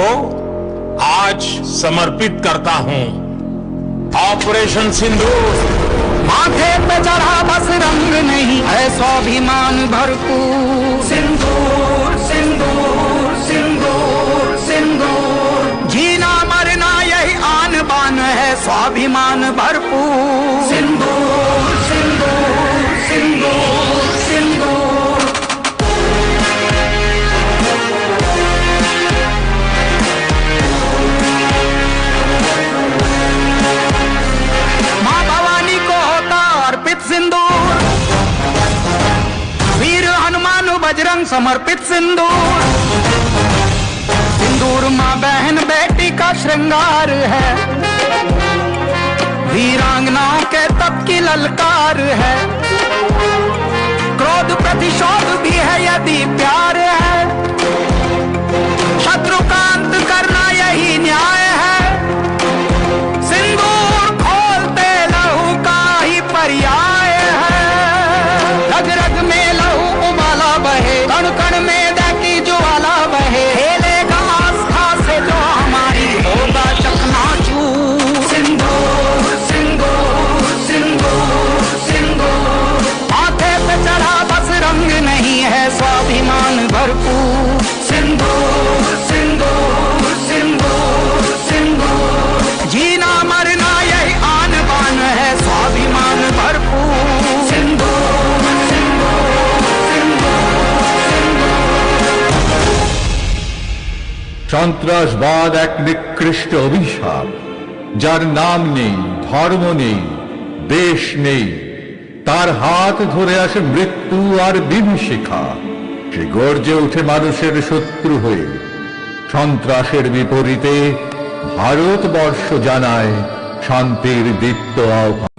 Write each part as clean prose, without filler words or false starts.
को आज समर्पित करता हूं। ऑपरेशन सिंदूर माथे पे चढ़ा बस रंग नहीं है स्वाभिमान भरपूर। सिंदूर सिंदूर सिंदूर सिंदूर, जीना मरना यही आन बान है स्वाभिमान भरपूर। सिंदूर सिंदूर सिंदूर सिंदूर। माँ भवानी को होता अर्पित सिंदूर, वीर हनुमान बजरंग समर्पित सिंदूर। सिंदूर माँ बहन बेटी का श्रृंगार है, वीरांगनाओं के तप की ललकार है। क्रोध प्रतिशोध भी है यदि प्यार है, शत्रु का अंत करना यही न्याय है। सिंदूर खोलते लहू का ही पर्याय है, रग रग में लहू उबाला बहे, कण कण में दैकी ज्वाला बहे। खेलेगा आस्था से जो हमारी होगा चकनाचूर। सिंदूर सिंदूर सिंदूर सिंदूर, माथे पे चढ़ा बस रंग नहीं है स्वाभिमान भरपूर। सिंदूर सिंदूर सिंदूर सिंदूर, जीना मरना यही आन बान है स्वाभिमान भरपूर। सिंदूर सिंदूर सिंदूर। সন্ত্রাসবাদ এক নিকৃষ্ট অভিশাপ, যার নাম নেই, ধর্ম নেই, দেশ নেই। তার হাত ধরে আসে মৃত্যু আর বিভীষিকা। সে গর্জে উঠে মানুষের শত্রু হয়ে। সন্ত্রাসের বিপরীতে ভারতবর্ষ জানায় শান্তির দীপ্ত আহ্বান।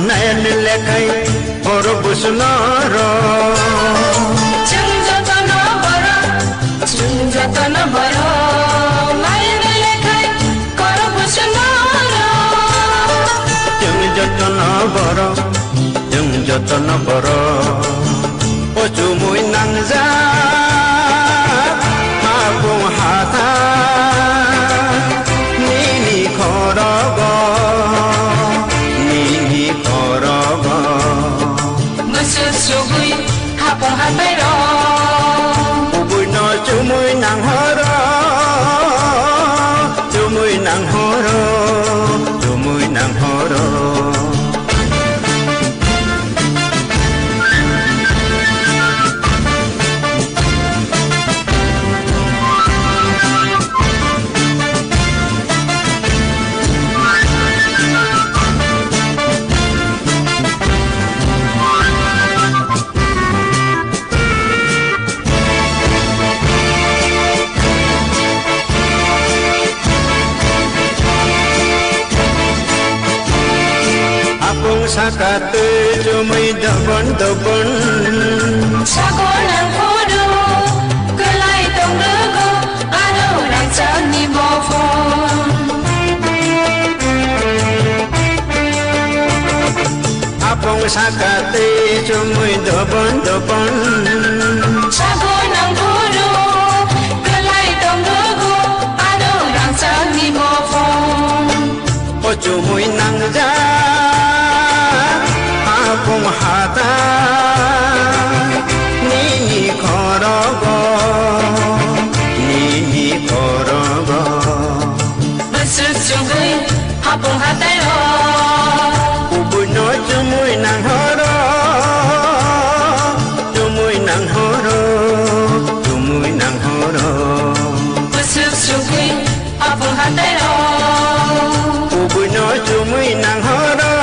नयन लेखाई और बुसनार चुंजतन बर नयन लेखाई कर बुसनार चुंजतन बर चुमुई नांजा हाथा নম্বর Sakate jumai daban Sakonan kodo kelai tong lego ado rancang ni bofon Apong sakate jumai daban Sakonan kodo kelai tong lego ado rancang ni bofon O jumai nangja Apong hata Nini korogo Besut jungui hapung hatai ro Ubun no jumui nang horo Besut jungui hapung hatai ro Ubun no jumui nang horo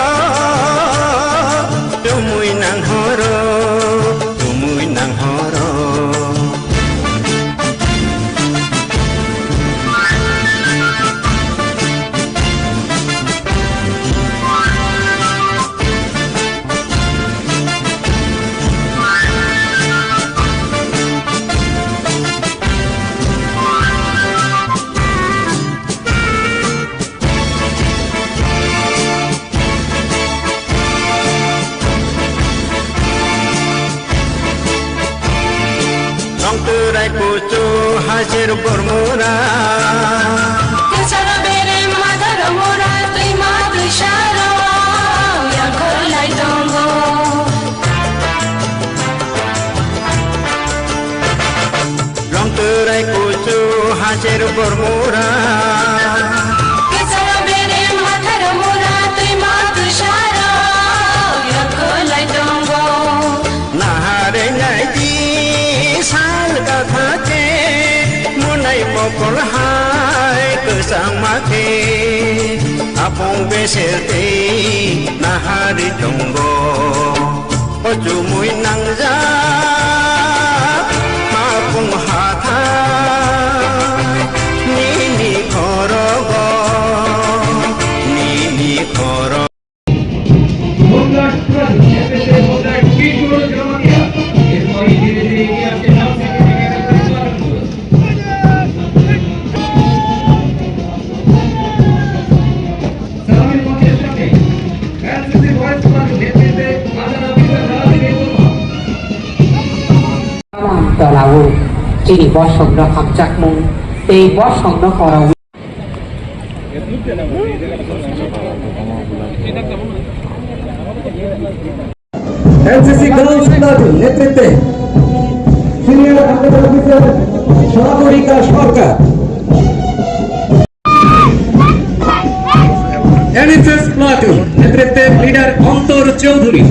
Turai kucu hasil bermura Kecara bere madar mura terima tusharo yang kelai tonggo Long turai kucu hasil bermura Kecara bere madar mura terima tusharo yang kelai tonggo Nahare ngaji sal kathake munai mokol hai kesang mate apong besete nahari tonggo oju mui nangja mapung hatha nini korogo Tolawu jadi bosong dah kamcak mung, bosong dah korang. NCC Girls Platoon নেতৃত্বে senior হাসপাতাল officer Sagarika Sarkar NSS Platoon নেতৃত্বে leader Antar Chowdhury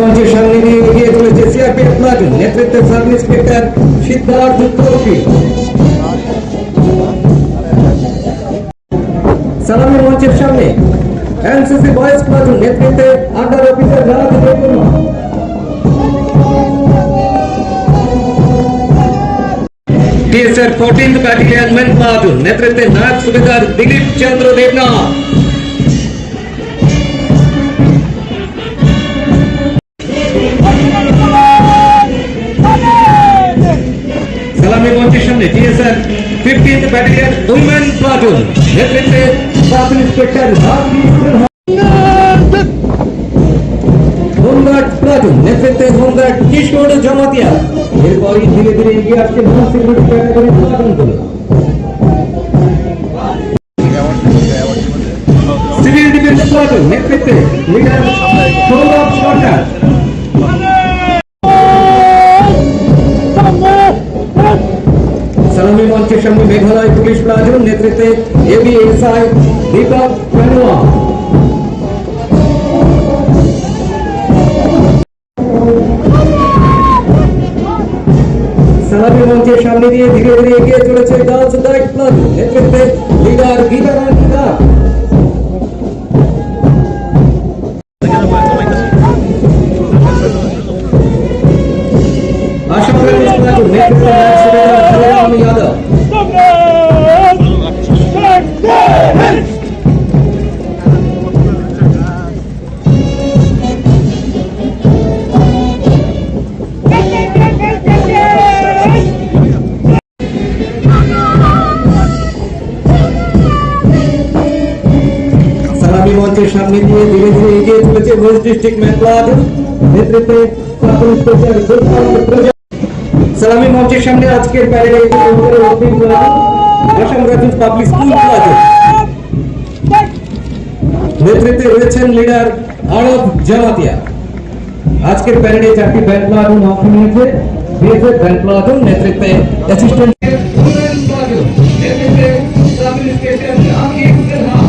মঞ্চের সামনে নিয়ে এগিয়ে চলেছে CRPF platoon নেতৃত্বে sub inspector Siddharth Taufiq সালামি মঞ্চের সামনে এনসিসি বয়েজ প্লাটুন নেতৃত্বে under officer Raj Debbarma TSR 14th battalion men platoon নেতৃত্বে নায়ক সুবেদার দিলীপ চন্দ্র দেবনাথ সালামি মঞ্চের সামনে TSR 15th battalion women platoon নেতৃত্বে সাব ইন্সপেক্টর হোমগার্ড প্লাটুন নেতৃত্বে হোমগার্ড কিশোর জমাতিয়া এরপরই ধীরে ধীরে এগিয়ে আসছে নন সিকিউরিটি ক্যাটাগরি প্লাটুনগুলো সিভিল ডিফেন্স প্লাটুন নেতৃত্বে লিডার সৌরভ সরকার সালামি মঞ্চে মঞ্চের সামনে মেঘালয় পুলিশ প্লাটুন নেতৃত্বে এবিএসআই দীপক কানুয়া। সালামি মঞ্চের সামনে দিয়ে ধীরে ধীরে এগিয়ে চলেছে গার্লস গাইড প্লাটুন নেতৃত্বে লিডার গীতারানী দাস। আশা পুলিশ প্লাটুন নেতৃত্বে বলরাম যাদব। সালামি মঞ্চের সামনে দিয়ে ধীরে ধীরে এগিয়ে চলেছে ওয়েস্ট ডিস্ট্রিক্ট ম্যান প্লাটুন নেতৃত্বে প্রাথমিক স্পেশাল প্রজা। সালামি মঞ্চের সামনে আজকের প্যারেডে Assam rifles public school platoon নেতৃত্বে রয়েছেন লিডার আরব জামাতিয়া। আজকের প্যারেডে 4টি ব্যান্ড প্লাটুন অংশ নিয়েছে। বিএসএফ ব্যান্ড প্লাটুন নেতৃত্বে অ্যাসিস্ট্যান্ট প্লাটুন নেতৃত্বে সাব ইন্সপেক্টর আকিব সিনহা।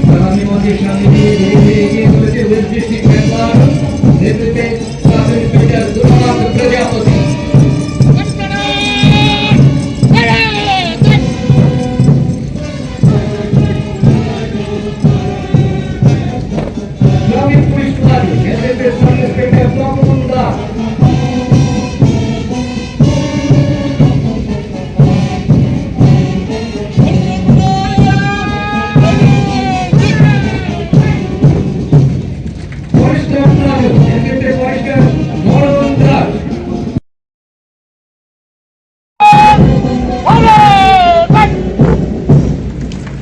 সালামি মঞ্চের সামনে দিয়ে ধীরে ধীরে এগিয়ে চলেছে ওয়েস্ট ডিস্ট্রিক্ট ম্যান প্লাটুন নেতৃত্বে সাব ইন্সপেক্টর দুর্গানাথ প্রজাপতি। গ্রামীণ পুলিশ প্লাটুন নেতৃত্বে sub inspector Tapan Das. Forster platoon নেতৃত্বে ফরেস্টার মনোরঞ্জন দাস।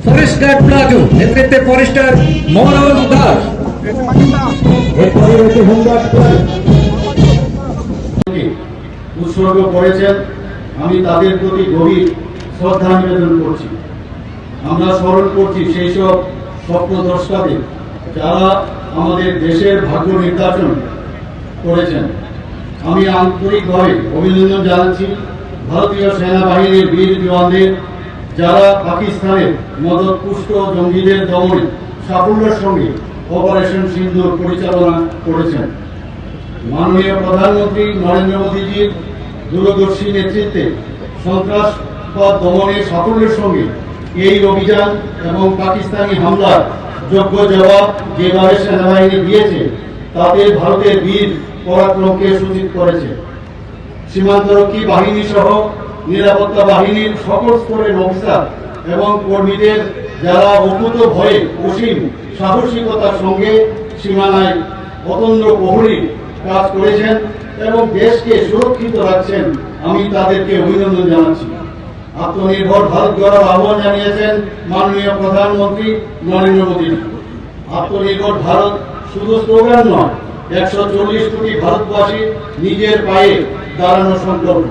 ফরেস্টার প্লাটুন নেতৃত্বে ফরেস্টার মনোরঞ্জন দাস। এরপরে রয়েছে হোমগার্ড প্লাটুন। উৎসর্গ করেছেন, আমি তাদের প্রতি গভীর শ্রদ্ধা নিবেদন করছি। আমরা স্মরণ করছি সেই সব স্বপ্নদ্রষ্টাদের যারা আমাদের দেশের ভাগ্য নির্বাচন করেছেন। আমি আন্তরিকভাবে অভিনন্দন জানাচ্ছি ভারতীয় সেনাবাহিনীর বীর জওয়ানদের, যারা পাকিস্তানের মদতপুষ্ট জঙ্গিদের দমনে সাফল্যের সঙ্গে অপারেশন সিন্দুর পরিচালনা করেছেন। মাননীয় প্রধানমন্ত্রী নরেন্দ্র মোদীজির দূরদর্শী নেতৃত্বে সন্ত্রাসবাদ দমনের সাফল্যের সঙ্গে এই অভিযান এবং পাকিস্তানি হামলার যোগ্য জবাব যেভাবে সেনাবাহিনী দিয়েছে তাতে ভারতের বীর পরাক্রমকে সূচিত করেছে। সীমান্তরক্ষী বাহিনী সহ নিরাপত্তা বাহিনীর সকল স্তরের অফিসার এবং কর্মীদের যারা অকুত ভয়ে অসীম সাহসিকতার সঙ্গে সীমানায় অতন্দ্র প্রহরী কাজ করেছেন এবং দেশকে সুরক্ষিত রাখছেন, আমি তাদেরকে অভিনন্দন জানাচ্ছি। আত্মনির্ভর ভারত গড়ার আহ্বান জানিয়েছেন মাননীয় প্রধানমন্ত্রী নরেন্দ্র মোদী। আত্মনির্ভর ভারত শুধু স্লোগান নয়, 140 কোটি ভারতবাসী নিজের পায়ে দাঁড়ানো সংকল্প।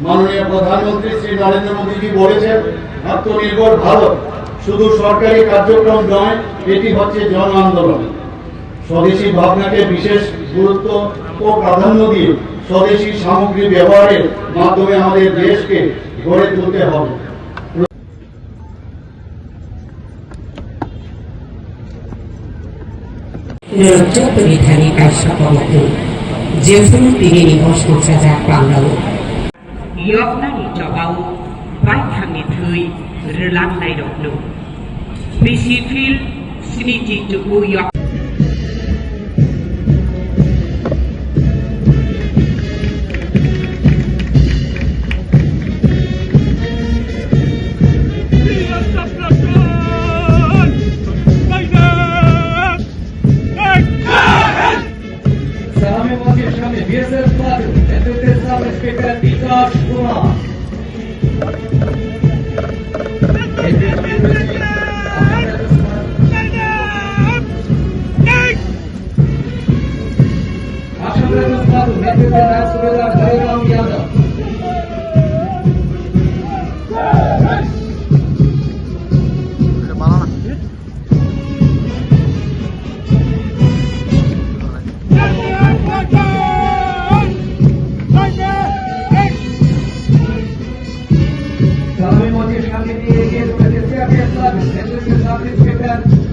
মাননীয় প্রধানমন্ত্রী শ্রী নরেন্দ্র মোদীজি বলেছেন, আত্মনির্ভর ভারত শুধু সরকারি কার্যক্রম নয়, এটি হচ্ছে জন আন্দোলন। স্বদেশী ভাবনাকে বিশেষ গুরুত্ব ও প্রাধান্য দিয়ে স্বদেশী সামগ্রী ব্যবহারের মাধ্যমে আমাদের দেশকে গড়ে তুলতে হবে। Pemilihan Aisyah Jeffrey Pini Bos Masaja Panglau Yokna ni Jabau Bai Kami Thui Relang Lai Dok Nu Bisifil Siniti Tuku Yok BSF Platoon, नेतृत्व सब इंस्पेक्टर विकास कुमार।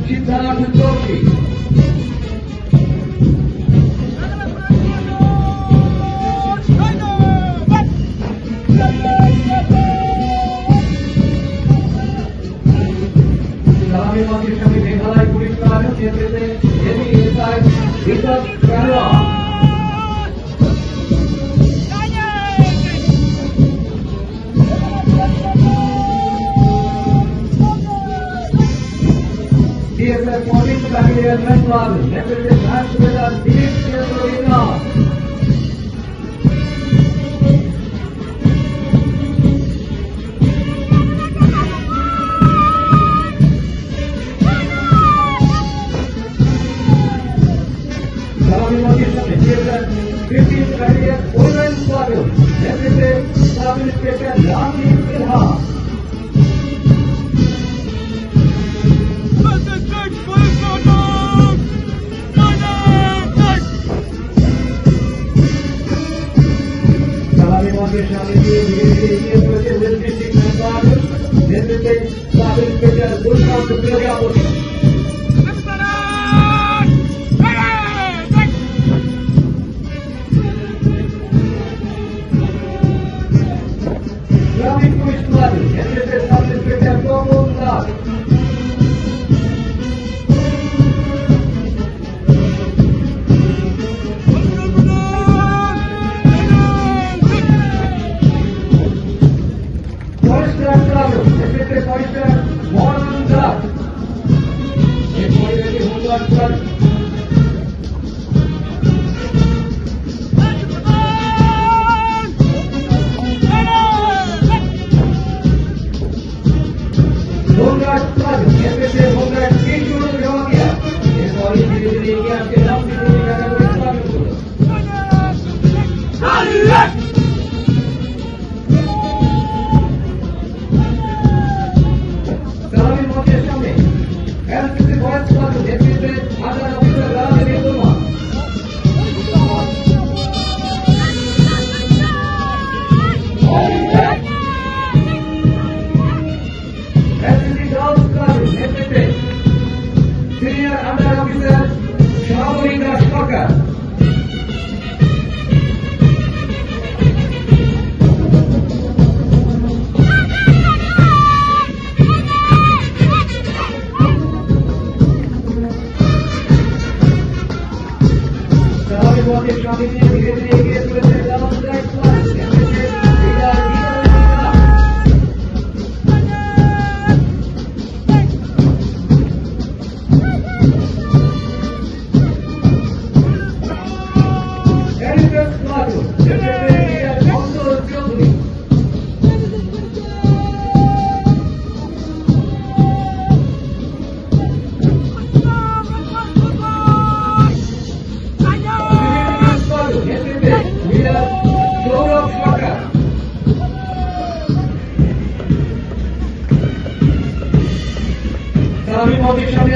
সিদ্ধার্থ চৌধুরী সালামী মন্ত্রীর সঙ্গে মেঘালয় পুলিশ বাহিনীর নেতৃত্বে SI Bikash Karwa DSF Police Battalion Bengal, neতৃত্বে ভারত সুবেদার দিলীপ চন্দ্র সালামী মন্ত্রীর সঙ্গে DSF 15th Battalion Women's Battalion, নেতৃত্বে সাব ইন্সপেক্টর রামদীপ সিনহা সালামী সামনে দিয়ে ধীরে ধীরে এগিয়ে চলেছে ওয়েস্ট ডিস্ট্রিক্ট ব্যাংক নেতৃত্বে সাব ইন্সপেক্টর দুর্গান্ত প্রজাপতি ট্রাফিক পুলিশ বাহিনী নেতৃত্বে সাব ইন্সপেক্টর তপন দাস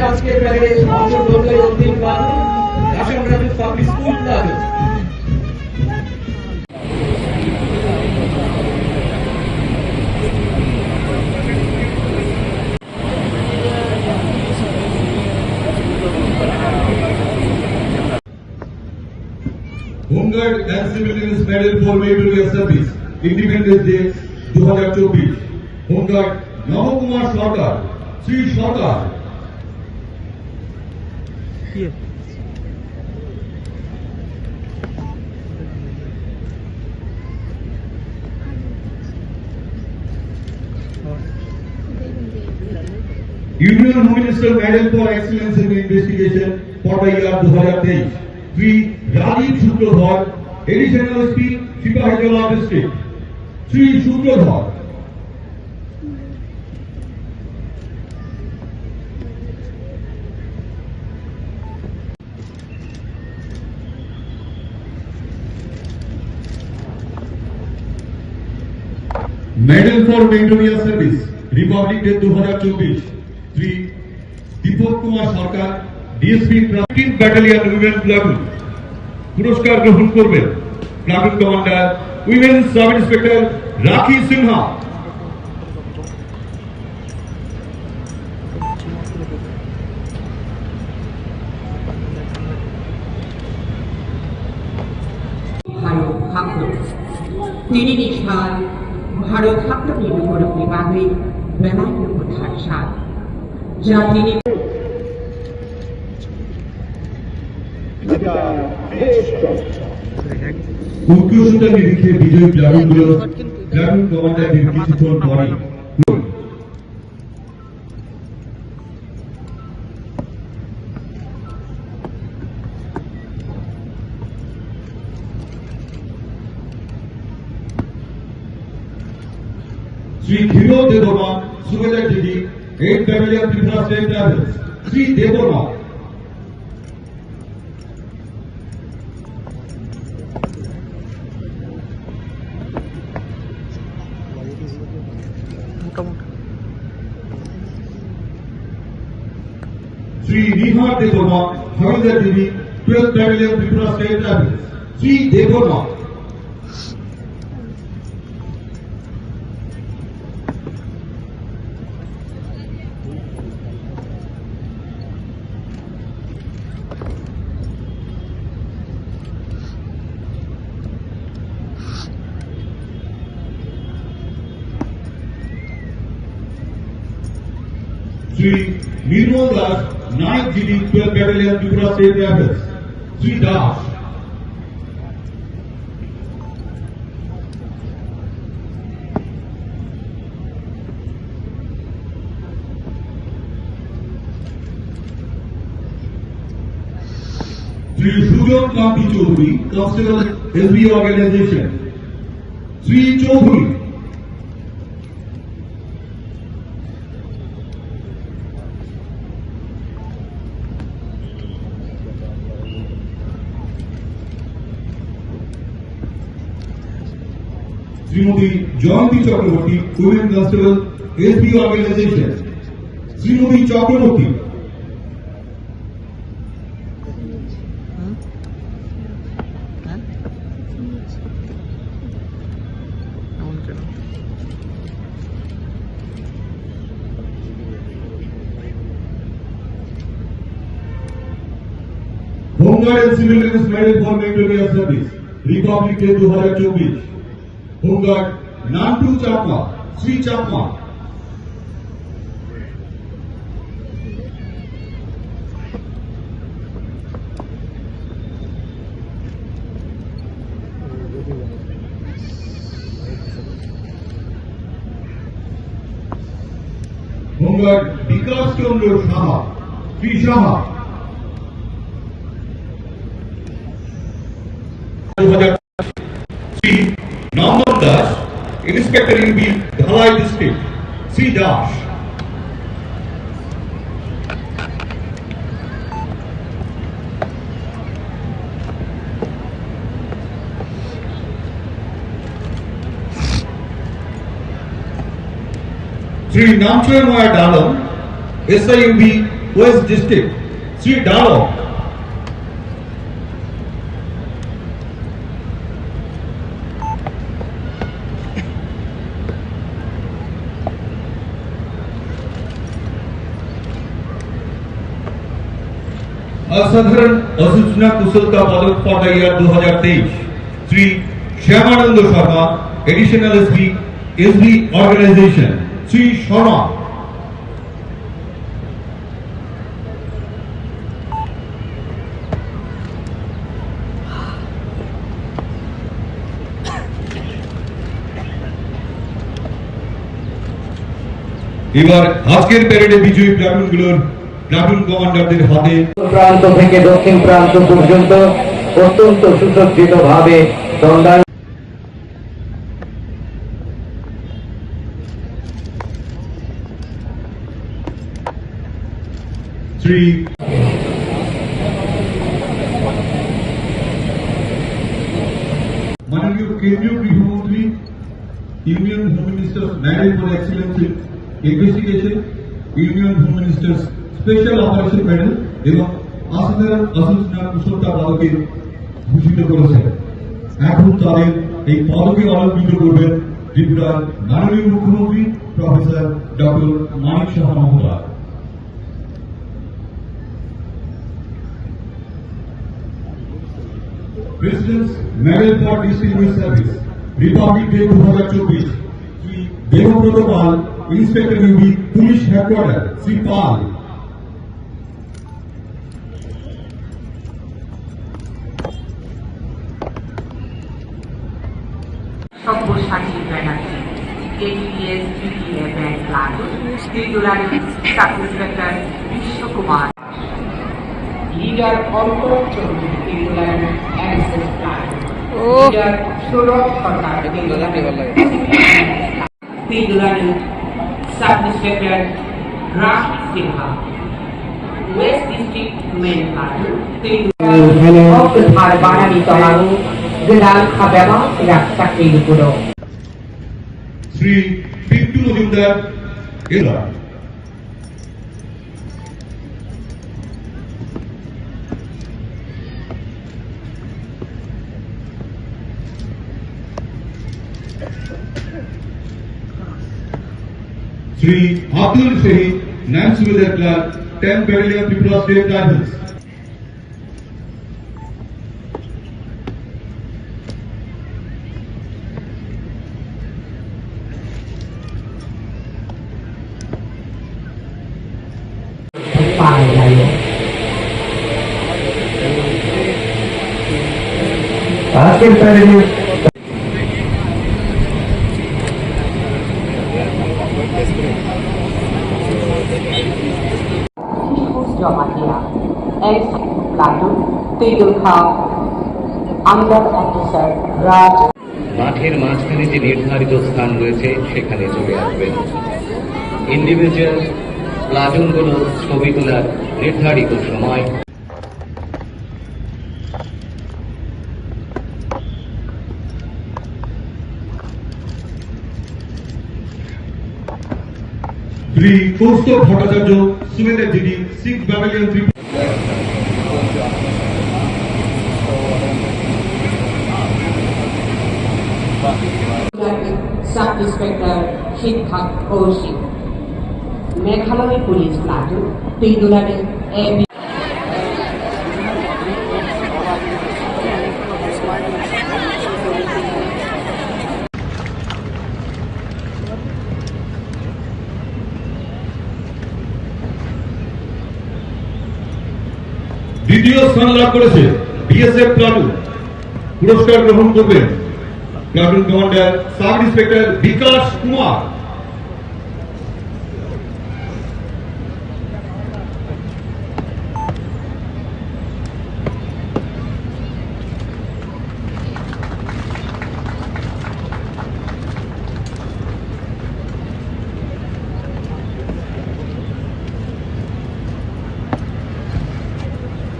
আজকে প্যারেডে অংশগ্রহণের অন্তিম কারণ আসাম রাজ্য পাবলিক স্কুল দাবি Homeguard and Civil Defense Medal for Meritorious Service, Independence Day 2024. Homeguard Namakumar Sarkar, Sri Sarkar. Union Home Minister Medal for Excellence in Investigation for the year 2023. Sri Rajiv Shukladhar, Additional SP, Sipahijala District. Sri Shukladhar. Medal for Meritorious Service, Republic Day 2024. Sri Deepak Kumar Sarkar, DSP 15th Battalion Women Platoon. পুরস্কার গ্রহণ করবেন platoon commander women sub inspector রাখি সিনহা। তিনি নিশান ভারতনাট্যম নিরূপণ বিভাগে বেলায় প্রধান সাল যা তিনি উৎকর্ষতার নিরিখে বিজয়ী প্লাটুনগুলো প্লাটুন কমান্ডারদের কিছুক্ষণ পরে শ্রী ধীরজ দেববর্মা সুবেদার GD 8 battalion Tripura state travels Shri Debbarma Shri Nihar Debbarma হাবিলদার GD 12 battalion Tripura state travels Shri Debbarma Shri Nirmal Das নায়ক GD 12 battalion Tripura state travels Shri Das Shri Sujan Kanti Chowdhury constable SB organisation Shri Chowdhury Shrimati Jayanti Chakraborty women constable SB organisation Shrimati Chakraborty home guard and civil defence medal for meritorious service Republic Day 2024 home guard Nantu Chakma Shri Chakma home guard Bikash Chandra Saha Shri Saha Shri Naman Das inspector in B Dhalai district Shri Das Shri নামচয় ময়া ডালম SIUB west district Shri ডালম असाधारण असूचना कुशलता पदक for the year 2023 Shri Shyamanand Sharma additional SB organisation Shri Sharma এবার আজকের প্যারেডে বিজয়ী প্লাটুনগুলোর প্লাটুন কমান্ডারদের হাতে প্রান্ত থেকে দক্ষিণ প্রান্ত পর্যন্ত অত্যন্ত সুসজ্জিত ভাবে দণ্ডায়মান শ্রী মাননীয় কেন্দ্রীয় গৃহমন্ত্রী union home minister's medal for excellence in investigation union home minister's special operation medal এবং অসাধারণ অসূচনা কুশলতা পদকে ভূষিত করেছেন। এখন তাদের এই পদকে অলঙ্কৃত করবেন ত্রিপুরার মাননীয় মুখ্যমন্ত্রী প্রফেসর ডক্টর মানিক সাহা মহোদয়। President's Medal for Distinguished Service Republic Day 2024 Shri Debabrata Pal, inspector UB, police headquarter, Shri Pal. Sabyasachi Banerjee, ATS BTA bank platoon, ত্রিদুলার sub inspector Biswakumar, leader Antar Chowdhury, ত্রিদুলার NSS platoon, leader Saurabh Sarkar, ত্রিদুলার sub inspector Rashi Sinha, west district men platoon, ত্রিদুলার বানানি তলাউ Gelang Kabema tidak sakti di Pulau. Shri Pintu Majumdar, এরা। শ্রী আব্দুল শহীদ, নাইন সুবেদার clerk, 10 battalion Tripura state rifles. আজকের প্যারেডে Jamatia, ex Platoon, Tidul Khan, Under Officer Raj. মাঠের মাঝখানে যে নির্ধারিত স্থান রয়েছে সেখানে চলে আসবেন। ইন্ডিভিজুয়াল প্লাটুনগুলো ছবি তোলার নির্ধারিত সময়। শ্রী কৌস্তব ভট্টাচার্য, সুবেদার GD, 6 battalion Tripura. Sub inspector শিক্ষক কৌশিক, মেঘালয় পুলিশ প্লাটুন, ত্রিদুলারের AB দ্বিতীয় স্থান লাভ করেছে BSF প্লাটুন। পুরস্কার গ্রহণ করবেন প্লাটুন কমান্ডার সাব ইন্সপেক্টর বিকাশ কুমার।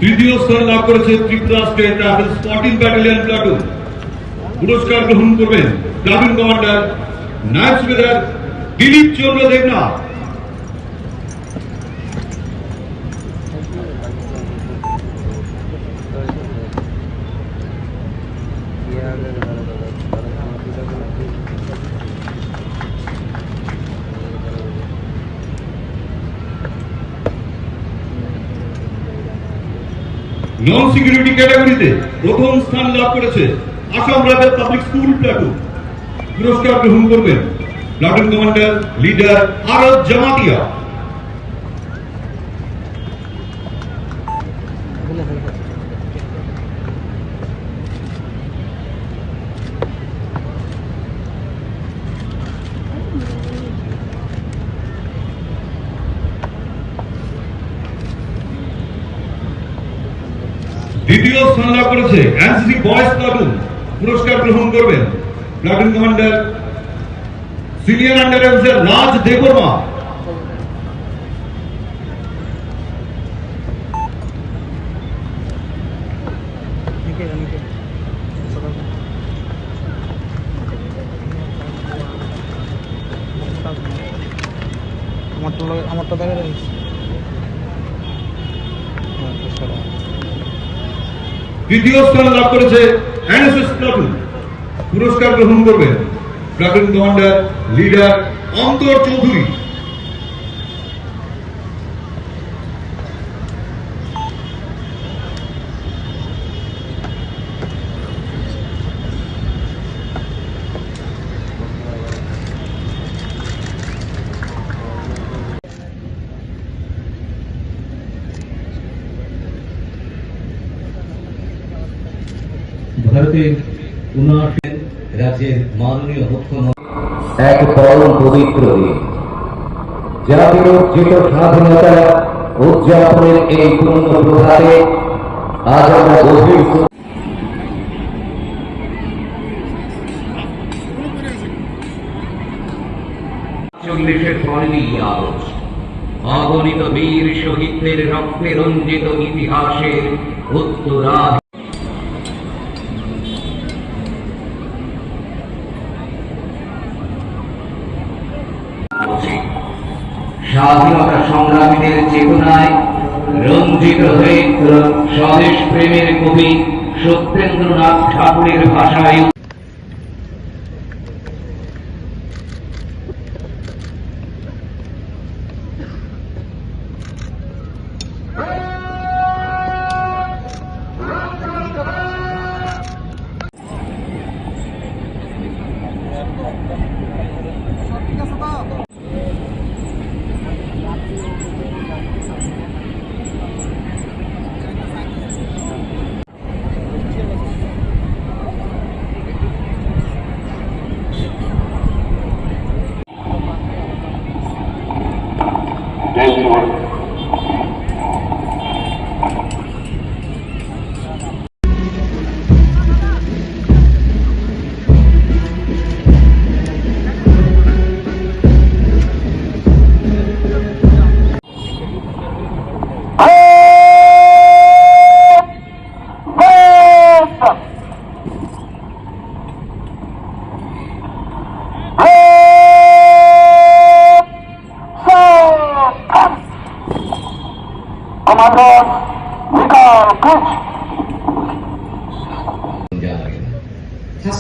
তৃতীয় স্থান লাভ করেছে Tripura state rifles 14 battalion platoon. পুরস্কার গ্রহণ করবেন প্লাটুন কমান্ডার নায়ক সুবেদার দিলীপ চন্দ্র দেবনাথ। নন সিকিউরিটি ক্যাটাগরিতে প্রথম স্থান লাভ করেছে Assam rifle public school platoon. পুরস্কার গ্রহণ করবেন প্লাটুন কমান্ডার লিডার আরব জামাতিয়া। দ্বিতীয় স্থান লাভ করেছে এনসিসি বয়েজ প্লাটুন। পুরস্কার গ্রহণ করবেন platoon commander senior under officer Raj Debbarma. আমারটা দেখা যায়। তৃতীয় স্থান লাভ করেছে এনএসএস প্লাটুন। পুরস্কার গ্রহণ করবেন platoon commander leader Antar Chowdhury. ভারতের 79 রাজ্যের মাননীয় মুখ্যমন্ত্রী। এক পরম পবিত্র দিন, জাতির অর্জিত স্বাধীনতা উদযাপনের এই পূর্ণ প্রভাতে আজ আমরা গভীর চল্লিশের পরেরই আলোচ অগণিত বীর শহীদদের রক্তে রঞ্জিত ইতিহাসের উত্তরাধ স্বাধীনতা সংগ্রামীদের চেতনায় রঞ্জিত হয়ে স্বদেশ প্রেমের কবি সত্যেন্দ্রনাথ ঠাকুরের ভাষায়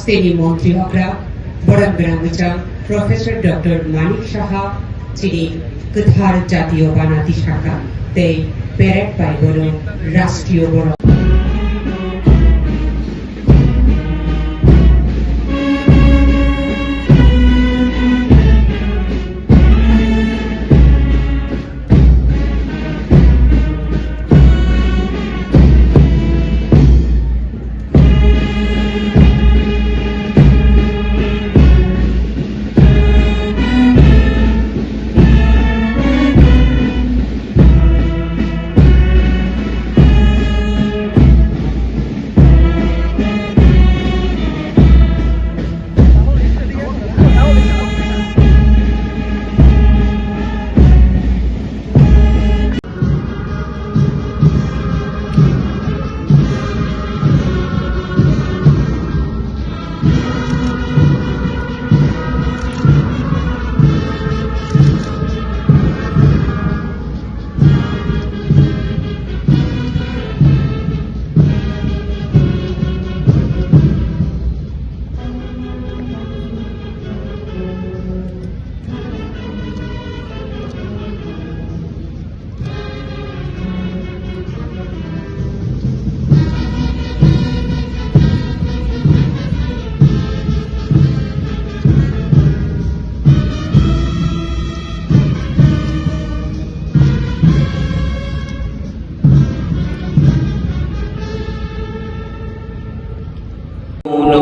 हस्तेनी मंत्री अग्रा बड़म ग्रामीचा प्रोफेसर डॉक्टर मानिक साहा चिनी कथार जातीय बानाती शाखा ते पेरेड पाई बनो राष्ट्रीय बनो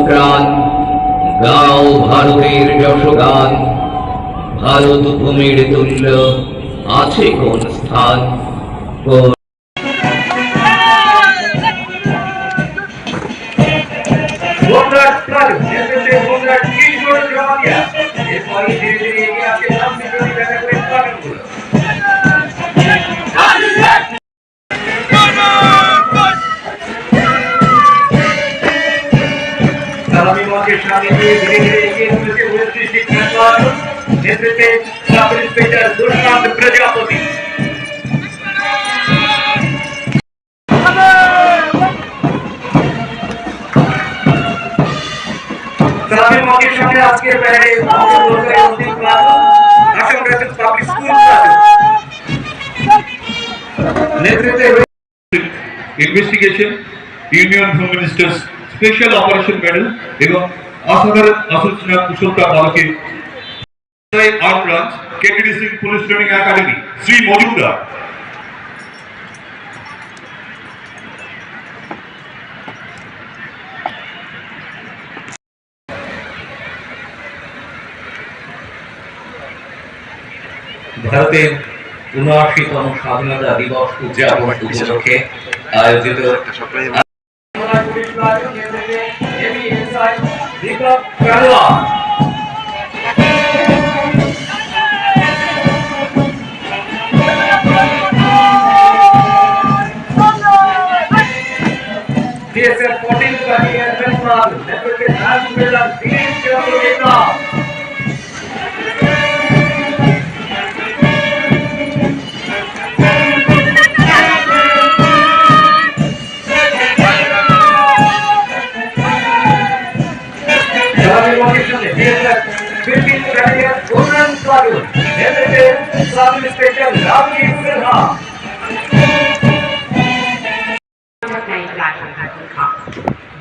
প্রাণ গাও ভারতের যশগান ভারত ভূমির তুল্য আছে কোন স্থান কোন नेतृत्वे सब इंस्पेक्टर दुष्कांत प्रजापति सलामी मौके सामने आज के पहले पब्लिक स्कूल नेतृत्व investigation union home minister's special operation medal एवं असाधारण आसूचना कुशलता बालके art branch KTD Singh police training academy Shri Majumdar ভারতের ৭৯তম স্বাধীনতা দিবস উদযাপন উপলক্ষে আয়োজিত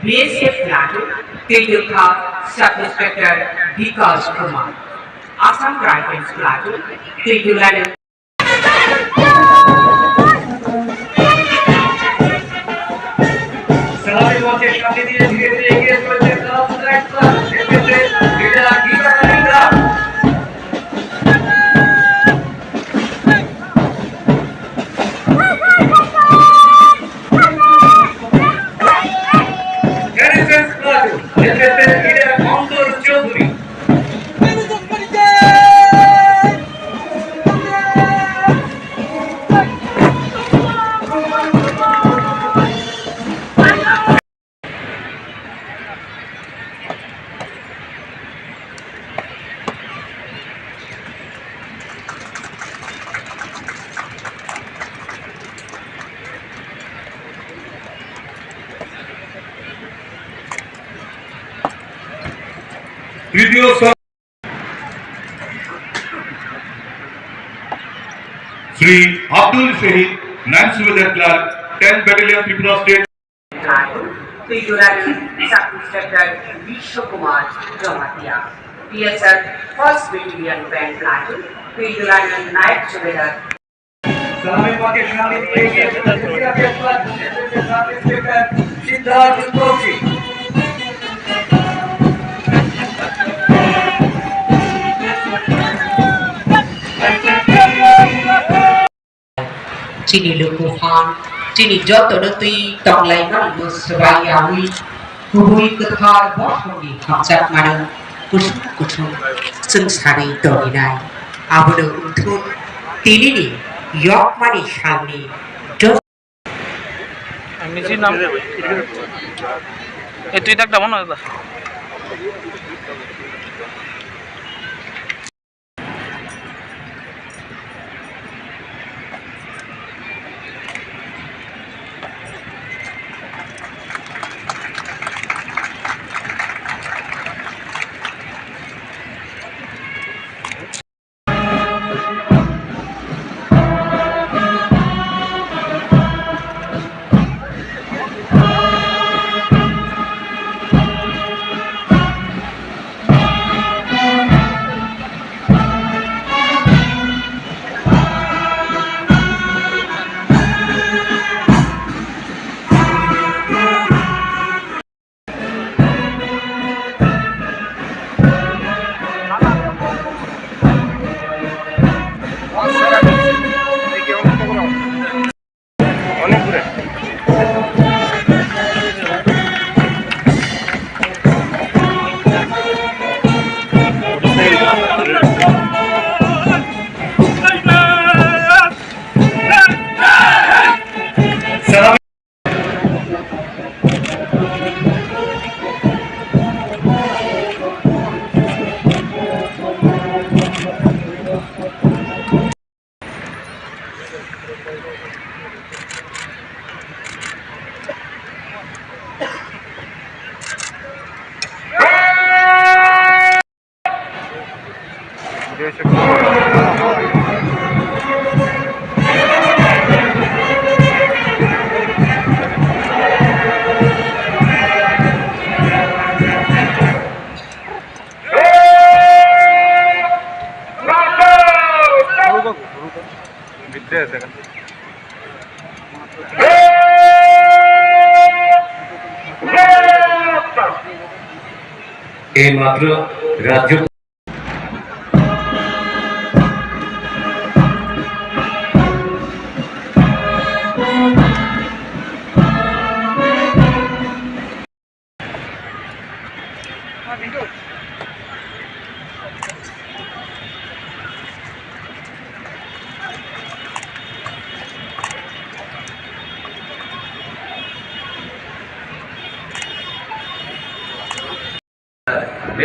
BSF Platoon, Tilka Sub-Inspector Vikas Kumar. Assam Rifles Platoon, Tilka সালামি মঞ্চের সাথে দিয়ে ধীরে ধীরে এগিয়ে চলেছে তৃতীয় শ্রী আব্দুল শহীদ নাইট subedar clerk 10th battalion Tripura state Sub-Inspector Vishwakumar Jamatia. PSF First Battalion Band Platoon, Tilka Night Subedar. সালামি মঞ্চের সাথে দিয়ে এগিয়ে চলেছে sub inspector Siddharth Kaushik. Chini lukuhan, chini joto nutui tonglai nolu sebaya hui, hubui kethar bosongi hamjak manang kusum kusum sengsari dominai, abono untun tilini yok mani shalni dos. মিছির নাম এই তুই একটা মনে হয় এই মাত্র রাজ্য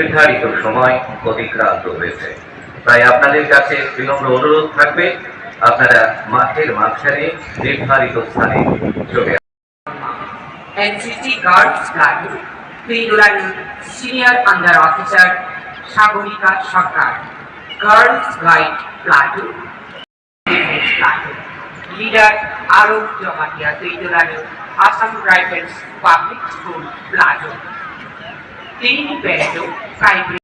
নির্ধারিত সময় অতিক্রান্ত হয়েছে। তাই আপনাদের কাছে বিনম্র অনুরোধ থাকবে, আপনারা মাঠের মাঝখানে নির্ধারিত স্থানে চলে NCC Guards Platoon, Pidulani Senior Under Officer Sagorika Sarkar, Girls Guide Platoon, Defense Platoon, Leader Arup Jamatia, Pidulani Assam Rifles Public School Platoon, Tini Peredo, Primary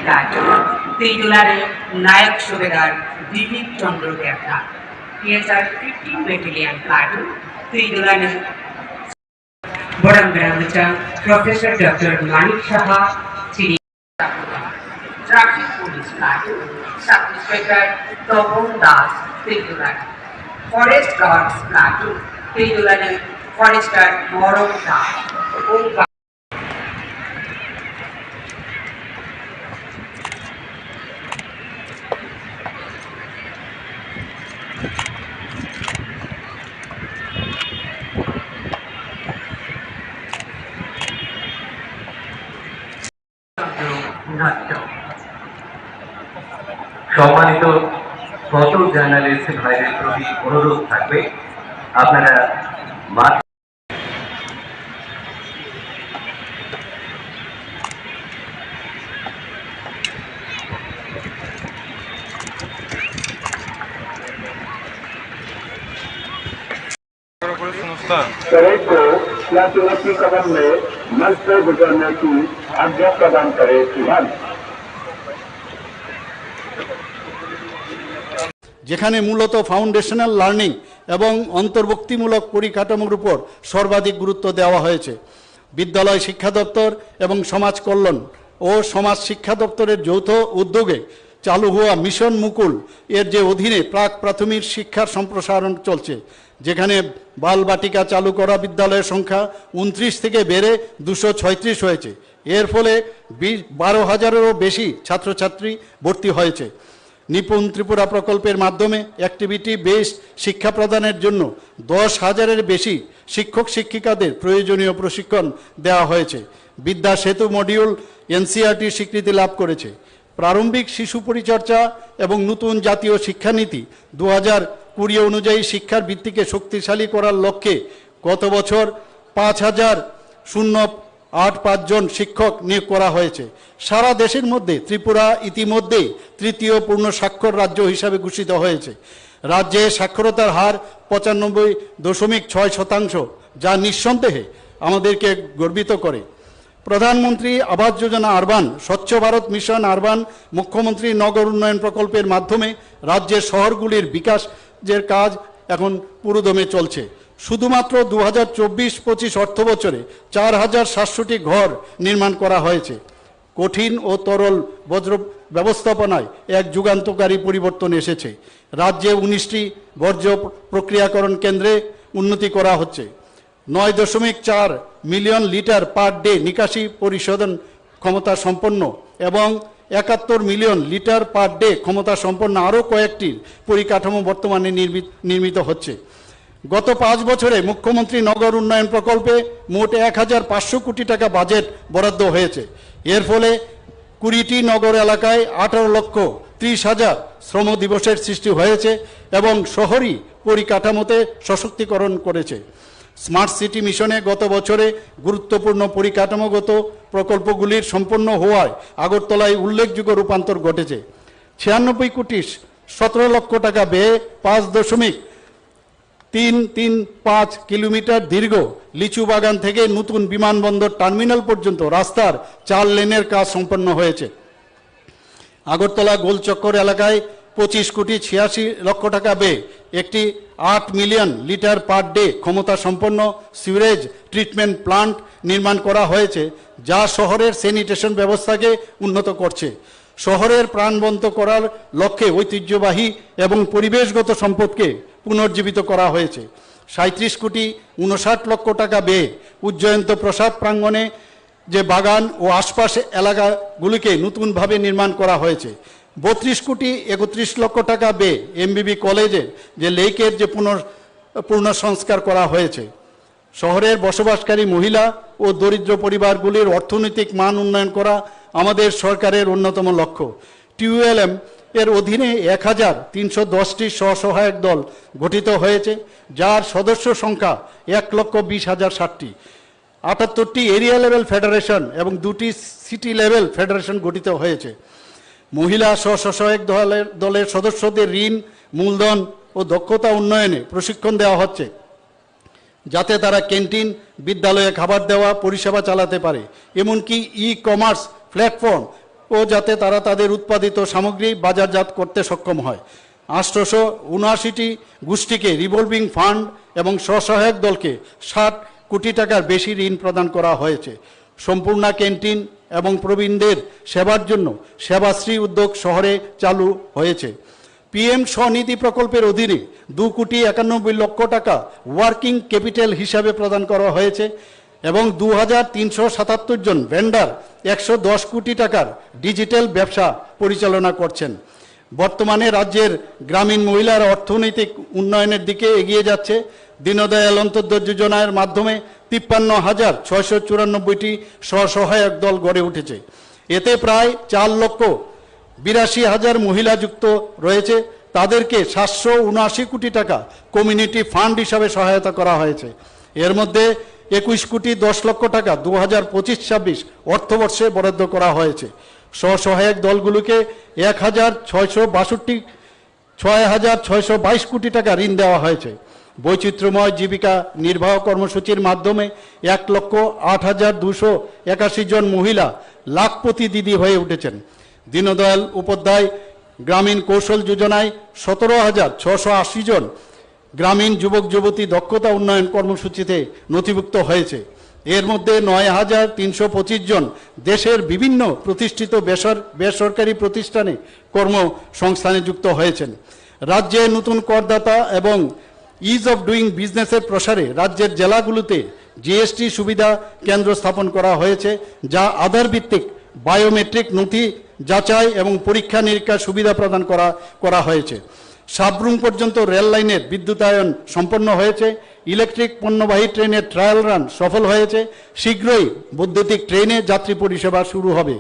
Platoon, Pidulani Nayak Subedar, Dilip Chandra Devta, PSR 15 Battalion Platoon, Pidulani Bodambara Professor Dr. Manik Shaha, Chini Traffic Police Platoon, Sub-Inspector Tobon Das, Pidulani, Forest Guards Platoon, Pidulani, Forester Morom Das, সম্মানিত photo journalist ভাইদের প্রতি অনুরোধ থাকবে, আপনারা মাঠ parade को क्लासुलती कदम में मंच से गुजरने की आज्ञा प्रदान करे सुभाष। যেখানে মূলত ফাউন্ডেশনাল লার্নিং এবং অন্তর্ভুক্তিমূলক পরিকাঠামোর উপর সর্বাধিক গুরুত্ব দেওয়া হয়েছে। বিদ্যালয় শিক্ষা দপ্তর এবং সমাজ কল্যাণ ও সমাজ শিক্ষা দপ্তরের যৌথ উদ্যোগে চালু হওয়া মিশন মুকুল এর যে অধীনে প্রাক প্রাথমিক শিক্ষার সম্প্রসারণ চলছে, যেখানে বালবাটিকা চালু করা বিদ্যালয়ের সংখ্যা 29 থেকে বেড়ে 236 হয়েছে। এর ফলে 12,000-এরও বেশি ছাত্রছাত্রী ভর্তি হয়েছে। নিপুণ ত্রিপুরা প্রকল্পের মাধ্যমে অ্যাক্টিভিটি বেসড শিক্ষা প্রদানের জন্য 10,000-এর বেশি শিক্ষক শিক্ষিকাদের প্রয়োজনীয় প্রশিক্ষণ দেওয়া হয়েছে। বিদ্যা সেতু মডিউল NCERT স্বীকৃতি লাভ করেছে। প্রারম্ভিক শিশু পরিচর্যা এবং নতুন জাতীয় শিক্ষানীতি 2020 অনুযায়ী শিক্ষার ভিত্তিকে শক্তিশালী করার লক্ষ্যে গত বছর 5,085 জন শিক্ষক নিয়োগ করা হয়েছে। সারা দেশের মধ্যে ত্রিপুরা ইতিমধ্যে তৃতীয় পূর্ণ সাক্ষর রাজ্য হিসাবে ঘোষিত হয়েছে। রাজ্যে সাক্ষরতার হার 95.6%, যা নিঃসন্দেহে আমাদেরকে গর্বিত করে। প্রধানমন্ত্রী আবাস যোজনা আরবান, স্বচ্ছ ভারত মিশন আরবান, মুখ্যমন্ত্রী নগর উন্নয়ন প্রকল্পের মাধ্যমে রাজ্যের শহরগুলির বিকাশের কাজ এখন পুরোদমে চলছে। শুধুমাত্র 2024-25 অর্থ বছরে 4,700টি ঘর নির্মাণ করা হয়েছে। কঠিন ও তরল বজ্র ব্যবস্থাপনায় এক যুগান্তকারী পরিবর্তন এসেছে। রাজ্যে 19টি বর্জ্য প্রক্রিয়াকরণ কেন্দ্রে উন্নতি করা হচ্ছে। 9.4 মিলিয়ন লিটার পার ডে নিকাশি পরিশোধন ক্ষমতা সম্পন্ন এবং 71 মিলিয়ন লিটার পার ডে ক্ষমতা সম্পন্ন আরও কয়েকটি পরিকাঠামো বর্তমানে নির্মিত হচ্ছে। গত 5 বছরে মুখ্যমন্ত্রী নগর উন্নয়ন প্রকল্পে মোট 1,500 কোটি টাকা বাজেট বরাদ্দ হয়েছে। এর ফলে 20টি নগর এলাকায় 18,30,000 শ্রম দিবসের সৃষ্টি হয়েছে এবং শহরি পরিকাঠামোতে সশক্তিকরণ করেছে। স্মার্ট সিটি মিশনে গত বছরে গুরুত্বপূর্ণ পরিকাঠামোগত প্রকল্পগুলির সম্পন্ন হওয়ায় আগরতলায় উল্লেখযোগ্য রূপান্তর ঘটেছে। 96 কোটি 17 লক্ষ টাকা ব্যয়ে 5.335 কিলোমিটার দীর্ঘ লিচু বাগান থেকে নতুন বিমানবন্দর টার্মিনাল পর্যন্ত রাস্তার 4 লেনের কাজ সম্পন্ন হয়েছে। আগরতলা গোলচক্কর এলাকায় 25 কোটি 86 লক্ষ টাকা ব্যয়ে একটি 8 মিলিয়ন লিটার পার ডে ক্ষমতা সম্পন্ন সিউরেজ ট্রিটমেন্ট প্লান্ট নির্মাণ করা হয়েছে, যা শহরের স্যানিটেশন ব্যবস্থাকে উন্নত করছে। শহরের প্রাণবন্ত করার লক্ষ্যে ঐতিহ্যবাহী এবং পরিবেশগত সম্পদকে পুনর্জীবিত করা হয়েছে। 37 কোটি 59 লক্ষ টাকা ব্যয়ে উজ্জয়ন্ত প্রসাদ প্রাঙ্গণে যে বাগান ও আশপাশে এলাকাগুলিকে নতুনভাবে নির্মাণ করা হয়েছে। 32 কোটি 31 লক্ষ টাকা ব্যয়ে MBB কলেজে যে লেকের যে পুনঃসংস্কার করা হয়েছে। শহরের বসবাসকারী মহিলা ও দরিদ্র পরিবারগুলির অর্থনৈতিক মান উন্নয়ন করা আমাদের সরকারের অন্যতম লক্ষ্য। টিউএলএম এর অধীনে 1310টি স্বসহায়ক দল গঠিত হয়েছে, যার সদস্য সংখ্যা 1,20,060টি। 78টি এরিয়া লেভেল ফেডারেশন এবং 2টি সিটি লেভেল ফেডারেশন গঠিত হয়েছে। মহিলা স্বসহায়ক দলের সদস্যদের ঋণ, মূলধন ও দক্ষতা উন্নয়নে প্রশিক্ষণ দেওয়া হচ্ছে, যাতে তারা ক্যান্টিন, বিদ্যালয়ে খাবার দেওয়া পরিষেবা চালাতে পারে, এমনকি ই-কমার্স প্ল্যাটফর্ম ও যাতে তারা তাদের উৎপাদিত সামগ্রী বাজারজাত করতে সক্ষম হয়। 879টি গোষ্ঠীকে রিভলভিং ফান্ড এবং স্বসহায়ক দলকে 60 কোটি টাকার বেশি ঋণ প্রদান করা হয়েছে। সম্পূর্ণ ক্যান্টিন এবং প্রবীণদের সেবার জন্য সেবাশ্রী উদ্যোগ শহরে চালু হয়েছে। পিএম স্বনিধি প্রকল্পের অধীনে 2,91,00,000 টাকা ওয়ার্কিং ক্যাপিটাল হিসাবে প্রদান করা হয়েছে এবং 2,377 জন ভেন্ডার 110 কোটি টাকার ডিজিটাল ব্যবসা পরিচালনা করছেন। বর্তমানে রাজ্যের গ্রামীণ মহিলার অর্থনৈতিক উন্নয়নের দিকে এগিয়ে যাচ্ছে। দীনদয়াল অন্তোদয় যোজনার মাধ্যমে 53,694টি স্বসহায়ক দল গড়ে উঠেছে। এতে প্রায় 4,82,000 মহিলা যুক্ত রয়েছে। তাদেরকে 779 কোটি টাকা কমিউনিটি ফান্ড হিসাবে সহায়তা করা হয়েছে। এর মধ্যে 21,10,00,000 টাকা 2025-26 অর্থবর্ষে বরাদ্দ করা হয়েছে। স্বসহায়ক দলগুলোকে 6,622 কোটি টাকা ঋণ দেওয়া হয়েছে। বৈচিত্র্যময় জীবিকা নির্বাহ কর্মসূচির মাধ্যমে 1,08,281 জন মহিলা লাখপতি দিদি হয়ে উঠেছেন। দীনদয়াল উপাধ্যায় গ্রামীণ কৌশল যোজনায় 17,680 জন গ্রামীণ যুবক যুবতী দক্ষতা উন্নয়ন কর্মসূচিতে নথিভুক্ত হয়েছে। এর মধ্যে 9,325 জন দেশের বিভিন্ন প্রতিষ্ঠিত বেসরকারি প্রতিষ্ঠানে কর্মসংস্থানে যুক্ত হয়েছেন। রাজ্যে নতুন করদাতা এবং ইজ অফ ডুইং বিজনেসের প্রসারে রাজ্যের জেলাগুলোতে জিএসটি সুবিধা কেন্দ্র স্থাপন করা হয়েছে, যা আধার ভিত্তিক বায়োমেট্রিক নথি যাচাই এবং পরীক্ষা নিরীক্ষার সুবিধা প্রদান করা হয়েছে। সাবরুম পর্যন্ত রেল লাইনের বিদ্যুতায়ন সম্পন্ন হয়েছে। ইলেকট্রিক পণ্যবাহী ট্রেনের ট্রায়াল রান সফল হয়েছে। শীঘ্রই বৈদ্যুতিক ট্রেনে যাত্রী পরিষেবা শুরু হবে।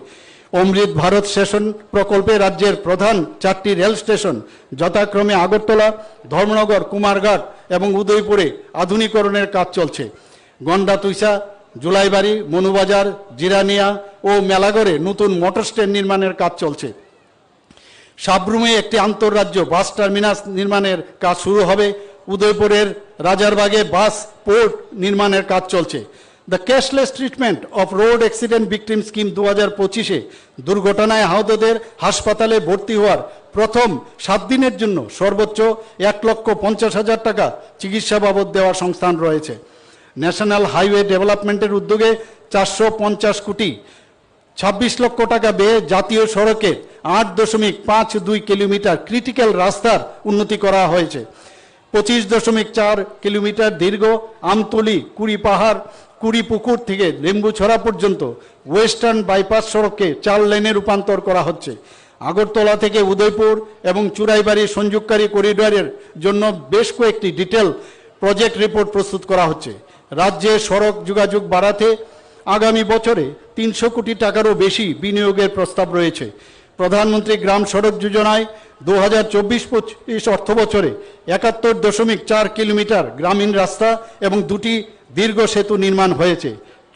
অমৃত ভারত স্টেশন প্রকল্পে রাজ্যের প্রধান 4টি রেল স্টেশন যথাক্রমে আগরতলা, ধর্মনগর, কুমারঘাট এবং উদয়পুরে আধুনিকরণের কাজ চলছে। গন্ডাতুইসা, জুলাইবাড়ি, মনুবাজার, জিরানিয়া ও মেলাগড়ে নতুন মোটর স্ট্যান্ড নির্মাণের কাজ চলছে। সাবরুমে একটি আন্তঃরাজ্য বাস টার্মিনাস নির্মাণের কাজ শুরু হবে। উদয়পুরের রাজারবাগে বাস পোর্ট নির্মাণের কাজ চলছে। The cashless treatment of road accident victim scheme 2025-এ দুর্ঘটনায় আহতদের হাসপাতালে ভর্তি হওয়ার প্রথম 7 দিনের জন্য সর্বোচ্চ 1,50,000 টাকা চিকিৎসা বাবদ দেওয়ার সংস্থান রয়েছে। ন্যাশনাল হাইওয়ে ডেভেলপমেন্টের উদ্যোগে 450 কোটি 26 লক্ষ টাকা ব্যয়ে জাতীয় সড়কে 8.52 কিলোমিটার ক্রিটিক্যাল রাস্তার উন্নতি করা হয়েছে। 25.4 কিলোমিটার দীর্ঘ আমতলী কুড়িপাহাড় কুড়িপুকুর থেকে লেম্বুছড়া পর্যন্ত ওয়েস্টার্ন বাইপাস সড়ককে 4 লেনে রূপান্তর করা হচ্ছে। আগরতলা থেকে উদয়পুর এবং চুরাইবাড়ি সংযোগকারী করিডোরের জন্য বেশ কয়েকটি ডিটেল প্রজেক্ট রিপোর্ট প্রস্তুত করা হচ্ছে। রাজ্যে সড়ক যোগাযোগ বাড়াতে আগামী বছরে 300 কোটি টাকারও বেশি বিনিয়োগের প্রস্তাব রয়েছে। প্রধানমন্ত্রী গ্রাম সড়ক যোজনায় 2024-25 অর্থ বছরে 71.4 কিলোমিটার গ্রামীণ রাস্তা এবং 2টি দীর্ঘ সেতু নির্মাণ হয়েছে।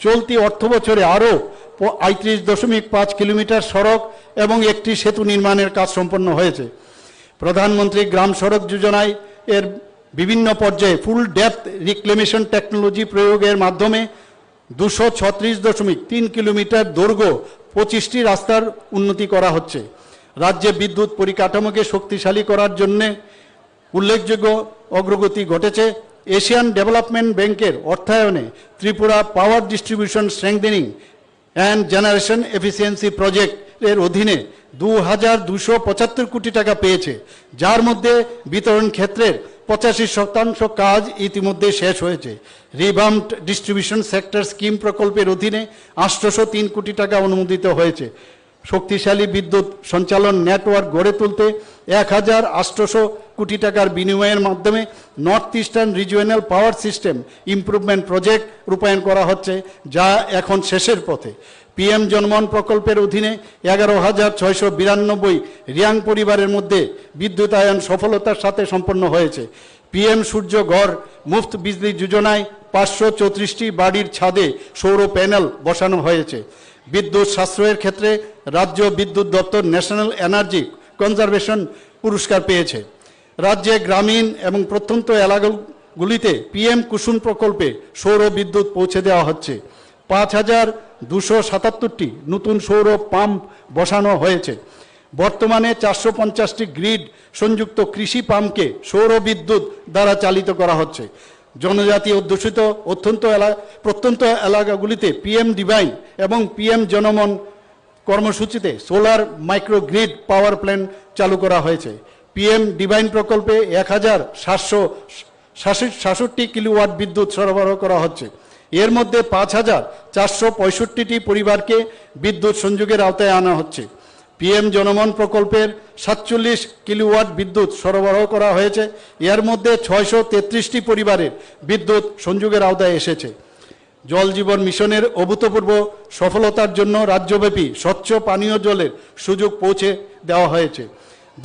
চলতি অর্থ বছরে আরও 35.5 কিলোমিটার সড়ক এবং একটি সেতু নির্মাণের কাজ সম্পন্ন হয়েছে। প্রধানমন্ত্রী গ্রাম সড়ক যোজনায় এর বিভিন্ন পর্যায়ে ফুল ডেপথ রিক্লেমেশন টেকনোলজি প্রয়োগের মাধ্যমে 236.3 কিলোমিটার দৈর্ঘ্য 25টি রাস্তার উন্নতি করা হচ্ছে। রাজ্যে বিদ্যুৎ পরিকাঠামোকে শক্তিশালী করার জন্য উল্লেখযোগ্য অগ্রগতি ঘটেছে। এশিয়ান ডেভেলপমেন্ট ব্যাংকের অর্থায়নে Tripura power distribution strengthening and generation efficiency প্রজেক্টের অধীনে 2,275 কোটি টাকা পেয়েছে, যার মধ্যে বিতরণ ক্ষেত্রের 85% কাজ ইতিমধ্যে শেষ হয়েছে। রিভাম্পড ডিস্ট্রিবিউশন সেক্টর স্কিম প্রকল্পের অধীনে 803 কোটি টাকা অনুমোদিত হয়েছে। শক্তিশালী বিদ্যুৎ সঞ্চালন নেটওয়ার্ক গড়ে তুলতে 1800 কোটি টাকার বিনিময়ের মাধ্যমে north eastern regional power system improvement project রূপায়ণ করা হচ্ছে, যা এখন শেষের পথে। পিএম জনমন প্রকল্পের অধীনে 11,692 রিয়াং পরিবারের মধ্যে বিদ্যুতায়ন সফলতার সাথে সম্পন্ন হয়েছে। পিএম সূর্য ঘর মুফত বিজলি যোজনায় 534টি বাড়ির ছাদে সৌর প্যানেল বসানো হয়েছে। বিদ্যুৎ সাশ্রয়ের ক্ষেত্রে রাজ্য বিদ্যুৎ দপ্তর ন্যাশনাল এনার্জি কনজারভেশন পুরস্কার পেয়েছে। রাজ্যে গ্রামীণ এবং প্রত্যন্ত এলাকাগুলিতে পিএম কুসুম প্রকল্পে সৌর বিদ্যুৎ পৌঁছে দেওয়া হচ্ছে। 5,277টি নতুন সৌর পাম্প বসানো হয়েছে। বর্তমানে 450টি গ্রিড সংযুক্ত কৃষি পাম্পকে সৌর বিদ্যুৎ দ্বারা চালিত করা হচ্ছে। জনজাতি অধ্যুষিত প্রত্যন্ত এলাকাগুলিতে পিএম ডিভাইন এবং পিএম জনমন কর্মসূচিতে সোলার মাইক্রোগ্রিড পাওয়ার প্ল্যান্ট চালু করা হয়েছে। পিএম ডিভাইন প্রকল্পে 1,766 কিলোওয়াট বিদ্যুৎ সরবরাহ করা হচ্ছে। এর মধ্যে 5,465টি পরিবারকে বিদ্যুৎ সংযোগের আওতায় আনা হচ্ছে। পিএম জনমন প্রকল্পের 47 কিলোওয়াট বিদ্যুৎ সরবরাহ করা হয়েছে। এর মধ্যে 633টি পরিবারের বিদ্যুৎ সংযোগের আওতায় এসেছে। জল জীবন মিশনের অভূতপূর্ব সফলতার জন্য রাজ্যব্যাপী স্বচ্ছ পানীয় জলের সুযোগ পৌঁছে দেওয়া হয়েছে।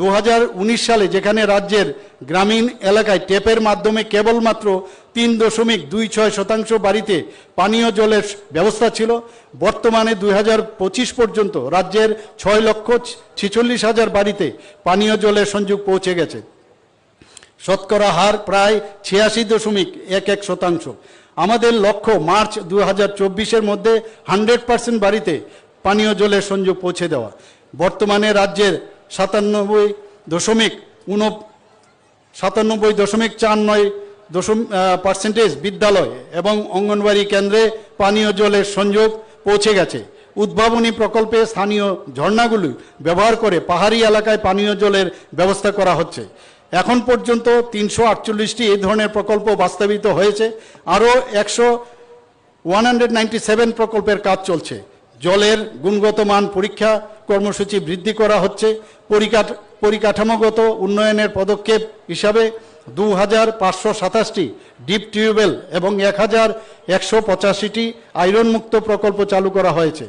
2019 সালে যেখানে রাজ্যের গ্রামীণ এলাকায় ট্যাপের মাধ্যমে কেবলমাত্র 3.26% বাড়িতে পানীয় জলের ব্যবস্থা ছিল, বর্তমানে 2025 পর্যন্ত রাজ্যের 6,46,000 বাড়িতে পানীয় জলের সংযোগ পৌঁছে গেছে। শতকরা হার প্রায় 86.11%। আমাদের লক্ষ্য মার্চ 2024-এর মধ্যে 100% বাড়িতে পানীয় জলের সংযোগ পৌঁছে দেওয়া। বর্তমানে রাজ্যের 97.49% বিদ্যালয় এবং অঙ্গনওয়াড়ি কেন্দ্রে পানীয় জলের সংযোগ পৌঁছে গেছে। উদ্ভাবনী প্রকল্পে স্থানীয় ঝর্ণাগুলি ব্যবহার করে পাহাড়ি এলাকায় পানীয় জলের ব্যবস্থা করা হচ্ছে। এখন পর্যন্ত 348টি এই ধরনের প্রকল্প বাস্তবায়িত হয়েছে। আরও 197 প্রকল্পের কাজ চলছে। জলের গুণগত মান পরীক্ষা কর্মসূচি বৃদ্ধি করা হচ্ছে। পরিকাঠামোগত উন্নয়নের পদক্ষেপ হিসাবে 2,527টি ডিপ টিউবওয়েল এবং 1,185টি আয়রন মুক্ত প্রকল্প চালু করা হয়েছে।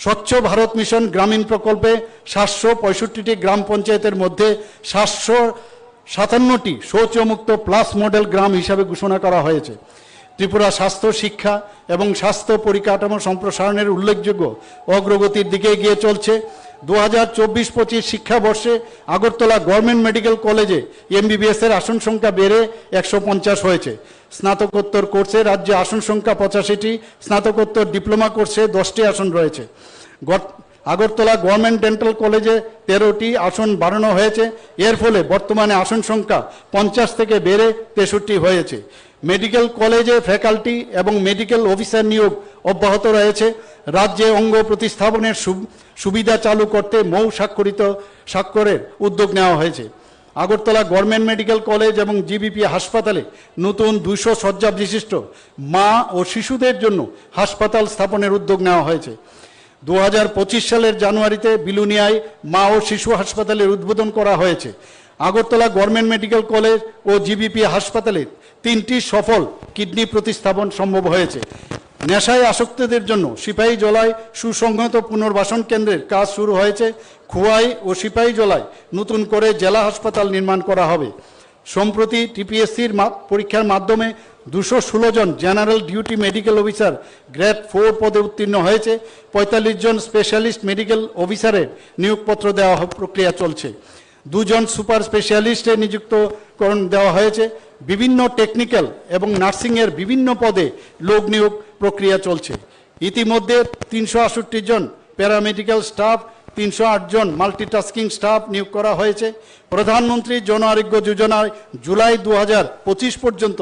স্বচ্ছ ভারত মিশন গ্রামীণ প্রকল্পে 765টি গ্রাম পঞ্চায়েতের মধ্যে 757টি শৌচমুক্ত প্লাস মডেল গ্রাম হিসাবে ঘোষণা করা হয়েছে। ত্রিপুরা স্বাস্থ্য শিক্ষা এবং স্বাস্থ্য পরিকাঠামো সম্প্রসারণের উল্লেখযোগ্য অগ্রগতির দিকে এগিয়ে চলছে। 2024-25 শিক্ষাবর্ষে আগরতলা গভর্নমেন্ট মেডিকেল কলেজে এমবিবিএসের আসন সংখ্যা বেড়ে 150 হয়েছে। স্নাতকোত্তর কোর্সে রাজ্যে আসন সংখ্যা 85টি, স্নাতকোত্তর ডিপ্লোমা কোর্সে 10টি আসন রয়েছে। আগরতলা গভর্নমেন্ট ডেন্টাল কলেজে 13টি আসন বাড়ানো হয়েছে। এর ফলে বর্তমানে আসন সংখ্যা 50 থেকে বেড়ে 63 হয়েছে। মেডিকেল কলেজে ফ্যাকাল্টি এবং মেডিকেল অফিসার নিয়োগ অব্যাহত রয়েছে। রাজ্যে অঙ্গ প্রতিস্থাপনের সুবিধা চালু করতে মৌ স্বাক্ষরের উদ্যোগ নেওয়া হয়েছে। আগরতলা গভর্নমেন্ট মেডিকেল কলেজ এবং জিবিপি হাসপাতালে নতুন 200 শয্যা বিশিষ্ট মা ও শিশুদের জন্য হাসপাতাল স্থাপনের উদ্যোগ নেওয়া হয়েছে। 2025 সালের জানুয়ারিতে বিলুনিয়ায় মা ও শিশু হাসপাতালের উদ্বোধন করা হয়েছে। আগরতলা গভর্নমেন্ট মেডিকেল কলেজ ও জিবিপি হাসপাতালে 3টি সফল কিডনি প্রতিস্থাপন সম্ভব হয়েছে। নেশায় আসক্তদের জন্য সিপাহীজলায় সুসংহত পুনর্বাসন কেন্দ্রের কাজ শুরু হয়েছে। খোয়াই ও সিপাহীজলায় নতুন করে জেলা হাসপাতাল নির্মাণ করা হবে। সম্প্রতি টিপিএসসির পরীক্ষার মাধ্যমে 216 জন general duty medical officer grade 4 পদে উত্তীর্ণ হয়েছে। 45 জন স্পেশালিস্ট মেডিকেল অফিসারের নিয়োগপত্র দেওয়া প্রক্রিয়া চলছে। 2 জন সুপার স্পেশালিস্টের নিযুক্তকরণ দেওয়া হয়েছে। বিভিন্ন টেকনিক্যাল এবং নার্সিংয়ের বিভিন্ন পদে লোক নিয়োগ প্রক্রিয়া চলছে। ইতিমধ্যে 368 জন প্যারামেডিক্যাল স্টাফ, 308 জন মাল্টিটাস্কিং স্টাফ নিয়োগ করা হয়েছে। প্রধানমন্ত্রী জন আরোগ্য যোজনায় জুলাই 2025 পর্যন্ত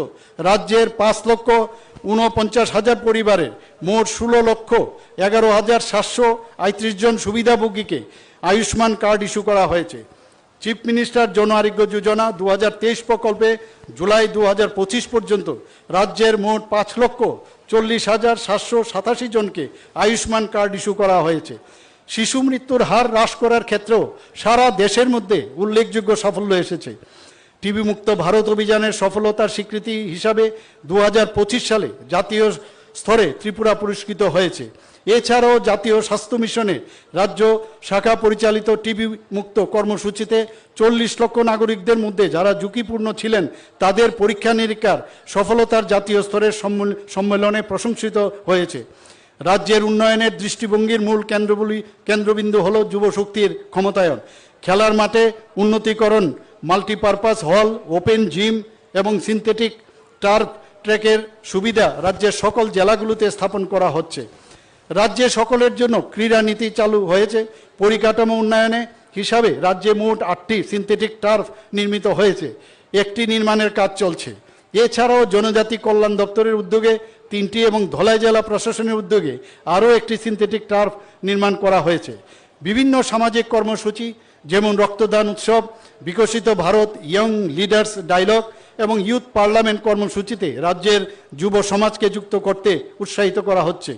রাজ্যের 5,49,000 পরিবারের মোট 16,11,738 জন সুবিধাভোগীকে আয়ুষ্মান কার্ড ইস্যু করা হয়েছে। চিফ মিনিস্টার জন আরোগ্য যোজনা 2023 প্রকল্পে জুলাই 2025 পর্যন্ত রাজ্যের মোট 5,40,787 জনকে আয়ুষ্মান কার্ড ইস্যু করা হয়েছে। শিশু মৃত্যুর হার হ্রাস করার ক্ষেত্রেও সারা দেশের মধ্যে উল্লেখযোগ্য সাফল্য এসেছে। টিবি মুক্ত ভারত অভিযানের সফলতার স্বীকৃতি হিসাবে 2025 সালে জাতীয় স্তরে ত্রিপুরা পুরস্কৃত হয়েছে। এছাড়াও জাতীয় স্বাস্থ্য মিশনের রাজ্য শাখা পরিচালিত টিবি মুক্ত কর্মসূচিতে 40 লক্ষ নাগরিকদের মধ্যে যারা ঝুঁকিপূর্ণ ছিলেন তাদের পরীক্ষা নিরীক্ষার সফলতার জাতীয় স্তরের সম্মেলনে প্রশংসিত হয়েছে। রাজ্যের উন্নয়নের দৃষ্টিভঙ্গির মূল কেন্দ্রবিন্দু হল যুবশক্তির ক্ষমতায়ন। খেলার মাঠে উন্নতিকরণ, মাল্টিপারপাস হল, ওপেন জিম এবং সিনথেটিক টার্ফ ট্র্যাকের সুবিধা রাজ্যের সকল জেলাগুলোতে স্থাপন করা হচ্ছে। রাজ্যে সকলের জন্য ক্রীড়া নীতি চালু হয়েছে। পরিকাঠামো উন্নয়নে হিসাবে রাজ্যে মোট 8টি সিনথেটিক টার্ফ নির্মিত হয়েছে, একটি নির্মাণের কাজ চলছে। এছাড়াও জনজাতি কল্যাণ দপ্তরের উদ্যোগে 3টি এবং ধলাই জেলা প্রশাসনের উদ্যোগে আরও একটি সিনথেটিক টার্ফ নির্মাণ করা হয়েছে। বিভিন্ন সামাজিক কর্মসূচি যেমন রক্তদান উৎসব, Viksit Bharat, young leaders dialogue এবং ইউথ পার্লামেন্ট কর্মসূচিতে রাজ্যের যুব সমাজকে যুক্ত করতে উৎসাহিত করা হচ্ছে।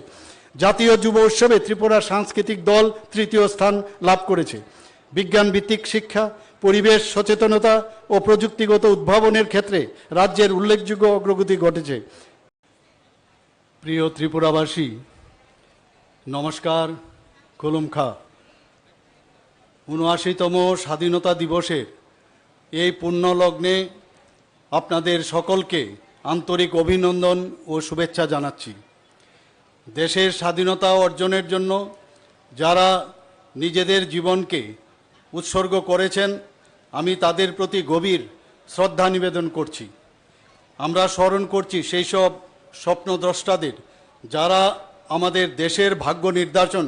জাতীয় যুব উৎসবে ত্রিপুরার সাংস্কৃতিক দল 3য় স্থান লাভ করেছে। বিজ্ঞান ভিত্তিক শিক্ষা, পরিবেশ সচেতনতা ও প্রযুক্তিগত উদ্ভাবনের ক্ষেত্রে রাজ্যের উল্লেখযোগ্য অগ্রগতি ঘটেছে। প্রিয় ত্রিপুরাবাসী, নমস্কার, খুলুমখা। ৭৯তম স্বাধীনতা দিবসের এই পুণ্যলগ্নে আপনাদের সকলকে আন্তরিক অভিনন্দন ও শুভেচ্ছা জানাচ্ছি। দেশের স্বাধীনতা অর্জনের জন্য যারা নিজেদের জীবনকে উৎসর্গ করেছেন, আমি তাদের প্রতি গভীর শ্রদ্ধা নিবেদন করছি। আমরা স্মরণ করছি সেই সব স্বপ্নদ্রষ্টাদের যারা আমাদের দেশের ভাগ্য নির্ধারণ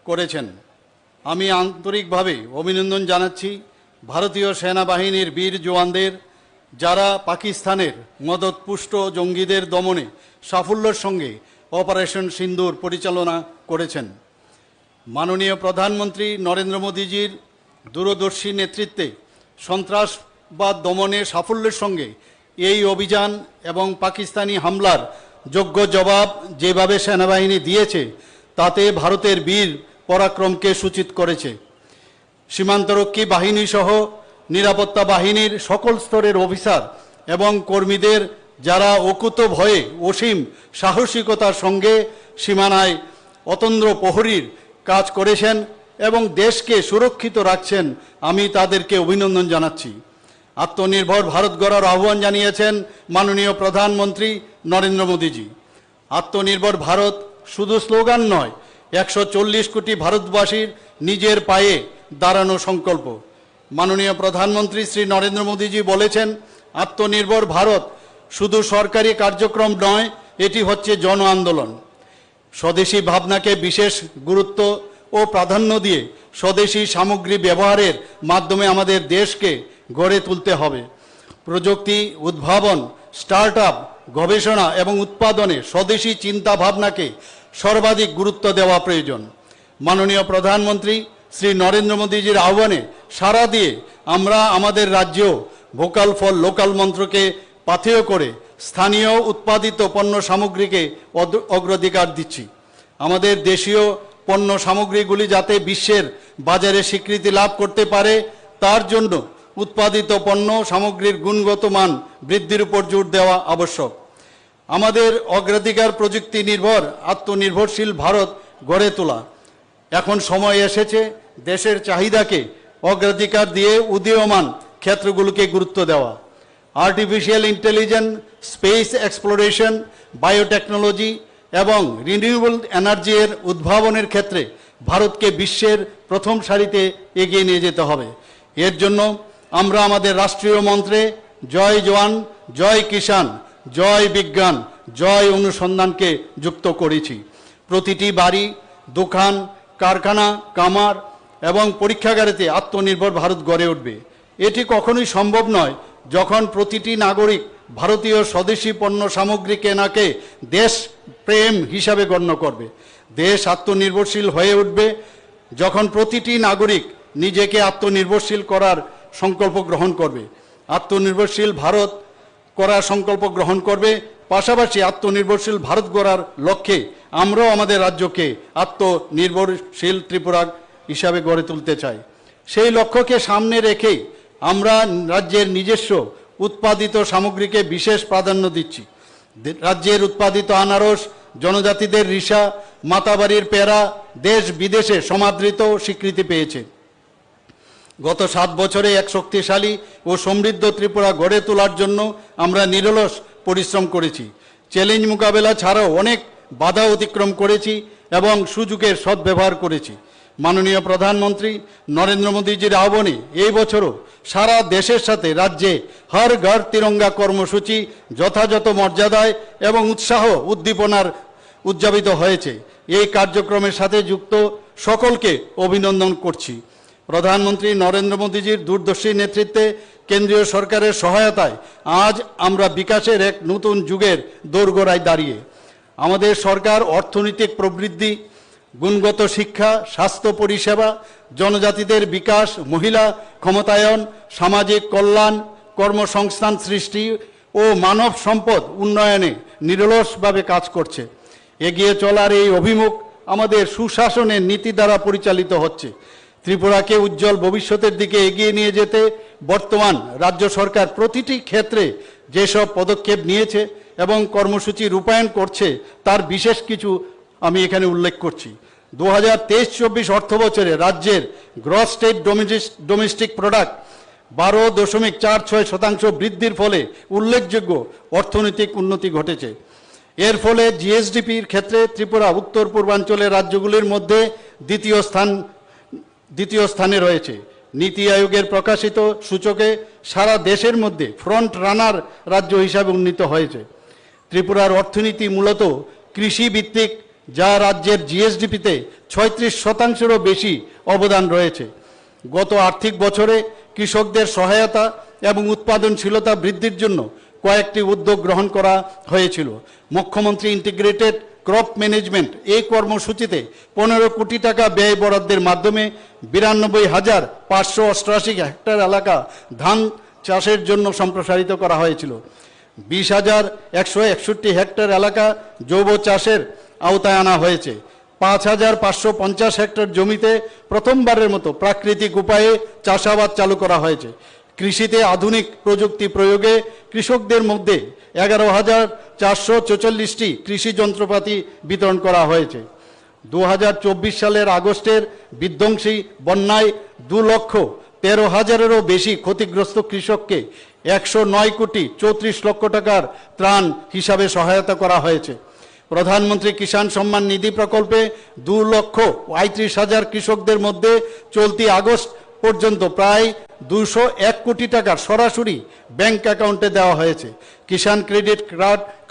করেছেন। আমি আন্তরিকভাবে অভিনন্দন জানাচ্ছি ভারতীয় সেনাবাহিনীর বীর জওয়ানদের, যারা পাকিস্তানের মদতপুষ্ট জঙ্গিদের দমনে সাফল্যের সঙ্গে অপারেশন সিন্দুর পরিচালনা করেছেন। মাননীয় প্রধানমন্ত্রী নরেন্দ্র মোদীজির দূরদর্শী নেতৃত্বে সন্ত্রাসবাদ দমনে সাফল্যের সঙ্গে এই অভিযান এবং পাকিস্তানি হামলার যোগ্য জবাব যেভাবে সেনাবাহিনী দিয়েছে তাতে ভারতের বীর পরাক্রমকে সূচিত করেছে। সীমান্তরক্ষী বাহিনী সহ নিরাপত্তা বাহিনীর সকল স্তরের অফিসার এবং কর্মীদের যারা অকুত ভয়ে অসীম সাহসিকতার সঙ্গে সীমানায় অতন্দ্র প্রহরীর কাজ করেছেন এবং দেশকে সুরক্ষিত রাখছেন, আমি তাদেরকে অভিনন্দন জানাচ্ছি। আত্মনির্ভর ভারত গড়ার আহ্বান জানিয়েছেন মাননীয় প্রধানমন্ত্রী নরেন্দ্র মোদীজি। আত্মনির্ভর ভারত শুধু স্লোগান নয়, 140 কোটি ভারতবাসীর নিজের পায়ে দাঁড়ানো সংকল্প। মাননীয় প্রধানমন্ত্রী শ্রী নরেন্দ্র মোদীজি বলেছেন, আত্মনির্ভর ভারত শুধু সরকারি কার্যক্রম নয়, এটি হচ্ছে জন আন্দোলন। স্বদেশী ভাবনাকে বিশেষ গুরুত্ব ও প্রাধান্য দিয়ে স্বদেশী সামগ্রী ব্যবহারের মাধ্যমে আমাদের দেশকে গড়ে তুলতে হবে। প্রযুক্তি, উদ্ভাবন, স্টার্ট আপ, গবেষণা এবং উৎপাদনে স্বদেশী চিন্তা ভাবনাকে সর্বাধিক গুরুত্ব দেওয়া প্রয়োজন। মাননীয় প্রধানমন্ত্রী শ্রী নরেন্দ্র মোদীজির আহ্বানে সাড়া দিয়ে আমরা আমাদের রাজ্যেও ভোকাল ফর লোকাল মন্ত্রকে পাথেয় করে স্থানীয় উৎপাদিত পণ্য সামগ্রীকে অগ্রাধিকার দিচ্ছি। আমাদের দেশীয় পণ্য সামগ্রীগুলি যাতে বিশ্বের বাজারে স্বীকৃতি লাভ করতে পারে তার জন্য উৎপাদিত পণ্য সামগ্রীর গুণগত মান বৃদ্ধির উপর জোর দেওয়া আবশ্যক। আমাদের অগ্রাধিকার প্রযুক্তি নির্ভর আত্মনির্ভরশীল ভারত গড়ে তোলা। এখন সময় এসেছে দেশের চাহিদাকে অগ্রাধিকার দিয়ে উদীয়মান ক্ষেত্রগুলোকে গুরুত্ব দেওয়া। Artificial intelligence, space exploration, biotechnology এবং রিনিউয়েবল এনার্জি এর উদ্ভাবনের ক্ষেত্রে ভারতকে বিশ্বের প্রথম সারিতে এগিয়ে নিয়ে যেতে হবে। এর জন্য আমরা আমাদের রাষ্ট্রীয় মন্ত্রে জয় জওয়ান, জয় কিষাণ, জয় বিজ্ঞান, জয় অনুসন্ধানকে যুক্ত করেছি। প্রতিটি বাড়ি, দোকান, কারখানা, কামার এবং পরীক্ষাগারেতে আত্মনির্ভর ভারত গড়ে উঠবে। এটি কখনোই সম্ভব নয় যখন প্রতিটি নাগরিক ভারতীয় স্বদেশী পণ্য সামগ্রী কেনাকে দেশ প্রেম হিসাবে গণ্য করবে। দেশ আত্মনির্ভরশীল হয়ে উঠবে যখন প্রতিটি নাগরিক নিজেকে আত্মনির্ভরশীল করার সংকল্প গ্রহণ করবে। আত্মনির্ভরশীল ভারত করার সংকল্প গ্রহণ করবে, পাশাপাশি আত্মনির্ভরশীল ভারত গড়ার লক্ষ্যে আমরাও আমাদের রাজ্যকে আত্মনির্ভরশীল ত্রিপুরা হিসাবে গড়ে তুলতে চাই। সেই লক্ষ্যকে সামনে রেখে আমরা রাজ্যের নিজস্ব উৎপাদিত সামগ্রীকে বিশেষ প্রাধান্য দিচ্ছি। রাজ্যের উৎপাদিত আনারস, জনজাতিদের রিসা, মাতাবাড়ির পেয়ারা দেশ বিদেশে সমাদৃত স্বীকৃতি পেয়েছে। গত 7 বছরে এক শক্তিশালী ও সমৃদ্ধ ত্রিপুরা গড়ে তোলার জন্য আমরা নিরলস পরিশ্রম করেছি। চ্যালেঞ্জ মোকাবেলা ছাড়াও অনেক বাধা অতিক্রম করেছি এবং সুযোগের সদ্ব্যবহার করেছি। মাননীয় প্রধানমন্ত্রী নরেন্দ্র মোদীজির আহ্বানে এই বছরও সারা দেশের সাথে রাজ্যে হর ঘর তিরঙ্গা কর্মসূচি যথাযথ মর্যাদায় এবং উৎসাহ উদ্দীপনার উদযাপিত হয়েছে। এই কার্যক্রমের সাথে যুক্ত সকলকে অভিনন্দন করছি। প্রধানমন্ত্রী নরেন্দ্র মোদীজির দূরদর্শী নেতৃত্বে কেন্দ্রীয় সরকারের সহায়তায় আজ আমরা বিকাশের এক নতুন যুগের দোরগোড়ায় দাঁড়িয়ে। আমাদের সরকার অর্থনৈতিক প্রবৃদ্ধি, গুণগত শিক্ষা, স্বাস্থ্য পরিষেবা, জনজাতিদের বিকাশ, মহিলা ক্ষমতায়ন, সামাজিক কল্যাণ, কর্মসংস্থান সৃষ্টি ও মানব সম্পদ উন্নয়নে নিরলসভাবে কাজ করছে। এগিয়ে চলার এই অভিমুখ আমাদের সুশাসনের নীতি দ্বারা পরিচালিত হচ্ছে। ত্রিপুরাকে উজ্জ্বল ভবিষ্যতের দিকে এগিয়ে নিয়ে যেতে বর্তমান রাজ্য সরকার প্রতিটি ক্ষেত্রে যেসব পদক্ষেপ নিয়েছে এবং কর্মসূচি রূপায়ণ করছে তার বিশেষ কিছু আমি এখানে উল্লেখ করছি। 2023-24 অর্থ বছরে রাজ্যের গ্রস স্টেট ডোমেস্টিক প্রোডাক্ট 12.46% বৃদ্ধির ফলে উল্লেখযোগ্য অর্থনৈতিক উন্নতি ঘটেছে। এর ফলে জিএসডিপির ক্ষেত্রে ত্রিপুরা উত্তর পূর্বাঞ্চলের রাজ্যগুলির মধ্যে দ্বিতীয় স্থানে রয়েছে। নীতি আয়োগের প্রকাশিত সূচকে সারা দেশের মধ্যে ফ্রন্ট রানার রাজ্য হিসাবে উন্নীত হয়েছে। ত্রিপুরার অর্থনীতি মূলত কৃষি ভিত্তিক, যা রাজ্যের জিএসডিপিতে 36%-এরও বেশি অবদান রয়েছে। গত আর্থিক বছরে কৃষকদের সহায়তা এবং উৎপাদনশীলতা বৃদ্ধির জন্য কয়েকটি উদ্যোগ গ্রহণ করা হয়েছিল। মুখ্যমন্ত্রী ইন্টিগ্রেটেড ক্রপ ম্যানেজমেন্ট এই কর্মসূচিতে 15 কোটি টাকা ব্যয় বরাদ্দের মাধ্যমে 92,588 হেক্টর এলাকা ধান চাষের জন্য সম্প্রসারিত করা হয়েছিল। 20,161 হেক্টর এলাকা জৈব চাষের আওতায় আনা হয়েছে। 5,550 হেক্টর জমিতে প্রথমবারের মতো প্রাকৃতিক উপায়ে চাষাবাদ চালু করা হয়েছে। কৃষিতে আধুনিক প্রযুক্তি প্রয়োগে কৃষকদের মধ্যে 11,444টি কৃষি যন্ত্রপাতি বিতরণ করা হয়েছে। 2024 সালের আগস্টের বিধ্বংসী বন্যায় 2,13,000-এরও বেশি ক্ষতিগ্রস্ত কৃষককে 109,34 লক্ষ টাকার ত্রাণ হিসাবে সহায়তা করা হয়েছে। প্রধানমন্ত্রী কিষাণ সম্মান নিধি প্রকল্পে 2,35,000 কৃষকদের মধ্যে চলতি আগস্ট পর্যন্ত প্রায় 201 কোটি টাকার সরাসরি ব্যাংক অ্যাকাউন্টে দেওয়া হয়েছে। কিষাণ ক্রেডিট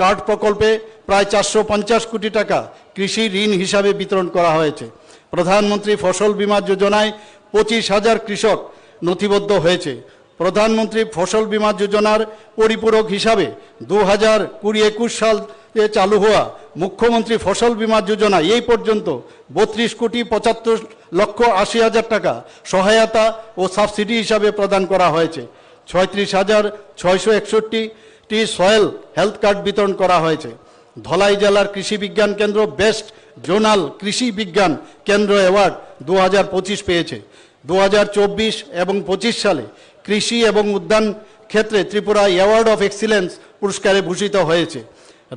কার্ড প্রকল্পে প্রায় 450 কোটি টাকা কৃষি ঋণ হিসাবে বিতরণ করা হয়েছে। প্রধানমন্ত্রী ফসল বীমা যোজনায় 25,000 কৃষক নথিবদ্ধ হয়েছে। প্রধানমন্ত্রী ফসল বীমা যোজনার পরিপূরক হিসাবে 2020-21 সালে চালু হওয়া মুখ্যমন্ত্রী ফসল বীমা যোজনা এই পর্যন্ত 32,75,80,000 টাকা সহায়তা ও সাবসিডি হিসাবে প্রদান করা হয়েছে। 36,661টি সয়েল হেলথ কার্ড বিতরণ করা হয়েছে। ধলাই জেলার কৃষি বিজ্ঞান কেন্দ্র বেস্ট জোনাল কৃষি বিজ্ঞান কেন্দ্র অ্যাওয়ার্ড 2025 পেয়েছে। 2024 এবং 25 সালে কৃষি এবং উদ্যান ক্ষেত্রে ত্রিপুরা অ্যাওয়ার্ড অফ এক্সিলেন্স পুরস্কারে ভূষিত হয়েছে।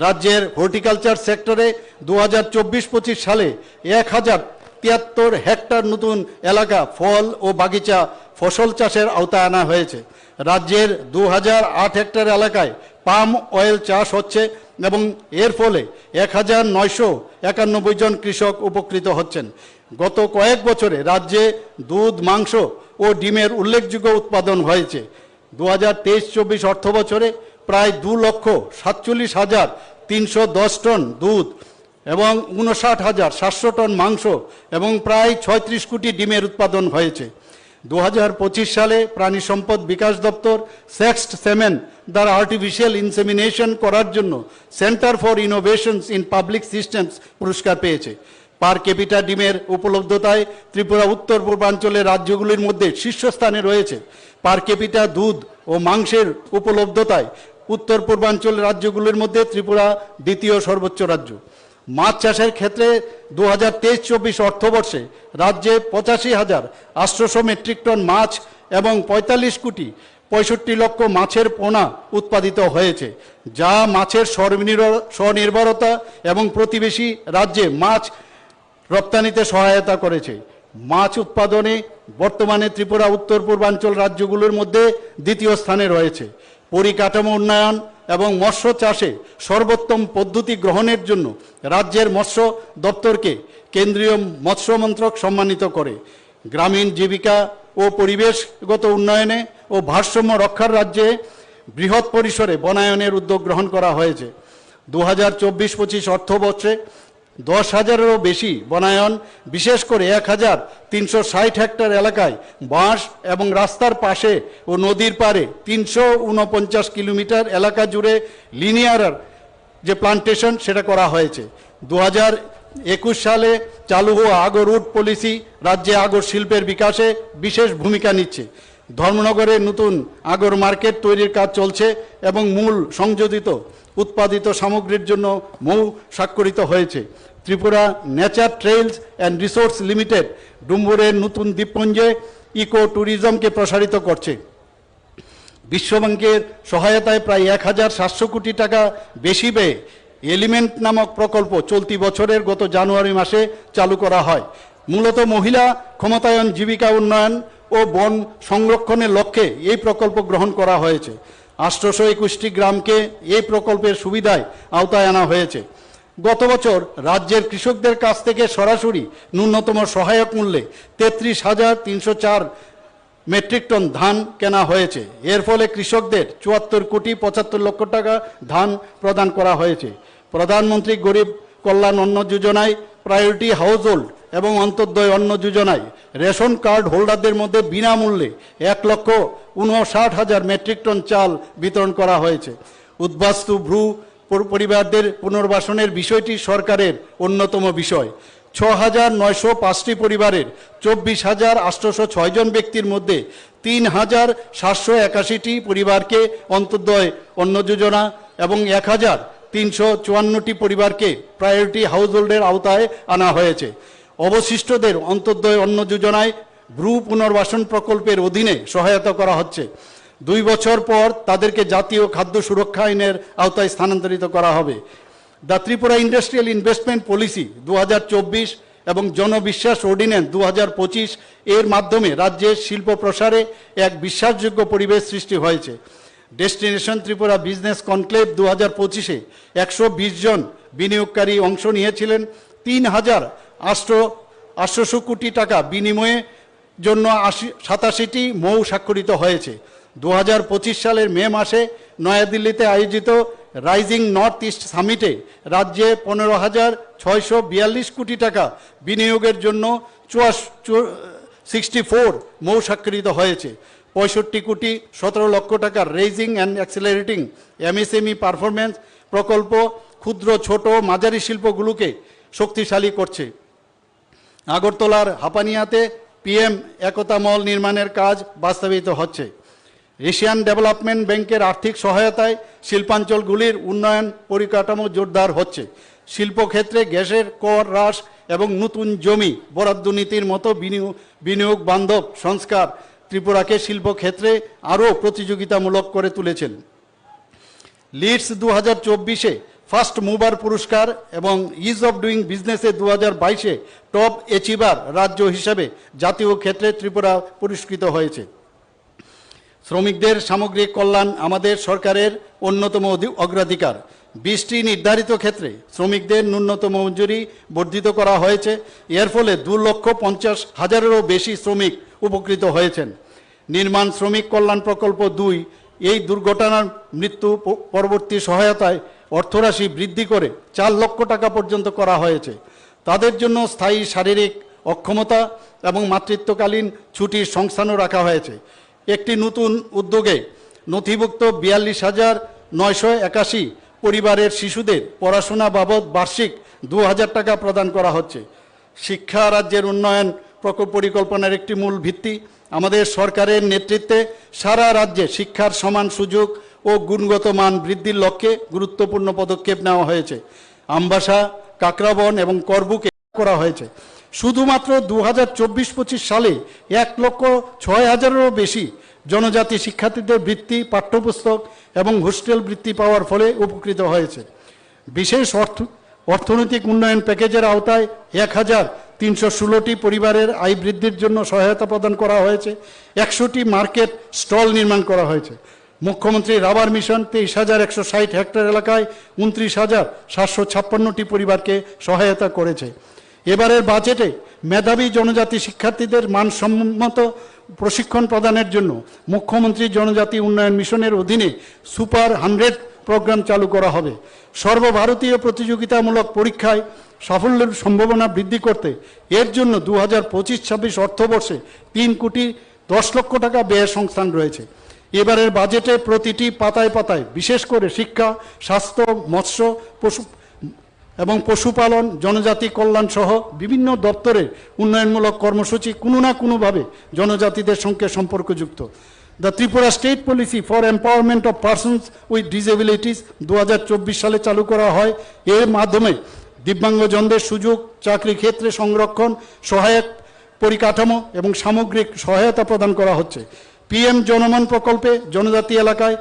রাজ্যের হর্টিকালচার সেক্টরে 2024-25 সালে 1,073 হেক্টর নতুন এলাকা ফল ও বাগিচা ফসল চাষের আওতায় আনা হয়েছে। রাজ্যের 2,008 হেক্টর এলাকায় পাম অয়েল চাষ হচ্ছে এবং এর ফলে 1,991 জন কৃষক উপকৃত হচ্ছেন। গত কয়েক বছরে রাজ্যে দুধ, মাংস ও ডিমের উল্লেখযোগ্য উৎপাদন হয়েছে। 2023-24 অর্থ বছরে প্রায় 2,47,310 টন দুধ এবং 59,700 টন মাংস এবং প্রায় 36 কোটি ডিমের উৎপাদন হয়েছে। 2025 সালে প্রাণী সম্পদ বিকাশ দপ্তর সেক্সড সেমেন দ্বারা আর্টিফিশিয়াল ইনসেমিনেশন করার জন্য centre for innovations in public systems পুরস্কার পেয়েছে। পার ক্যাপিটা ডিমের উপলব্ধতায় ত্রিপুরা উত্তর পূর্বাঞ্চলের রাজ্যগুলির মধ্যে শীর্ষস্থানে রয়েছে। পার ক্যাপিটা দুধ ও মাংসের উপলব্ধতায় উত্তর পূর্বাঞ্চল রাজ্যগুলির মধ্যে ত্রিপুরা দ্বিতীয় সর্বোচ্চ রাজ্য। মাছ চাষের ক্ষেত্রে 2023-24 অর্থবর্ষে রাজ্যে 85,800 মেট্রিক টন মাছ এবং 45 কোটি 65 লক্ষ মাছের পোনা উৎপাদিত হয়েছে, যা মাছের স্বনির্ভরতা এবং প্রতিবেশী রাজ্যে মাছ রপ্তানিতে সহায়তা করেছে। মাছ উৎপাদনে বর্তমানে ত্রিপুরা উত্তর পূর্বাঞ্চল রাজ্যগুলোর মধ্যে দ্বিতীয় স্থানে রয়েছে। পরিকাঠামো উন্নয়ন এবং মৎস্য চাষে সর্বোত্তম পদ্ধতি গ্রহণের জন্য রাজ্যের মৎস্য দপ্তরকে কেন্দ্রীয় মৎস্য মন্ত্রক সম্মানিত করে। গ্রামীণ জীবিকা ও পরিবেশগত উন্নয়নে ও ভারসাম্য রক্ষার রাজ্যে বৃহৎ পরিসরে বনায়নের উদ্যোগ গ্রহণ করা হয়েছে। 2024-25 অর্থবর্ষে 10,000-এরও বেশি বনায়ন, বিশেষ করে 1,360 হেক্টর এলাকায় বাঁশ এবং রাস্তার পাশে ও নদীর পাড়ে 349 কিলোমিটার এলাকা জুড়ে লিনিয়ার যে প্লান্টেশন সেটা করা হয়েছে। 2021 সালে চালু হওয়া আগর রুট পলিসি রাজ্যে আগর শিল্পের বিকাশে বিশেষ ভূমিকা নিচ্ছে। ধর্মনগরে নতুন আগর মার্কেট তৈরির কাজ চলছে এবং মূল সংযোজিত উৎপাদিত সামগ্রীর জন্য মৌ স্বাক্ষরিত হয়েছে। Tripura nature trails and resource limited ডুম্বুরের নতুন দ্বীপপুঞ্জে ইকো ট্যুরিজমকে প্রসারিত করছে। বিশ্বব্যাংকের সহায়তায় প্রায় 1,700 কোটি টাকা বেশি ব্যয়ে এলিমেন্ট নামক প্রকল্প চলতি বছরের গত জানুয়ারি মাসে চালু করা হয়। মূলত মহিলা ক্ষমতায়ন, জীবিকা উন্নয়ন ও বন সংরক্ষণের লক্ষ্যে এই প্রকল্প গ্রহণ করা হয়েছে। 821টি গ্রামকে এই প্রকল্পের সুবিধায় আওতায় আনা হয়েছে। গত বছর রাজ্যের কৃষকদের কাছ থেকে সরাসরি ন্যূনতম সহায়ক মূল্যে 33,304 মেট্রিক টন ধান কেনা হয়েছে। এর ফলে কৃষকদের 74 কোটি 75 লক্ষ টাকা ধান প্রদান করা হয়েছে। প্রধানমন্ত্রী গরিব কল্যাণ অন্ন যোজনায়, প্রায়োরিটি হাউসহোল্ড এবং অন্তর্দয় অন্ন যোজনায় রেশন কার্ড হোল্ডারদের মধ্যে বিনামূল্যে 1,59,000 মেট্রিক টন চাল বিতরণ করা হয়েছে। উদ্বাস্তু ভ্রু পরিবারদের পুনর্বাসনের বিষয়টি সরকারের অন্যতম বিষয়। 6,905টি পরিবারের 24,806 জন ব্যক্তির মধ্যে 3,781টি পরিবারকে অন্তর্দয় অন্ন যোজনা এবং 1,354টি পরিবারকে প্রায়োরিটি হাউসহোল্ডের আওতায় আনা হয়েছে। অবশিষ্টদের অন্তর্দয় অন্ন যোজনায় ভ্রু পুনর্বাসন প্রকল্পের অধীনে সহায়তা করা হচ্ছে। 2 বছর পর তাদেরকে জাতীয় খাদ্য সুরক্ষা আইনের আওতায় স্থানান্তরিত করা হবে। The Tripura industrial investment policy 2024 এবং জনবিশ্বাস অর্ডিন্যান্স 2025 এর মাধ্যমে রাজ্যের শিল্প প্রসারে এক বিশ্বাসযোগ্য পরিবেশ সৃষ্টি হয়েছে। ডেস্টিনেশন ত্রিপুরা বিজনেস কনক্লেভ 2025-এ 120 জন বিনিয়োগকারী অংশ নিয়েছিলেন। 3,800 কোটি টাকা বিনিময়ে জন্য 87টি মৌ স্বাক্ষরিত হয়েছে। 2025 সালের মে মাসে নয়াদিল্লিতে আয়োজিত রাইজিং নর্থ ইস্ট সামিটে রাজ্যে 15,642 কোটি টাকা বিনিয়োগের জন্য 64 মৌ স্বাক্ষরিত হয়েছে। 65 কোটি 17 লক্ষ টাকার raising and accelerating MSME performance প্রকল্প ক্ষুদ্র ছোট মাঝারি শিল্পগুলোকে শক্তিশালী করছে। আগরতলার হাপানিয়াতে পিএম একতা মল নির্মাণের কাজ বাস্তবায়িত হচ্ছে। এশিয়ান ডেভেলপমেন্ট ব্যাংকের আর্থিক সহায়তায় শিল্পাঞ্চলগুলির উন্নয়ন পরিকাঠামো জোরদার হচ্ছে। শিল্পক্ষেত্রে গ্যাসের কর হ্রাস এবং নতুন জমি বরাদ্দ নীতির মতো বিনিয়োগ বান্ধব সংস্কার ত্রিপুরাকে শিল্পক্ষেত্রে আরও প্রতিযোগিতামূলক করে তুলেছেন। লিডস 2024-এ ফার্স্ট মুভার পুরস্কার এবং ইজ অফ ডুইং বিজনেসে 2022-এ টপ অ্যাচিভার রাজ্য হিসাবে জাতীয় ক্ষেত্রে ত্রিপুরা পুরস্কৃত হয়েছে। শ্রমিকদের সামগ্রিক কল্যাণ আমাদের সরকারের অন্যতম অগ্রাধিকার। 20টি নির্ধারিত ক্ষেত্রে শ্রমিকদের ন্যূনতম মজুরি বর্ধিত করা হয়েছে। এর ফলে 2,50,000-এরও বেশি শ্রমিক উপকৃত হয়েছেন। নির্মাণ শ্রমিক কল্যাণ প্রকল্প 2 এই দুর্ঘটনার মৃত্যু পরবর্তী সহায়তায় অর্থরাশি বৃদ্ধি করে 4 লক্ষ টাকা পর্যন্ত করা হয়েছে। তাদের জন্য স্থায়ী শারীরিক অক্ষমতা এবং মাতৃত্বকালীন ছুটির সংস্থানও রাখা হয়েছে। একটি নতুন উদ্যোগে নথিভুক্ত 42,981 পরিবারের শিশুদের পড়াশোনা বাবদ বার্ষিক 2,000 টাকা প্রদান করা হচ্ছে। শিক্ষা রাজ্যের উন্নয়ন পরিকল্পনার একটি মূল ভিত্তি। আমাদের সরকারের নেতৃত্বে সারা রাজ্যে শিক্ষার সমান সুযোগ ও গুণগত মান বৃদ্ধির লক্ষ্যে গুরুত্বপূর্ণ পদক্ষেপ নেওয়া হয়েছে। আমবাসা, কাকরাবন এবং করবুকে করা হয়েছে। শুধুমাত্র 2024-25 সালে 1,06,000-এরও বেশি জনজাতি শিক্ষার্থীদের বৃত্তি, পাঠ্যপুস্তক এবং হোস্টেল বৃত্তি পাওয়ার ফলে উপকৃত হয়েছে। বিশেষ অর্থনৈতিক উন্নয়ন প্যাকেজের আওতায় 1,316টি পরিবারের আয় বৃদ্ধির জন্য সহায়তা প্রদান করা হয়েছে। 100টি মার্কেট স্টল নির্মাণ করা হয়েছে। মুখ্যমন্ত্রী রাবার মিশন 23,160 হেক্টর এলাকায় 29,756টি পরিবারকে সহায়তা করেছে। এবারের বাজেটে মেধাবী জনজাতি শিক্ষার্থীদের মানসম্মত প্রশিক্ষণ প্রদানের জন্য মুখ্যমন্ত্রী জনজাতি উন্নয়ন মিশনের অধীনে সুপার 100 প্রোগ্রাম চালু করা হবে। সর্বভারতীয় প্রতিযোগিতামূলক পরীক্ষায় সাফল্যের সম্ভাবনা বৃদ্ধি করতে এর জন্য 2025-26 অর্থবর্ষে 3,10 লক্ষ টাকা ব্যয়ের সংস্থান রয়েছে। এবারের বাজেটে প্রতিটি পাতায় পাতায় বিশেষ করে শিক্ষা, স্বাস্থ্য, মৎস্য, এবং পশুপালন, জনজাতি কল্যাণ সহ বিভিন্ন দপ্তরের উন্নয়নমূলক কর্মসূচি কোনো না কোনোভাবে জনজাতিদের সঙ্গে সম্পর্কযুক্ত। The Tripura state policy for empowerment of persons with disabilities 2024 সালে চালু করা হয়। এর মাধ্যমে দিব্যাঙ্গজনদের সুযোগ, চাকরি ক্ষেত্রে সংরক্ষণ, সহায়ক পরিকাঠামো এবং সামগ্রিক সহায়তা প্রদান করা হচ্ছে। PM জনমন প্রকল্পে জনজাতি এলাকায়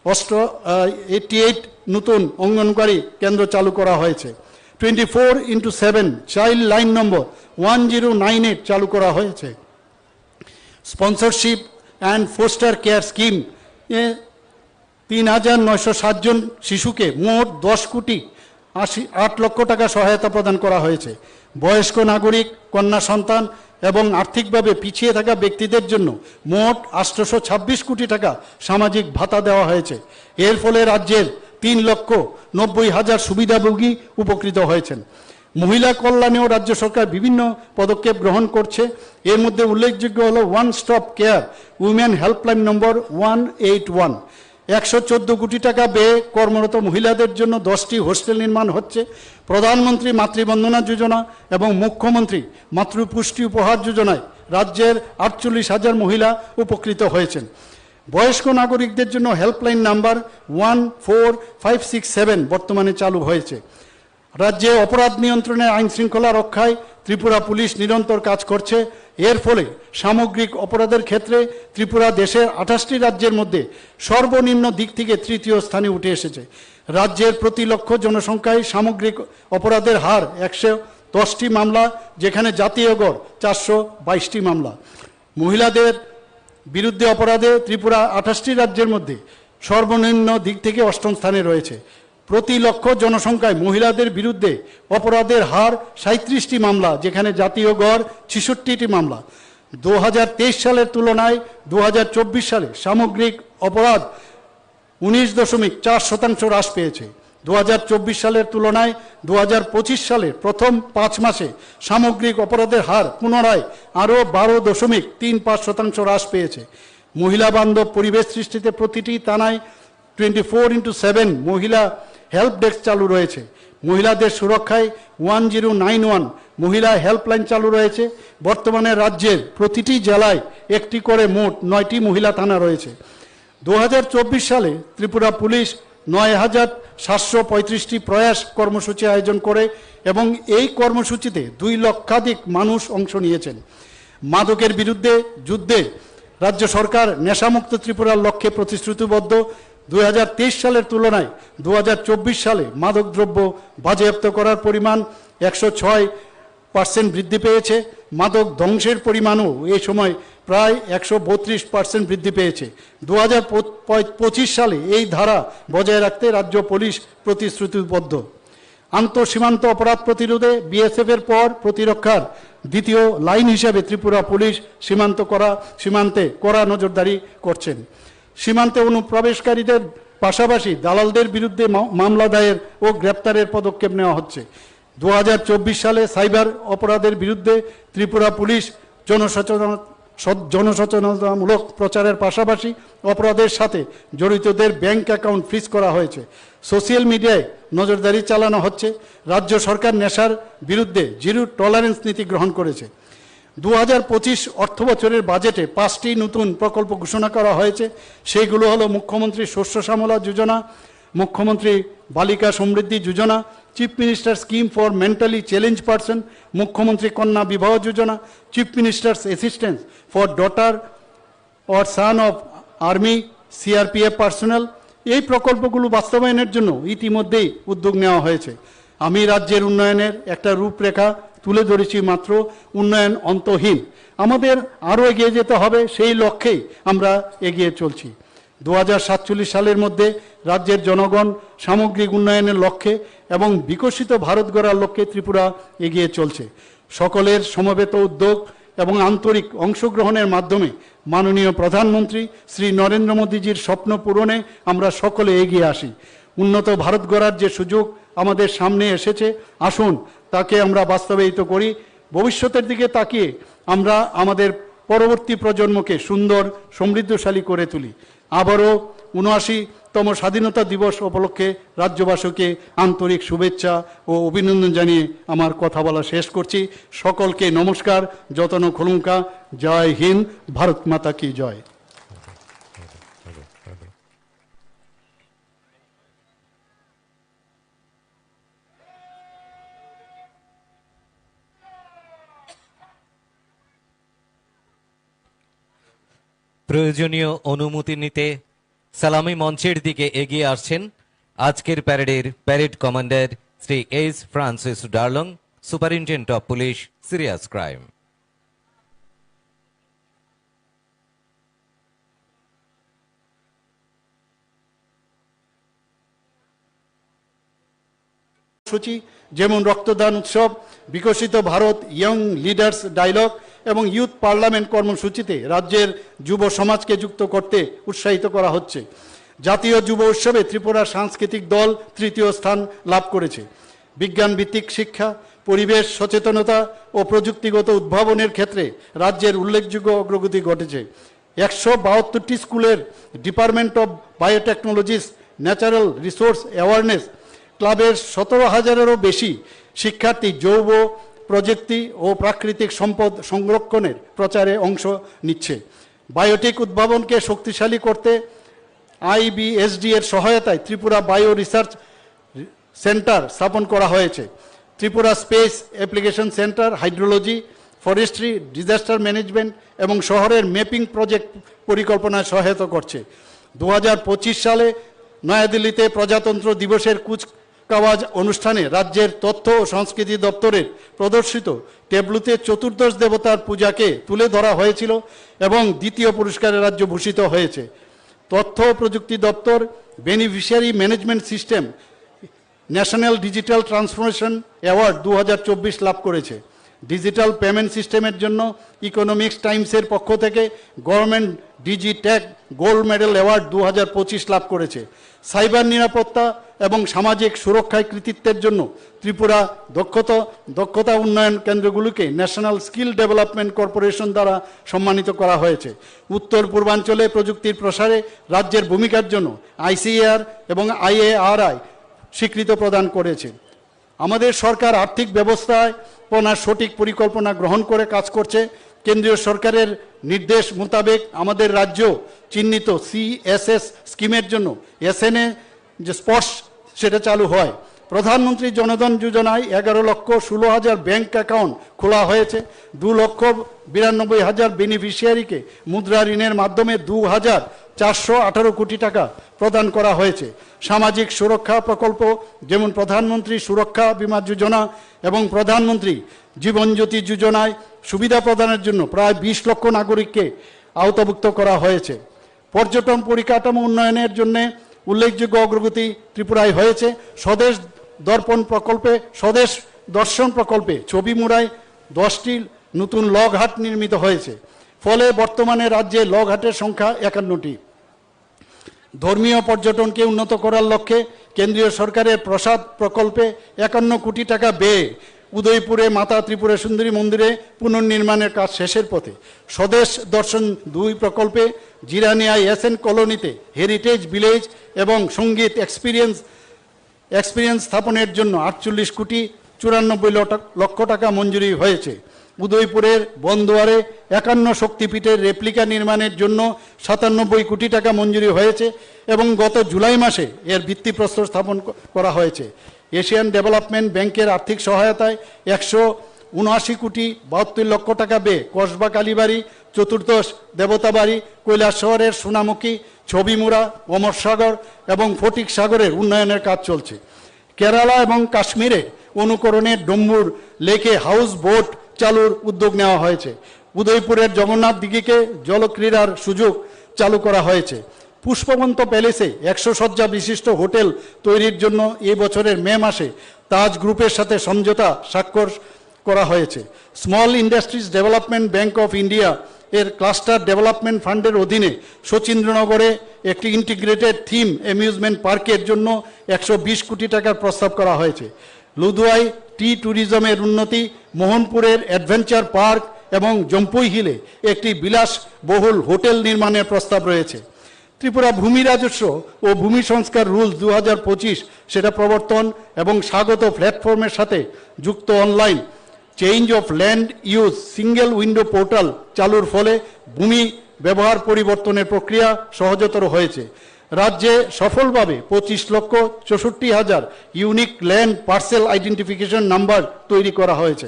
88 নতুন অঙ্গনওয়াড়ি কেন্দ্র চালু করা হয়েছে। 24/7 চাইল্ড লাইন নম্বর 1098 চালু করা হয়েছে। Sponsorship and foster care scheme 3,960 জন শিশুকে মোট 10,8 লক্ষ টাকা সহায়তা প্রদান করা হয়েছে। বয়স্ক নাগরিক, কন্যা সন্তান এবং আর্থিকভাবে পিছিয়ে থাকা ব্যক্তিদের জন্য মোট 826 কোটি টাকা সামাজিক ভাতা দেওয়া হয়েছে। এর ফলে রাজ্যের 3,90,000 সুবিধাভোগী উপকৃত হয়েছেন। মহিলা কল্যাণেও রাজ্য সরকার বিভিন্ন পদক্ষেপ গ্রহণ করছে। এর মধ্যে উল্লেখযোগ্য হলো one stop care women helpline number 181। 114 কোটি টাকা ব্যয়ে কর্মরত মহিলাদের জন্য 10টি হোস্টেল নির্মাণ হচ্ছে। প্রধানমন্ত্রী মাতৃবন্দনা যোজনা এবং মুখ্যমন্ত্রী মাতৃপুষ্টি উপহার যোজনায় রাজ্যের 48,000 মহিলা উপকৃত হয়েছেন। বয়স্ক নাগরিকদের জন্য হেল্পলাইন নাম্বার 14567 বর্তমানে চালু হয়েছে। রাজ্যে অপরাধ নিয়ন্ত্রণে আইন শৃঙ্খলা রক্ষায় ত্রিপুরা পুলিশ নিরন্তর কাজ করছে। এর ফলে সামগ্রিক অপরাধের ক্ষেত্রে ত্রিপুরা দেশের 28টি রাজ্যের মধ্যে সর্বনিম্ন দিক থেকে 3য় স্থানে উঠে এসেছে। রাজ্যের প্রতি লক্ষ জনসংখ্যায় সামগ্রিক অপরাধের হার 110টি মামলা, যেখানে জাতীয় গড় 422টি মামলা। মহিলাদের বিরুদ্ধে অপরাধে ত্রিপুরা 28টি রাজ্যের মধ্যে সর্বনিম্ন দিক থেকে 8ম স্থানে রয়েছে। প্রতি লক্ষ জনসংখ্যায় মহিলাদের বিরুদ্ধে অপরাধের হার 37টি মামলা, যেখানে জাতীয় গড় 66টি মামলা। 2023 সালের তুলনায় 2024 সালে সামগ্রিক অপরাধ 19.4% হ্রাস পেয়েছে। 2024 সালের তুলনায় 2025 সালের প্রথম 5 মাসে সামগ্রিক অপরাধের হার পুনরায় আরও 12.35% হ্রাস পেয়েছে। মহিলা বান্ধব পরিবেশ সৃষ্টিতে প্রতিটি থানায় 24/7 মহিলা হেল্প ডেস্ক চালু রয়েছে। মহিলাদের সুরক্ষায় 1091 মহিলা হেল্পলাইন চালু রয়েছে। বর্তমানে রাজ্যের প্রতিটি জেলায় একটি করে মোট 9টি মহিলা থানা রয়েছে। 2024 সালে ত্রিপুরা পুলিশ 9,735টি প্রয়াস কর্মসূচি আয়োজন করে এবং এই কর্মসূচিতে 2 লক্ষাধিক মানুষ অংশ নিয়েছেন। মাদকের বিরুদ্ধে যুদ্ধে রাজ্য সরকার নেশামুক্ত ত্রিপুরার লক্ষ্যে প্রতিশ্রুতিবদ্ধ। 2023 সালের তুলনায় 2024 সালে মাদকদ্রব্য বাজেয়াপ্ত করার পরিমাণ 106% বৃদ্ধি পেয়েছে। মাদক ধ্বংসের পরিমাণও এই সময় প্রায় 132% বৃদ্ধি পেয়েছে। 2025 সালে এই ধারা বজায় রাখতে রাজ্য পুলিশ প্রতিশ্রুতিবদ্ধ। আন্তঃসীমান্ত অপরাধ প্রতিরোধে বিএসএফের পর প্রতিরক্ষার দ্বিতীয় লাইন হিসাবে ত্রিপুরা পুলিশ সীমান্তে কড়া নজরদারি করছেন। সীমান্তে অনুপ্রবেশকারীদের পাশাপাশি দালালদের বিরুদ্ধে মামলা দায়ের ও গ্রেপ্তারের পদক্ষেপ নেওয়া হচ্ছে। 2024 সালে সাইবার অপরাধের বিরুদ্ধে ত্রিপুরা পুলিশ জনসচেতনতামূলক প্রচারের পাশাপাশি অপরাধের সাথে জড়িতদের ব্যাংক অ্যাকাউন্ট ফ্রিজ করা হয়েছে। সোশ্যাল মিডিয়ায় নজরদারি চালানো হচ্ছে। রাজ্য সরকার নেশার বিরুদ্ধে জিরো টলারেন্স নীতি গ্রহণ করেছে। 2025 অর্থ বছরের বাজেটে 5টি নতুন প্রকল্প ঘোষণা করা হয়েছে। সেইগুলো হলো মুখ্যমন্ত্রী শস্য শ্যামলা যোজনা, মুখ্যমন্ত্রী বালিকা সমৃদ্ধি যোজনা, chief minister scheme for mentally challenged person, মুখ্যমন্ত্রী কন্যা বিবাহ যোজনা, chief minister's assistance for daughter or son of army CRPF personnel. এই প্রকল্পগুলো বাস্তবায়নের জন্য ইতিমধ্যেই উদ্যোগ নেওয়া হয়েছে। আমি রাজ্যের উন্নয়নের একটা রূপরেখা তুলে ধরেছি মাত্র, উন্নয়ন অন্তহীন। আমাদের আরও এগিয়ে যেতে হবে, সেই লক্ষ্যেই আমরা এগিয়ে চলছি। 2047 সালের মধ্যে রাজ্যের জনগণ সামগ্রিক উন্নয়নের লক্ষ্যে এবং বিকশিত ভারত গড়ার লক্ষ্যে ত্রিপুরা এগিয়ে চলছে। সকলের সমবেত উদ্যোগ এবং আন্তরিক অংশগ্রহণের মাধ্যমে মাননীয় প্রধানমন্ত্রী শ্রী নরেন্দ্র মোদীজির স্বপ্ন পূরণে আমরা সকলে এগিয়ে আসি। উন্নত ভারত গড়ার যে সুযোগ আমাদের সামনে এসেছে, আসুন তাকে আমরা বাস্তবায়িত করি। ভবিষ্যতের দিকে তাকিয়ে আমরা আমাদের পরবর্তী প্রজন্মকে সুন্দর সমৃদ্ধশালী করে তুলি। আবারও 79তম স্বাধীনতা দিবস উপলক্ষে রাজ্যবাসীকে আন্তরিক শুভেচ্ছা ও অভিনন্দন জানিয়ে আমার কথা বলা শেষ করছি। সকলকে নমস্কার, যতন খুলুঙ্কা, জয় হিন্দ, ভারত মাতা কি জয়। প্রয়োজনীয় অনুমতি নিতে সালামি মঞ্চের দিকে এগিয়ে আসছেন আজকের প্যারেডের parade commander Shri S Francis Darlong, superintendent of police, serious crime. সূচি যেমন রক্তদান উৎসব, Viksit Bharat young leaders dialogue এবং ইউথ পার্লামেন্ট কর্মসূচিতে রাজ্যের যুব সমাজকে যুক্ত করতে উৎসাহিত করা হচ্ছে। জাতীয় যুব উৎসবে ত্রিপুরার সাংস্কৃতিক দল ৩য় স্থান লাভ করেছে। বিজ্ঞান ভিত্তিক শিক্ষা, পরিবেশ সচেতনতা ও প্রযুক্তিগত উদ্ভাবনের ক্ষেত্রে রাজ্যের উল্লেখযোগ্য অগ্রগতি ঘটেছে। 172টি স্কুলের department of biotechnologies natural resource awareness ক্লাবের 17,000-এরও বেশি শিক্ষার্থী জৈব প্রযুক্তি ও প্রাকৃতিক সম্পদ সংরক্ষণের প্রচারে অংশ নিচ্ছে। বায়োটিক উদ্ভাবনকে শক্তিশালী করতে IBSD এর সহায়তায় ত্রিপুরা বায়ো রিসার্চ সেন্টার স্থাপন করা হয়েছে। Tripura space application centre hydrology, forestry, disaster management এবং শহরের ম্যাপিং প্রজেক্ট পরিকল্পনায় সহায়তা করছে। 2025 সালে নয়াদিল্লিতে প্রজাতন্ত্র দিবসের কুচকাওয়াজ অনুষ্ঠানে রাজ্যের তথ্য ও সংস্কৃতি দপ্তরের প্রদর্শিত টেবলুতে চতুর্দশ দেবতার পূজাকে তুলে ধরা হয়েছিল এবং দ্বিতীয় পুরস্কারে রাজ্য ভূষিত হয়েছে। তথ্য ও প্রযুক্তি দপ্তর beneficiary management system national digital transformation award 2024 লাভ করেছে। ডিজিটাল পেমেন্ট সিস্টেমের জন্য ইকোনমিক্স টাইমসের পক্ষ থেকে গভর্নমেন্ট ডিজিট্যাক গোল্ড মেডেল অ্যাওয়ার্ড 2025 লাভ করেছে। সাইবার নিরাপত্তা এবং সামাজিক সুরক্ষায় কৃতিত্বের জন্য ত্রিপুরা দক্ষতা উন্নয়ন কেন্দ্রগুলিকে ন্যাশনাল স্কিল ডেভেলপমেন্ট কর্পোরেশন দ্বারা সম্মানিত করা হয়েছে। উত্তর পূর্বাঞ্চলে প্রযুক্তির প্রসারে রাজ্যের ভূমিকার জন্য ICAR এবং IARI স্বীকৃতি প্রদান করেছে। আমাদের সরকার আর্থিক ব্যবস্থাপনার সঠিক পরিকল্পনা গ্রহণ করে কাজ করছে। কেন্দ্রীয় সরকারের নির্দেশ মোতাবেক আমাদের রাজ্য চিহ্নিত CSS স্কিমের জন্য SNA যে স্পর্শ সেটা চালু হয়। প্রধানমন্ত্রী জনধন যোজনায় 11,16,000 ব্যাংক অ্যাকাউন্ট খোলা হয়েছে। 2,92,000 বেনিফিশিয়ারিকে মুদ্রা ঋণের মাধ্যমে 2,418 কোটি টাকা প্রদান করা হয়েছে। সামাজিক সুরক্ষা প্রকল্প যেমন প্রধানমন্ত্রী সুরক্ষা বীমা যোজনা এবং প্রধানমন্ত্রী জীবনজ্যোতি যোজনায় সুবিধা প্রদানের জন্য প্রায় 20 লক্ষ নাগরিককে আওতাভুক্ত করা হয়েছে। পর্যটন পরিকাঠামো উন্নয়নের জন্য উল্লেখযোগ্য অগ্রগতি ত্রিপুরায় হয়েছে। স্বদেশ দর্শন প্রকল্পে ছবিমুড়ায় 10টি নতুন লগঘাট নির্মিত হয়েছে। ফলে বর্তমানে রাজ্যে লগঘাটের সংখ্যা 51টি। ধর্মীয় পর্যটনকে উন্নত করার লক্ষ্যে কেন্দ্রীয় সরকারের প্রসাদ প্রকল্পে 51 কোটি টাকা ব্যয়ে উদয়পুরে মাতা ত্রিপুরা সুন্দরী মন্দিরে পুনর্নির্মাণের কাজ শেষের পথে। স্বদেশ দর্শন 2 প্রকল্পে জিরানিয়া SN কলোনিতে হেরিটেজ ভিলেজ এবং সঙ্গীত এক্সপিরিয়েন্স স্থাপনের জন্য 48 কোটি 94 লক্ষ টাকা মঞ্জুরি হয়েছে। উদয়পুরের বনদুয়ারে 51 শক্তিপীঠের রেপ্লিকা নির্মাণের জন্য 97 কোটি টাকা মঞ্জুরি হয়েছে এবং গত জুলাই মাসে এর ভিত্তিপ্রস্তর স্থাপন করা হয়েছে। এশিয়ান ডেভেলপমেন্ট ব্যাংকের আর্থিক সহায়তায় 179 কোটি 72 লক্ষ টাকা ব্যয়ে কসবা কালীবাড়ি, চতুর্দশ দেবতাবাড়ি, কৈলাস শহরের সোনামুখী, ছবিমুড়া, অমরসাগর এবং ফটিক সাগরের উন্নয়নের কাজ চলছে। কেরালা এবং কাশ্মীরে অনুকরণে ডম্বুর লেকে হাউস বোট চালুর উদ্যোগ নেওয়া হয়েছে। উদয়পুরের জগন্নাথ দিঘিকে জলক্রীড়ার সুযোগ চালু করা হয়েছে। পুষ্পবন্ত প্যালেসে 100 শয্যা বিশিষ্ট হোটেল তৈরির জন্য এই বছরের মে মাসে তাজ গ্রুপের সাথে সমঝোতা স্বাক্ষর করা হয়েছে। Small industries development bank of India এর ক্লাস্টার ডেভেলপমেন্ট ফান্ডের অধীনে শচীন্দ্রনগরে একটি ইন্টিগ্রেটেড থিম অ্যামিউজমেন্ট পার্কের জন্য 120 কোটি টাকার প্রস্তাব করা হয়েছে। লুধুয়াই টি ট্যুরিজমের উন্নতি, মোহনপুরের অ্যাডভেঞ্চার পার্ক এবং জম্পুই হিলে একটি বিলাসবহুল হোটেল নির্মাণের প্রস্তাব রয়েছে। ত্রিপুরা ভূমি রাজস্ব ও ভূমি সংস্কার রুলস 2025 সেটা প্রবর্তন এবং স্বাগত প্ল্যাটফর্মের সাথে যুক্ত online change of land use single window portal চালুর ফলে ভূমি ব্যবহার পরিবর্তনের প্রক্রিয়া সহজতর হয়েছে। রাজ্যে সফলভাবে 25,64,000 unique land parcel identification number তৈরি করা হয়েছে।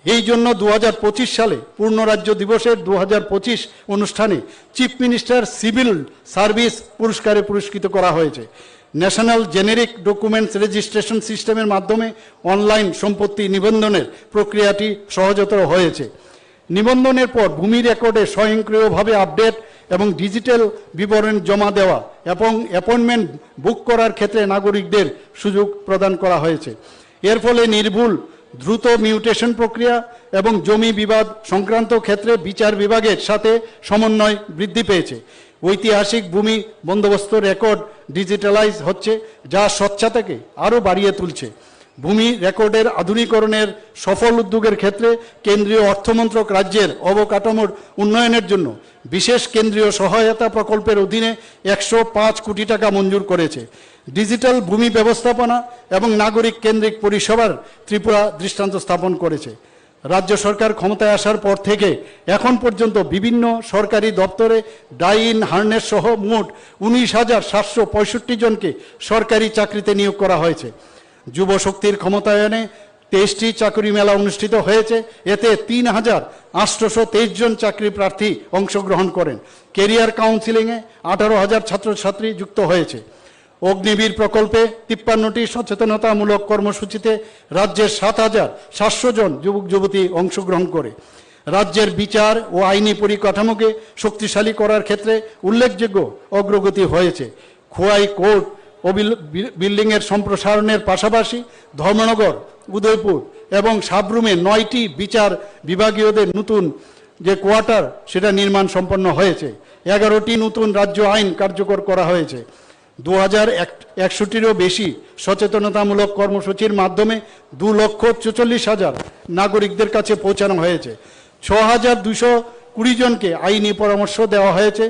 এই জন্য 2025 সালে পূর্ণ রাজ্য দিবসের 2025 অনুষ্ঠানে চিফ মিনিস্টার সিভিল সার্ভিস পুরস্কারে পুরস্কৃত করা হয়েছে। ন্যাশনাল জেনেরিক ডকুমেন্টস রেজিস্ট্রেশন সিস্টেমের মাধ্যমে অনলাইন সম্পত্তি নিবন্ধনের প্রক্রিয়াটি সহজতর হয়েছে। নিবন্ধনের পর ভূমি রেকর্ডে স্বয়ংক্রিয়ভাবে আপডেট এবং ডিজিটাল বিবরণ জমা দেওয়া এবং অ্যাপয়েন্টমেন্ট বুক করার ক্ষেত্রে নাগরিকদের সুযোগ প্রদান করা হয়েছে। এর ফলে নির্ভুল দ্রুত মিউটেশন প্রক্রিয়া এবং জমি বিবাদ সংক্রান্ত ক্ষেত্রে বিচার বিভাগের সাথে সমন্বয় বৃদ্ধি পেয়েছে। ঐতিহাসিক ভূমি বন্দোবস্ত রেকর্ড ডিজিটালাইজ হচ্ছে, যা স্বচ্ছতাকে আরও বাড়িয়ে তুলছে। ভূমি রেকর্ডের আধুনিকরণের সফল উদ্যোগের ক্ষেত্রে কেন্দ্রীয় অর্থমন্ত্রক রাজ্যের অবকাঠামোর উন্নয়নের জন্য বিশেষ কেন্দ্রীয় সহায়তা প্রকল্পের অধীনে 105 কোটি টাকা মঞ্জুর করেছে। ডিজিটাল ভূমি ব্যবস্থাপনা এবং নাগরিক কেন্দ্রিক পরিষেবার ত্রিপুরা দৃষ্টান্ত স্থাপন করেছে। রাজ্য সরকার ক্ষমতায় আসার পর থেকে এখন পর্যন্ত বিভিন্ন সরকারি দপ্তরে ডাইন হার্নেস সহ মোট 19,765 জনকে সরকারি চাকরিতে নিয়োগ করা হয়েছে। যুব শক্তির ক্ষমতায়নে 23টি চাকরি মেলা অনুষ্ঠিত হয়েছে। এতে 3,823 জন চাকরি প্রার্থী অংশগ্রহণ করেন। কেরিয়ার কাউন্সিলিংয়ে 18,000 ছাত্রছাত্রী যুক্ত হয়েছে। অগ্নিবীর প্রকল্পে 53টি সচেতনতামূলক কর্মসূচিতে রাজ্যের 7,700 জন যুবক যুবতী অংশগ্রহণ করে। রাজ্যের বিচার ও আইনি পরিকাঠামোকে শক্তিশালী করার ক্ষেত্রে উল্লেখযোগ্য অগ্রগতি হয়েছে। খোয়াই কোর্ট ও বিল্ডিংয়ের সম্প্রসারণের পাশাপাশি ধর্মনগর, উদয়পুর এবং সাবরুমে 9টি বিচার বিভাগীয়দের নতুন যে কোয়ার্টার সেটা নির্মাণ সম্পন্ন হয়েছে। 11টি নতুন রাজ্য আইন কার্যকর করা হয়েছে। 2,161টিরও বেশি সচেতনতামূলক কর্মসূচির মাধ্যমে 2,44,000 নাগরিকদের কাছে পৌঁছানো হয়েছে। 6,220 জনকে আইনি পরামর্শ দেওয়া হয়েছে।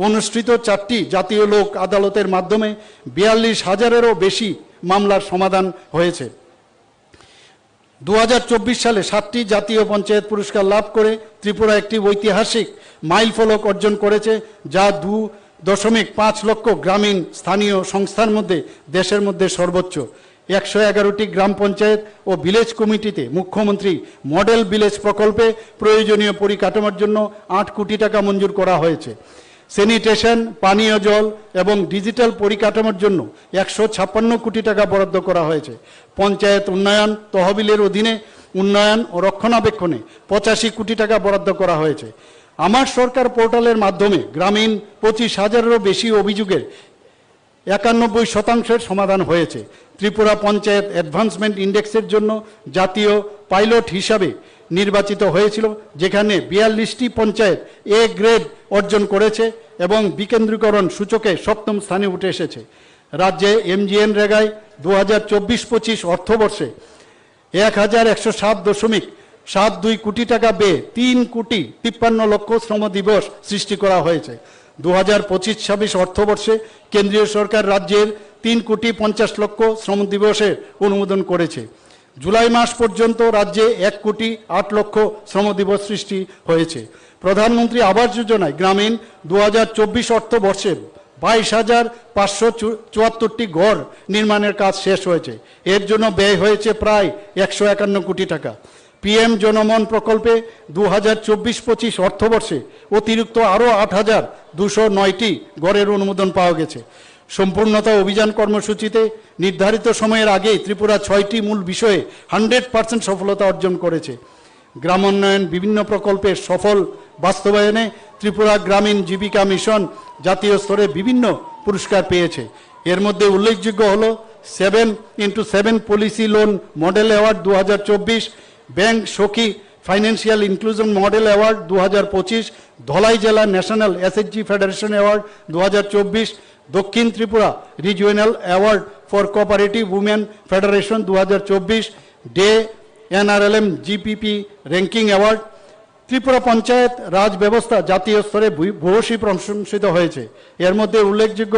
অনুষ্ঠিত 4টি জাতীয় লোক আদালতের মাধ্যমে 42,000-এরও বেশি মামলার সমাধান হয়েছে। 2024 সালে 7টি জাতীয় পঞ্চায়েত পুরস্কার লাভ করে ত্রিপুরা একটি ঐতিহাসিক মাইলফলক অর্জন করেছে, যা 2.5 লক্ষ গ্রামীণ স্থানীয় সংস্থার মধ্যে দেশের মধ্যে সর্বোচ্চ। 111টি গ্রাম পঞ্চায়েত ও ভিলেজ কমিটিতে মুখ্যমন্ত্রী মডেল ভিলেজ প্রকল্পে প্রয়োজনীয় পরিকাঠামোর জন্য 8 কোটি টাকা মঞ্জুর করা হয়েছে। স্যানিটেশন, পানীয় জল এবং ডিজিটাল পরিকাঠামোর জন্য 156 কোটি টাকা বরাদ্দ করা হয়েছে। পঞ্চায়েত উন্নয়ন তহবিলের অধীনে উন্নয়ন ও রক্ষণাবেক্ষণে 85 কোটি টাকা বরাদ্দ করা হয়েছে। আমার সরকার পোর্টালের মাধ্যমে গ্রামীণ 25,000-এরও বেশি অভিযোগের 91% সমাধান হয়েছে। ত্রিপুরা পঞ্চায়েত অ্যাডভান্সমেন্ট ইন্ডেক্সের জন্য জাতীয় পাইলট হিসাবে নির্বাচিত হয়েছিল, যেখানে 42টি পঞ্চায়েত এ গ্রেড অর্জন করেছে এবং বিকেন্দ্রীকরণ সূচকে 7ম স্থানে উঠে এসেছে। রাজ্যে এমজিএন রেগায় 2024-25 অর্থবর্ষে 1,107.72 কোটি টাকা ব্যয়ে 3,53 লক্ষ শ্রম দিবস সৃষ্টি করা হয়েছে। 2025-26 অর্থবর্ষে কেন্দ্রীয় সরকার রাজ্যের 3,50 লক্ষ শ্রম দিবসের অনুমোদন করেছে। জুলাই মাস পর্যন্ত রাজ্যে 1,08,00,000 শ্রমদিবস সৃষ্টি হয়েছে। প্রধানমন্ত্রী আবাস যোজনায় গ্রামীণ 2024 অর্থবর্ষে 22,574টি ঘর নির্মাণের কাজ শেষ হয়েছে। এর জন্য ব্যয় হয়েছে প্রায় 151 কোটি টাকা। পিএম জনমন প্রকল্পে 2024-25 অর্থবর্ষে অতিরিক্ত আরও 8,209টি ঘরের অনুমোদন পাওয়া গেছে। সম্পূর্ণতা অভিযান কর্মসূচিতে নির্ধারিত সময়ের আগেই ত্রিপুরা 6টি মূল বিষয়ে 100% সফলতা অর্জন করেছে। গ্রামোন্নয়ন বিভিন্ন প্রকল্পের সফল বাস্তবায়নে ত্রিপুরা গ্রামীণ জীবিকা মিশন জাতীয় স্তরে বিভিন্ন পুরস্কার পেয়েছে। এর মধ্যে উল্লেখযোগ্য হল 7x7 policy loan model award 2024, bank সখী financial inclusion model award 2025, Dhalai জেলা ন্যাশনাল এসএইচজি ফেডারেশন অ্যাওয়ার্ড 2024, দক্ষিণ Tripura regional award for cooperative women federation 2024, DAY NRLM GPP ranking award. Tripura panchayat raj ব্যবস্থা জাতীয় স্তরে ভূয়সী প্রশংসিত হয়েছে। এর মধ্যে উল্লেখযোগ্য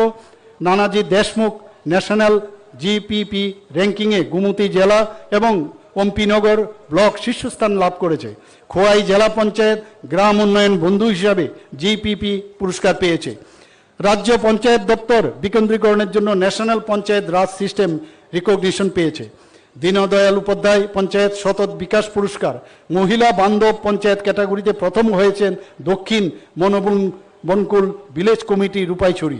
নানাজি দেশমুখ ন্যাশনাল GPP র্যাঙ্কিংয়ে গুমতি জেলা এবং অম্পিনগর ব্লক শীর্ষস্থান লাভ করেছে। খোয়াই জেলা পঞ্চায়েত গ্রাম উন্নয়ন বন্ধু হিসাবে GPP পুরস্কার পেয়েছে। রাজ্য পঞ্চায়েত দপ্তর বিকেন্দ্রীকরণের জন্য ন্যাশনাল পঞ্চায়েত রাজ সিস্টেম রিকগনিশন পেয়েছে। দীনদয়াল উপাধ্যায় পঞ্চায়েত সতত বিকাশ পুরস্কার মহিলা বান্ধব পঞ্চায়েত ক্যাটাগরিতে প্রথম হয়েছেন দক্ষিণ বনকুল ভিলেজ কমিটি রূপাইছড়ি।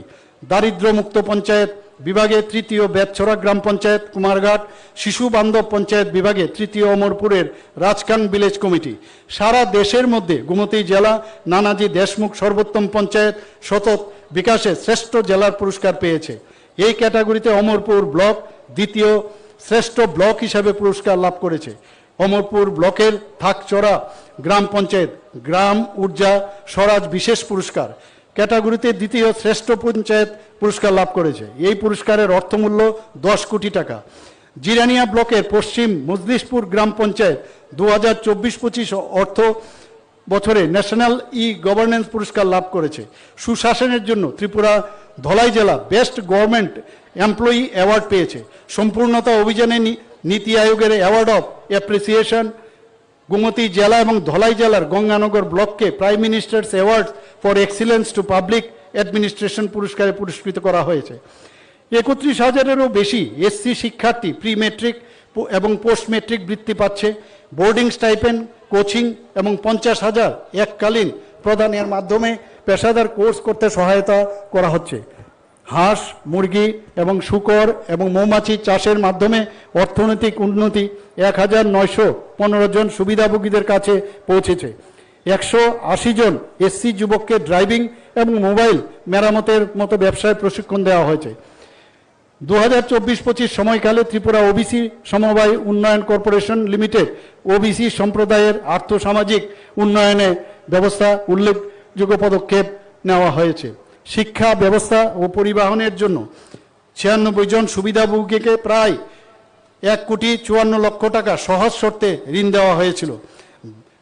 দারিদ্র্যমুক্ত পঞ্চায়েত বিভাগে তৃতীয় বেতছড়া গ্রাম পঞ্চায়েত কুমারঘাট, শিশু বান্ধব পঞ্চায়েত বিভাগে তৃতীয় অমরপুরের রাজকান ভিলেজ কমিটি। সারা দেশের মধ্যে গোমতী জেলা নানাজি দেশমুখ সর্বোত্তম পঞ্চায়েত সতত বিকাশে শ্রেষ্ঠ জেলার পুরস্কার পেয়েছে। এই ক্যাটাগরিতে অমরপুর ব্লক দ্বিতীয় শ্রেষ্ঠ ব্লক হিসাবে পুরস্কার লাভ করেছে। অমরপুর ব্লকের থাকচড়া গ্রাম পঞ্চায়েত গ্রাম ঊর্জা স্বরাজ বিশেষ পুরস্কার ক্যাটাগরিতে দ্বিতীয় শ্রেষ্ঠ পঞ্চায়েত পুরস্কার লাভ করেছে। এই পুরস্কারের অর্থমূল্য 10 কোটি টাকা। জিরানিয়া ব্লকের পশ্চিম মজলিশপুর গ্রাম পঞ্চায়েত 2024-25 অর্থ বছরে ন্যাশনাল গভর্নেন্স পুরস্কার লাভ করেছে। সুশাসনের জন্য ত্রিপুরা ধলাই জেলা বেস্ট গভর্নমেন্ট এমপ্লয়ি অ্যাওয়ার্ড পেয়েছে। সম্পূর্ণতা অভিযানে নীতি আয়োগের অ্যাওয়ার্ড অফ অ্যাপ্রিসিয়েশন গোমতী জেলা এবং ধলাই জেলার গঙ্গানগর ব্লককে prime minister's award for excellence to public administration পুরস্কারে পুরস্কৃত করা হয়েছে। 31,000-এরও বেশি এসসি শিক্ষার্থী প্রি মেট্রিক এবং পোস্ট মেট্রিক বৃত্তি পাচ্ছে। বোর্ডিং স্টাইপেন্ড, কোচিং এবং 50,000 এককালীন প্রদানের মাধ্যমে পেশাদার কোর্স করতে সহায়তা করা হচ্ছে। হাঁস, মুরগি এবং শূকর এবং মৌমাছি চাষের মাধ্যমে অর্থনৈতিক উন্নতি 1,915 জন সুবিধাভোগীদের কাছে পৌঁছেছে। 180 জন এসসি যুবককে ড্রাইভিং এবং মোবাইল মেরামতের মতো ব্যবসায় প্রশিক্ষণ দেওয়া হয়েছে। 2024-25 সময়কালে ত্রিপুরা ওবিসি সমবায় উন্নয়ন কর্পোরেশন লিমিটেড ওবিসি সম্প্রদায়ের আর্থসামাজিক উন্নয়নে ব্যবস্থা উল্লেখযোগ্য পদক্ষেপ নেওয়া হয়েছে। শিক্ষা ব্যবস্থা ও পরিবহনের জন্য 96 জন সুবিধাভোগীকে প্রায় 1,54,00,000 টাকা সহজ শর্তে ঋণ দেওয়া হয়েছিল।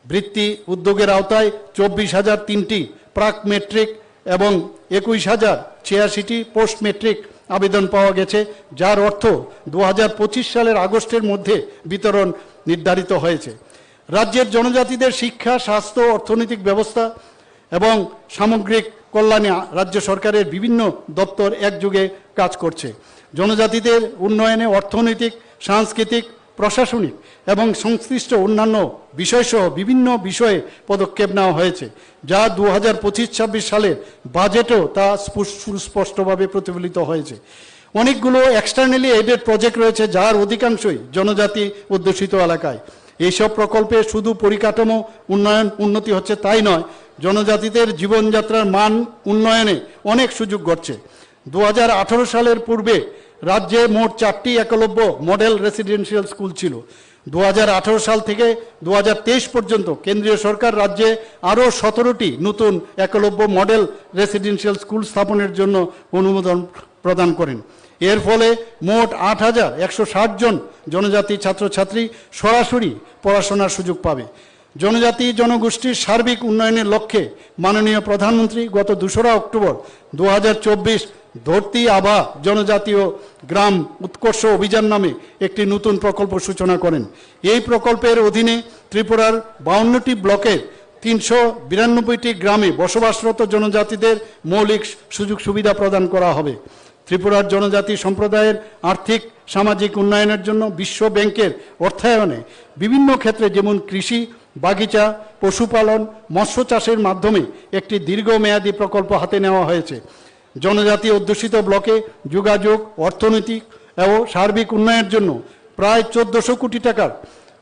বৃত্তি উদ্যোগের আওতায় 24,003টি প্রাক মেট্রিক এবং 21,086টি পোস্ট মেট্রিক আবেদন পাওয়া গেছে, যার অর্থ 2025 সালের আগস্টের মধ্যে বিতরণ নির্ধারিত হয়েছে। রাজ্যের জনজাতিদের শিক্ষা, স্বাস্থ্য, অর্থনৈতিক ব্যবস্থা এবং সামগ্রিক কল্যাণে রাজ্য সরকারের বিভিন্ন দপ্তর একযোগে কাজ করছে। জনজাতিদের উন্নয়নে অর্থনৈতিক, সাংস্কৃতিক, প্রশাসনিক এবং সংশ্লিষ্ট অন্যান্য বিষয়সহ বিভিন্ন বিষয়ে পদক্ষেপ নেওয়া হয়েছে, যা 2025-26 সালের বাজেটেও তা সুস্পষ্টভাবে প্রতিফলিত হয়েছে। অনেকগুলো এক্সটার্নালি এডেড প্রজেক্ট রয়েছে, যার অধিকাংশই জনজাতি অধ্যুষিত এলাকায়। এইসব প্রকল্পে শুধু পরিকাঠামো উন্নতি হচ্ছে তাই নয়, জনজাতিদের জীবনযাত্রার মান উন্নয়নে অনেক সুযোগ ঘটছে। 2018 সালের পূর্বে রাজ্যে মোট 4টি একলব্য মডেল রেসিডেন্সিয়াল স্কুল ছিল। 2018 সাল থেকে 2023 পর্যন্ত কেন্দ্রীয় সরকার রাজ্যে আরও 17টি নতুন একলব্য মডেল রেসিডেন্সিয়াল স্কুল স্থাপনের জন্য অনুমোদন প্রদান করেন। এর ফলে মোট 8,160 জন জনজাতি ছাত্রছাত্রী সরাসরি পড়াশোনার সুযোগ পাবে। জনজাতি জনগোষ্ঠীর সার্বিক উন্নয়নের লক্ষ্যে মাননীয় প্রধানমন্ত্রী গত 2রা অক্টোবর 2024 ধরতি আভা জনজাতীয় গ্রাম উৎকর্ষ অভিযান নামে একটি নতুন প্রকল্প সূচনা করেন। এই প্রকল্পের অধীনে ত্রিপুরার 52টি ব্লকের 392টি গ্রামে বসবাসরত জনজাতিদের মৌলিক সুযোগ সুবিধা প্রদান করা হবে। ত্রিপুরার জনজাতি সম্প্রদায়ের আর্থিক সামাজিক উন্নয়নের জন্য বিশ্ব ব্যাংকের অর্থায়নে বিভিন্ন ক্ষেত্রে যেমন কৃষি, বাগিচা, পশুপালন, মৎস্য চাষের মাধ্যমে একটি দীর্ঘমেয়াদী প্রকল্প হাতে নেওয়া হয়েছে। জনজাতি অধ্যুষিত ব্লকে যোগাযোগ, অর্থনৈতিক এবং সার্বিক উন্নয়নের জন্য প্রায় 1400 কোটি টাকার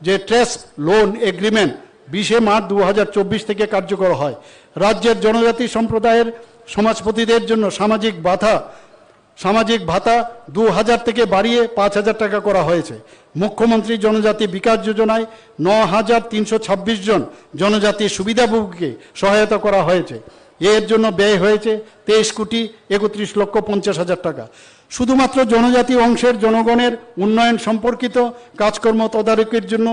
যে ট্রেস লোন এগ্রিমেন্ট 20 মার্চ 2024 থেকে কার্যকর হয়। রাজ্যের জনজাতি সম্প্রদায়ের সমাজপতিদের জন্য সামাজিক ভাতা 2000 থেকে বাড়িয়ে 5000 টাকা করা হয়েছে। মুখ্যমন্ত্রী জনজাতি বিকাশ যোজনায় 9326 জন জনজাতি সুবিধাভোগীকে সহায়তা করা হয়েছে। এর জন্য ব্যয় হয়েছে 23,31,50,000 টাকা। শুধুমাত্র জনজাতি অংশের জনগণের উন্নয়ন সম্পর্কিত কাজকর্ম তদারকির জন্য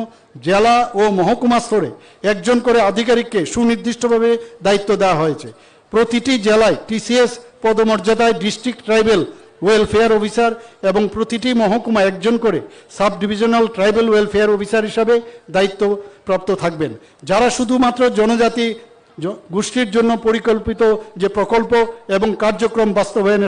জেলা ও মহকুমা স্তরে একজন করে আধিকারিককে সুনির্দিষ্টভাবে দায়িত্ব দেওয়া হয়েছে। প্রতিটি জেলায় টিসিএস পদমর্যাদায় ডিস্ট্রিক্ট ট্রাইবাল ওয়েলফেয়ার অফিসার এবং প্রতিটি মহকুমা একজন করে sub divisional tribal welfare officer হিসাবে দায়িত্বপ্রাপ্ত থাকবেন, যারা শুধুমাত্র জনজাতি গোষ্ঠীর জন্য পরিকল্পিত যে প্রকল্প এবং কার্যক্রম বাস্তবায়নের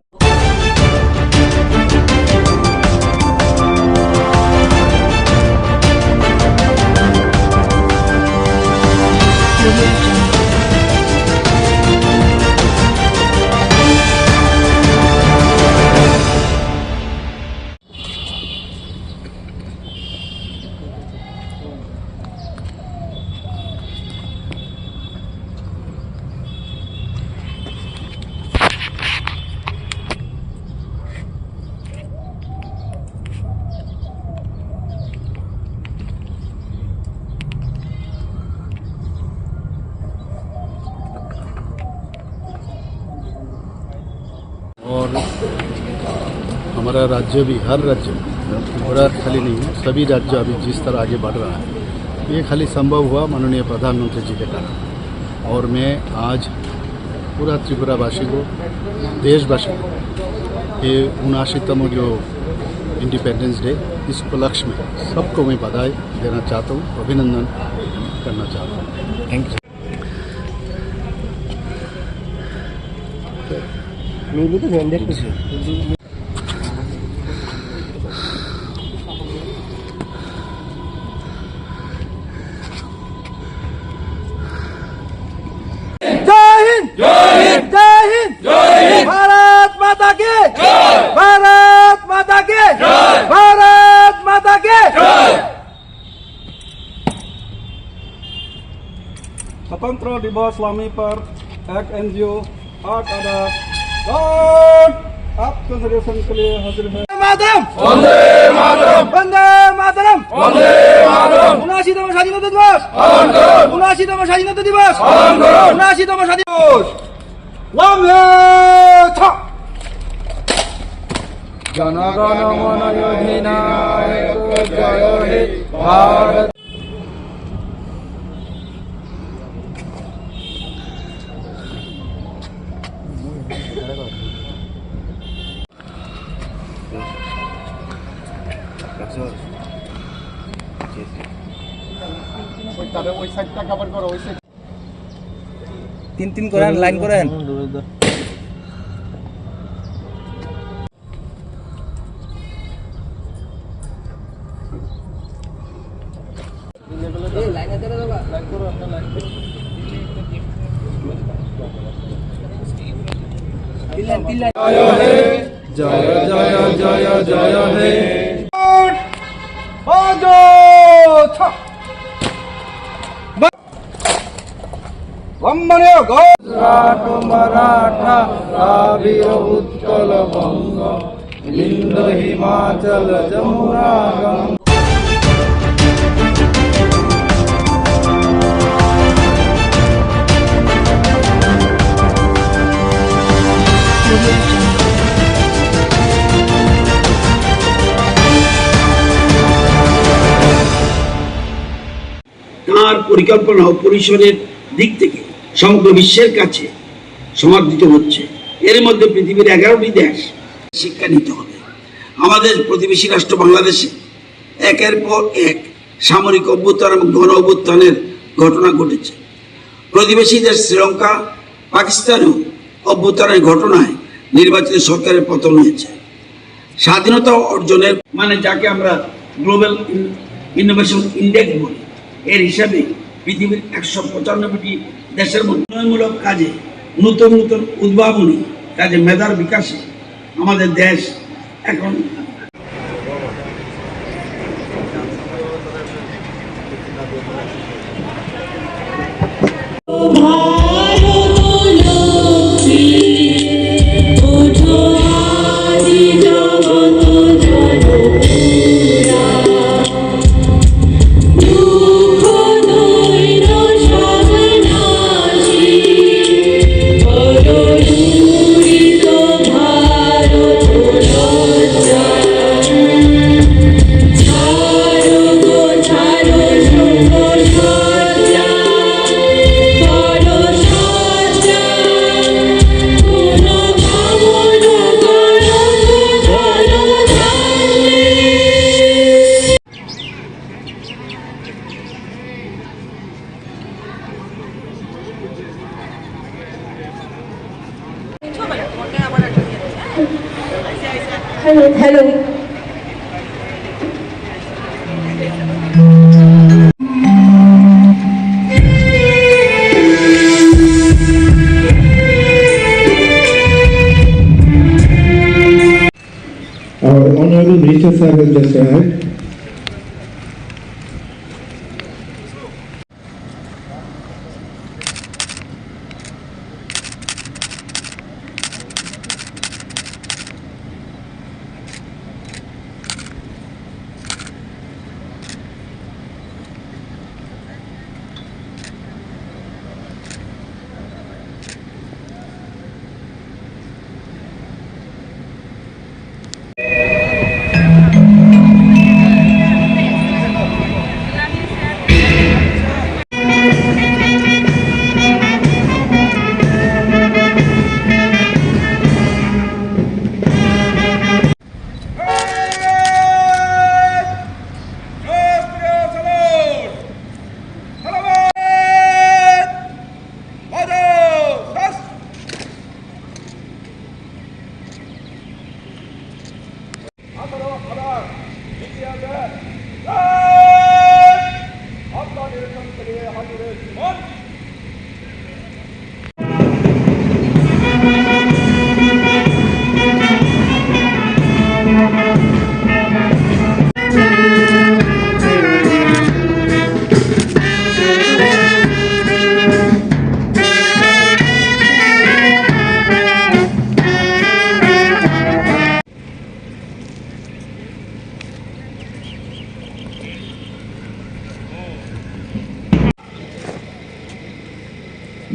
और हमारा राज्य भी, हर राज्य त्रिपुरा खाली नहीं है, सभी राज्य अभी जिस तरह आगे बढ़ रहा है ये खाली संभव हुआ माननीय प्रधानमंत्री जी के कारण। और मैं आज पूरा त्रिपुरावासी को, देशवासी को ये 79तम जो इंडिपेंडेंस डे इस उपलक्ष्य में सबको मैं बधाई देना चाहता हूँ, अभिनंदन करना चाहता हूँ। Thank you. Maybe the vendor is Bharat माता की भारत माता की भारत माता की स्वतंत्र दिवस स्वामी पर एक एनजीओ आज आप कंसिडरेशन के लिए हाजिर है। मातरम वंदे मातरम वंदे मातरम वंदे मातरम 79तम স্বাধীনতা দিবস পালন করুন 79তম স্বাধীনতা দিবস পালন করুন 79তম স্বাধীনতা দিবস ওয়ামে থা জনগণ মন অধিনায়ক জয় হে ভারত। তিন করেন, লাইন করেন। জয় জয় জয় জয় হে গুজরাট মারাঠা দ্রাবিড় উৎকল বঙ্গ বিন্দ হিমাচল যমুনা গঙ্গা। তাঁর পরিকল্পনা ও পরিসরের দিক থেকে সমগ্র বিশ্বের কাছে সমাদৃত হচ্ছে। এর মধ্যে পৃথিবীর 11টি দেশ শিক্ষা নিতে হবে। আমাদের প্রতিবেশী রাষ্ট্র বাংলাদেশে একের পর এক সামরিক অভ্যুত্থান এবং গণ অভ্যুত্থানের ঘটনা ঘটেছে। প্রতিবেশী দেশ শ্রীলঙ্কা, পাকিস্তানেও অভ্যুত্থানের ঘটনায় নির্বাচিত সরকারের পতন হয়েছে। স্বাধীনতা অর্জনের মানে যাকে আমরা গ্লোবাল ইনোভেশন ইন্ডেক্স বলি, এর হিসাবে পৃথিবীর 195টি দেশের মধ্যে উন্নয়নমূলক কাজে নতুন নতুন উদ্ভাবনী কাজে মেধার বিকাশে আমাদের দেশ এখন Hello. Our Honorable Minister Sir has just arrived.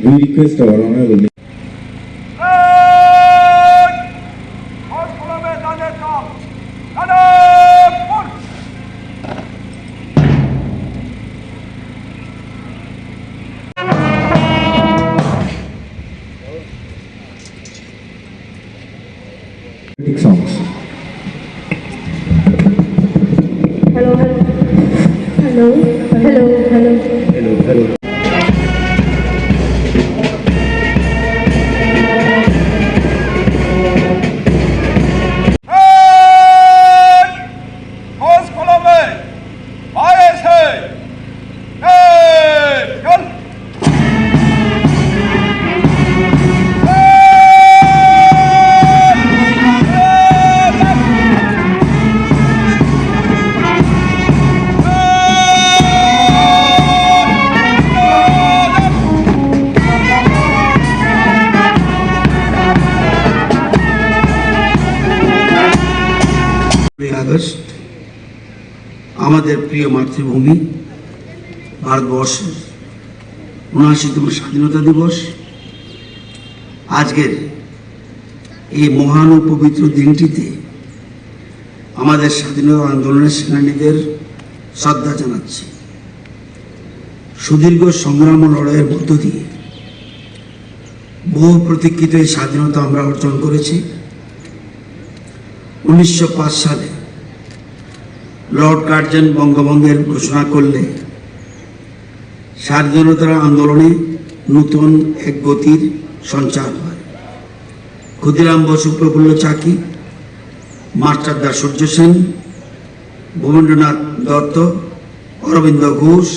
We request our Honorable songs. Hello. August আমাদের প্রিয় মাতৃভূমি ভারতবর্ষের ৭৯তম স্বাধীনতা দিবস। আজকের এই মহান ও পবিত্র দিনটিতে আমাদের স্বাধীনতা আন্দোলনের সেনানীদের শ্রদ্ধা জানাচ্ছি। সুদীর্ঘ সংগ্রাম ও লড়াইয়ের মধ্য দিয়ে বহু প্রতীক্ষিত এই স্বাধীনতা আমরা অর্জন করেছি। 1905 সালে লর্ড কার্জন বঙ্গভঙ্গের ঘোষণা করলে স্বাধীনতার আন্দোলনে নতুন এক গতির সঞ্চার হয়। ক্ষুদিরাম বসু, প্রফুল্ল চাকি, মাস্টারদা সূর্য সেন, ভূমেন্দ্রনাথ দত্ত, অরবিন্দ ঘোষ,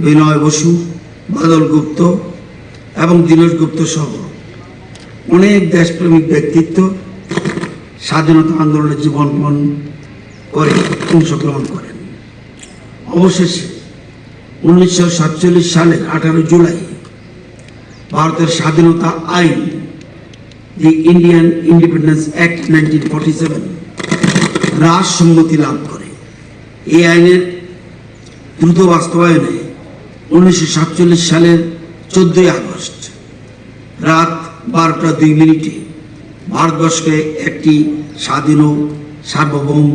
বিনয় বসু, বাদল গুপ্ত এবং দীনেশ গুপ্ত সহ অনেক দেশপ্রেমিক ব্যক্তিত্ব স্বাধীনতা আন্দোলনে জীবনপণ করে অংশগ্রহণ করেন। অবশেষে 1947 সালের 18 জুলাই ভারতের স্বাধীনতা আইন, দি ইন্ডিয়ান ইন্ডিপেন্ডেন্স অ্যাক্ট 1947 রাষ্ট্রসম্মতি লাভ করে। এই আইনের দ্রুত বাস্তবায়নে 1947 সালের 14 আগস্ট রাত 12:02 ভারতবর্ষকে একটি স্বাধীন ও সার্বভৌম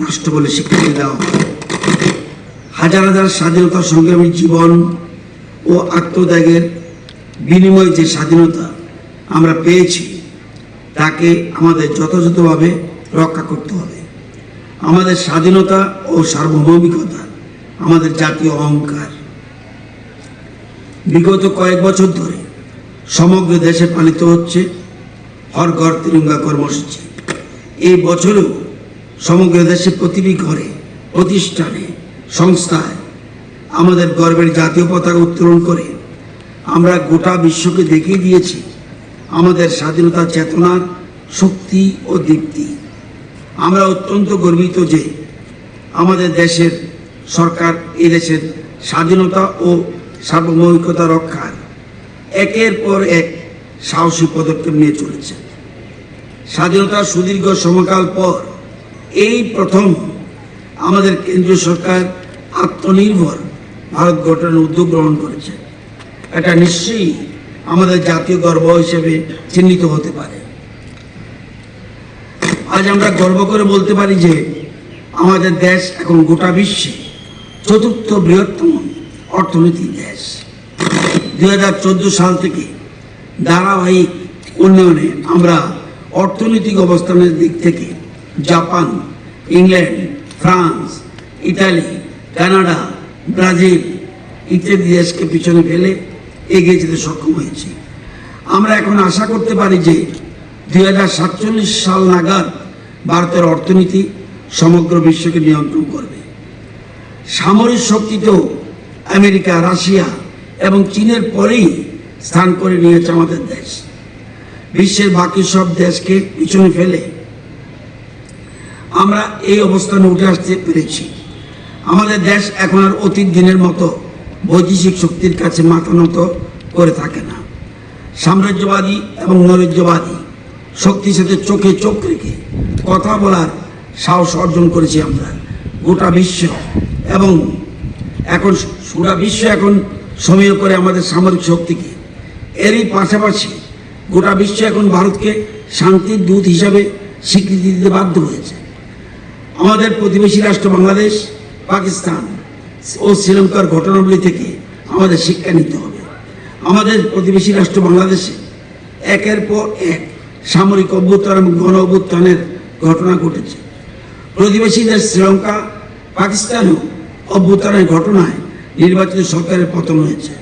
রাষ্ট্র বলে স্বীকৃতি দেওয়া হয়। হাজার হাজার স্বাধীনতা সংগ্রামীর জীবন ও আত্মত্যাগের বিনিময়ে যে স্বাধীনতা আমরা পেয়েছি তাকে আমাদের যথাযথভাবে রক্ষা করতে হবে। আমাদের স্বাধীনতা ও সার্বভৌমিকতা আমাদের জাতীয় অহংকার। বিগত কয়েক বছর ধরে সমগ্র দেশে পালিত হচ্ছে হর ঘর তিরঙ্গা কর্মসূচি। এই বছরেও সমগ্র দেশে প্রতিটি ঘরে, প্রতিষ্ঠানে, সংস্থায় আমাদের গর্বের জাতীয় পতাকা উত্তোলন করে আমরা গোটা বিশ্বকে দেখিয়ে দিয়েছি আমাদের স্বাধীনতা চেতনার শক্তি ও দীপ্তি। আমরা অত্যন্ত গর্বিত যে আমাদের দেশের সরকার এই দেশের স্বাধীনতা ও সার্বভৌমিকতা রক্ষার একের পর এক সাহসী পদক্ষেপ নিয়ে চলেছে। স্বাধীনতার সুদীর্ঘ সময়কাল পর এই প্রথম আমাদের কেন্দ্রীয় সরকার আত্মনির্ভর ভারত গঠনের উদ্যোগ গ্রহণ করেছে। এটা নিশ্চয়ই আমাদের জাতীয় গর্ব হিসেবে চিহ্নিত হতে পারে। আজ আমরা গর্ব করে বলতে পারি যে আমাদের দেশ এখন গোটা বিশ্বে চতুর্থ বৃহত্তম অর্থনৈতিক দেশ। 2014 সাল থেকে ধারাবাহিক উন্নয়নে আমরা অর্থনৈতিক অবস্থানের দিক থেকে Japan, England, France, Italy, Canada, Brazil ইত্যাদি দেশকে পিছনে ফেলে এগিয়ে যেতে সক্ষম হয়েছি। আমরা এখন আশা করতে পারি যে 2047 সাল নাগাদ ভারতের অর্থনীতি সমগ্র বিশ্বকে নিয়ন্ত্রণ করবে। সামরিক শক্তিতেও আমেরিকা, রাশিয়া এবং চীনের পরেই স্থান করে নিয়েছে আমাদের দেশ। বিশ্বের বাকি সব দেশকে পিছনে ফেলে আমরা এই অবস্থানে উঠে আসতে পেরেছি। আমাদের দেশ এখন আর অতীত দিনের মতো বৈদেশিক শক্তির কাছে মাথা নত করে থাকে না। সাম্রাজ্যবাদী এবং নৈরাজ্যবাদী শক্তির সাথে চোখে চোখ রেখে কথা বলার সাহস অর্জন করেছি আমরা। গোটা বিশ্ব এবং এখন গোটা বিশ্ব এখন সমীহ করে আমাদের সামরিক শক্তিকে। এরই পাশাপাশি গোটা বিশ্ব এখন ভারতকে শান্তির দূত হিসাবে স্বীকৃতি দিতে বাধ্য হয়েছে। আমাদের প্রতিবেশী রাষ্ট্র বাংলাদেশ, পাকিস্তান ও শ্রীলঙ্কার ঘটনাবলী থেকে আমাদের শিক্ষা নিতে হবে। আমাদের প্রতিবেশী রাষ্ট্র বাংলাদেশে একের পর এক সামরিক অভ্যুত্থান এবং গণ অভ্যুত্থানের ঘটনা ঘটেছে। প্রতিবেশী দেশ শ্রীলঙ্কা, পাকিস্তানেও অভ্যুত্থানের ঘটনায় নির্বাচিত সরকারের পতন হয়েছে।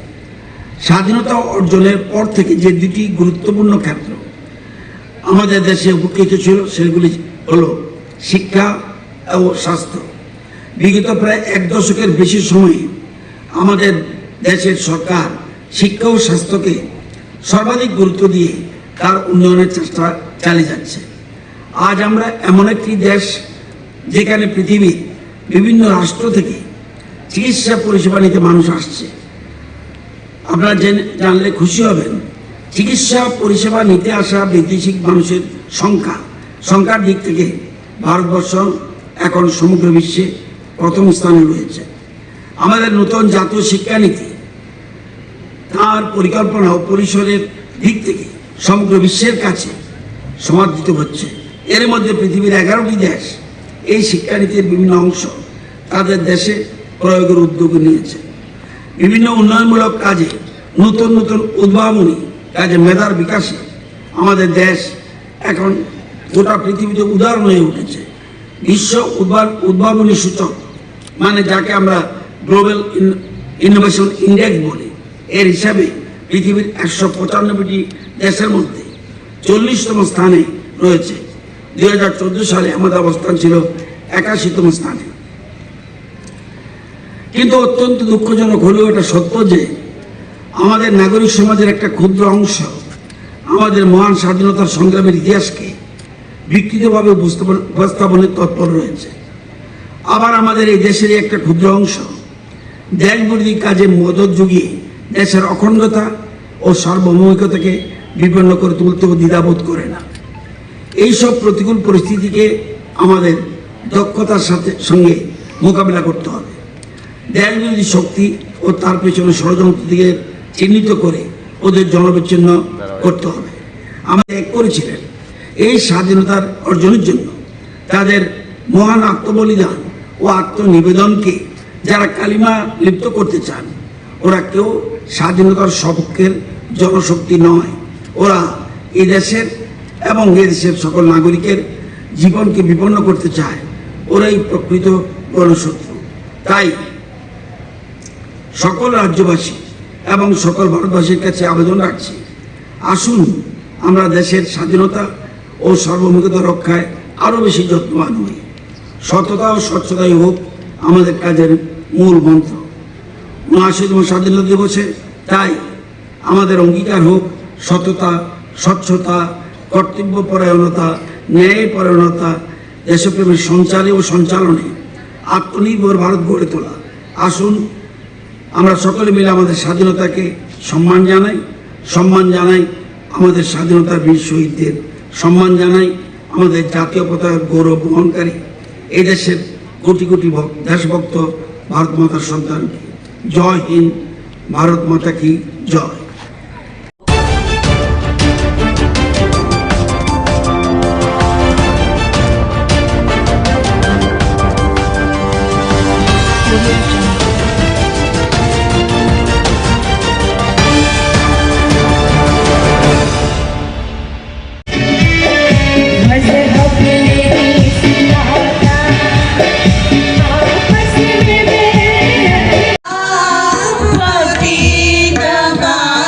স্বাধীনতা অর্জনের পর থেকে যে দুটি গুরুত্বপূর্ণ ক্ষেত্র আমাদের দেশে উপকৃত ছিল সেগুলি হলো শিক্ষা ও স্বাস্থ্য। বিগত প্রায় এক দশকের বেশি সময়ে আমাদের দেশের সরকার শিক্ষা ও স্বাস্থ্যকে সর্বাধিক গুরুত্ব দিয়ে তার উন্নয়নের চেষ্টা চালিয়ে যাচ্ছে। আজ আমরা এমন একটি দেশ যেখানে পৃথিবীর বিভিন্ন রাষ্ট্র থেকে চিকিৎসা পরিষেবা নিতে মানুষ আসছে। আপনারা জানলে খুশি হবেন, চিকিৎসা পরিষেবা নিতে আসা বিদেশি মানুষের সংখ্যার দিক থেকে ভারতবর্ষ এখন সমগ্র বিশ্বে প্রথম স্থানে রয়েছে। আমাদের নতুন জাতীয় শিক্ষানীতি তার পরিকল্পনা ও পরিসরের দিক থেকে সমগ্র বিশ্বের কাছে সমাদৃত হচ্ছে। এর মধ্যে পৃথিবীর 11টি দেশ এই শিক্ষানীতির বিভিন্ন অংশ তাদের দেশে প্রয়োগের উদ্যোগ নিয়েছে। বিভিন্ন উন্নয়নমূলক কাজে নতুন নতুন উদ্ভাবনী কাজে মেধার বিকাশে আমাদের দেশ এখন গোটা পৃথিবীতে উদাহরণ হয়ে উঠেছে। বিশ্ব উদ্ভাবনী সূচক মানে যাকে আমরা গ্লোবাল ইনোভেশন ইন্ডেক্স বলি, এর হিসাবে পৃথিবীর 195টি দেশের মধ্যে 40তম স্থানে রয়েছে। 2014 সালে আমাদের অবস্থান ছিল 81তম স্থানে। কিন্তু অত্যন্ত দুঃখজনক হলেও এটা সত্য যে আমাদের নাগরিক সমাজের একটা ক্ষুদ্র অংশ আমাদের মহান স্বাধীনতার সংগ্রামের ইতিহাসকে বিকৃতভাবে উপস্থাপনের তৎপর রয়েছে। আবার আমাদের এই দেশের একটা ক্ষুদ্র অংশ দেশবিরোধী কাজে মদত জুগিয়ে দেশের অখণ্ডতা ও সার্বভৌমিকতাকে বিপন্ন করে তুলতেও দ্বিধাবোধ করে না। এইসব প্রতিকূল পরিস্থিতিকে আমাদের দক্ষতার সঙ্গে মোকাবিলা করতে হবে। দেশবিরোধী শক্তি ও তার পেছনে ষড়যন্ত্র দিকে চিহ্নিত করে ওদের জনবিচ্ছিন্ন করতে হবে। আমাদের এক করেছিলেন এই স্বাধীনতার অর্জনের জন্য তাদের মহান আত্মবলিদান ও আত্মনিবেদনকে যারা কালিমা লিপ্ত করতে চান, ওরা কেউ স্বাধীনতার সপক্ষের জনশক্তি নয়। ওরা এই দেশের এবং এদেশের সকল নাগরিকের জীবনকে বিপন্ন করতে চায়। ওরাই প্রকৃত গণশত্রু। তাই সকল রাজ্যবাসী এবং সকল ভারতবাসীর কাছে আবেদন রাখছি, আসুন আমরা দেশের স্বাধীনতা ও সার্বভৌমিকতা রক্ষায় আরও বেশি যত্নবান হই। সততা ও স্বচ্ছতাই হোক আমাদের কাজের মূল মন্ত্র। 79তম স্বাধীনতা দিবসে তাই আমাদের অঙ্গীকার হোক সততা, স্বচ্ছতা, কর্তব্যপরায়ণতা, ন্যায়পরায়ণতা, দেশপ্রেমের সঞ্চারে ও সঞ্চালনে আত্মনির্ভর ভারত গড়ে তোলা। আসুন আমরা সকলে মিলে আমাদের স্বাধীনতাকে সম্মান জানাই আমাদের স্বাধীনতার বীর শহীদদের, সম্মান জানাই আমাদের জাতীয় পতাকার গৌরব বহনকারী এই দেশের কোটি কোটি দেশভক্ত ভারত মাতার সন্তানকে। জয় হিন্দ, ভারত মাতা কি জয়। Bye.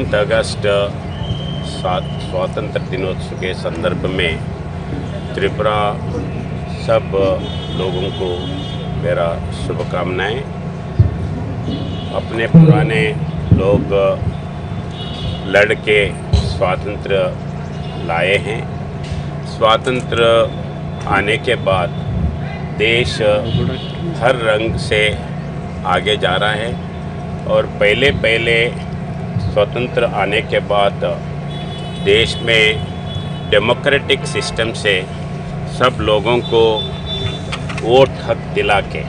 15 अगस्त स्वतंत्र दिनोत्सव के संदर्भ में त्रिपुरा सब लोगों को मेरा शुभकामनाएं। अपने पुराने लोग लड़के स्वातंत्र्य लाए हैं। स्वातंत्र्य आने के बाद देश हर रंग से आगे जा रहा है और पहले स्वतंत्र आने के बाद देश में डेमोक्रेटिक सिस्टम से सब लोगों को वोट हक दिला के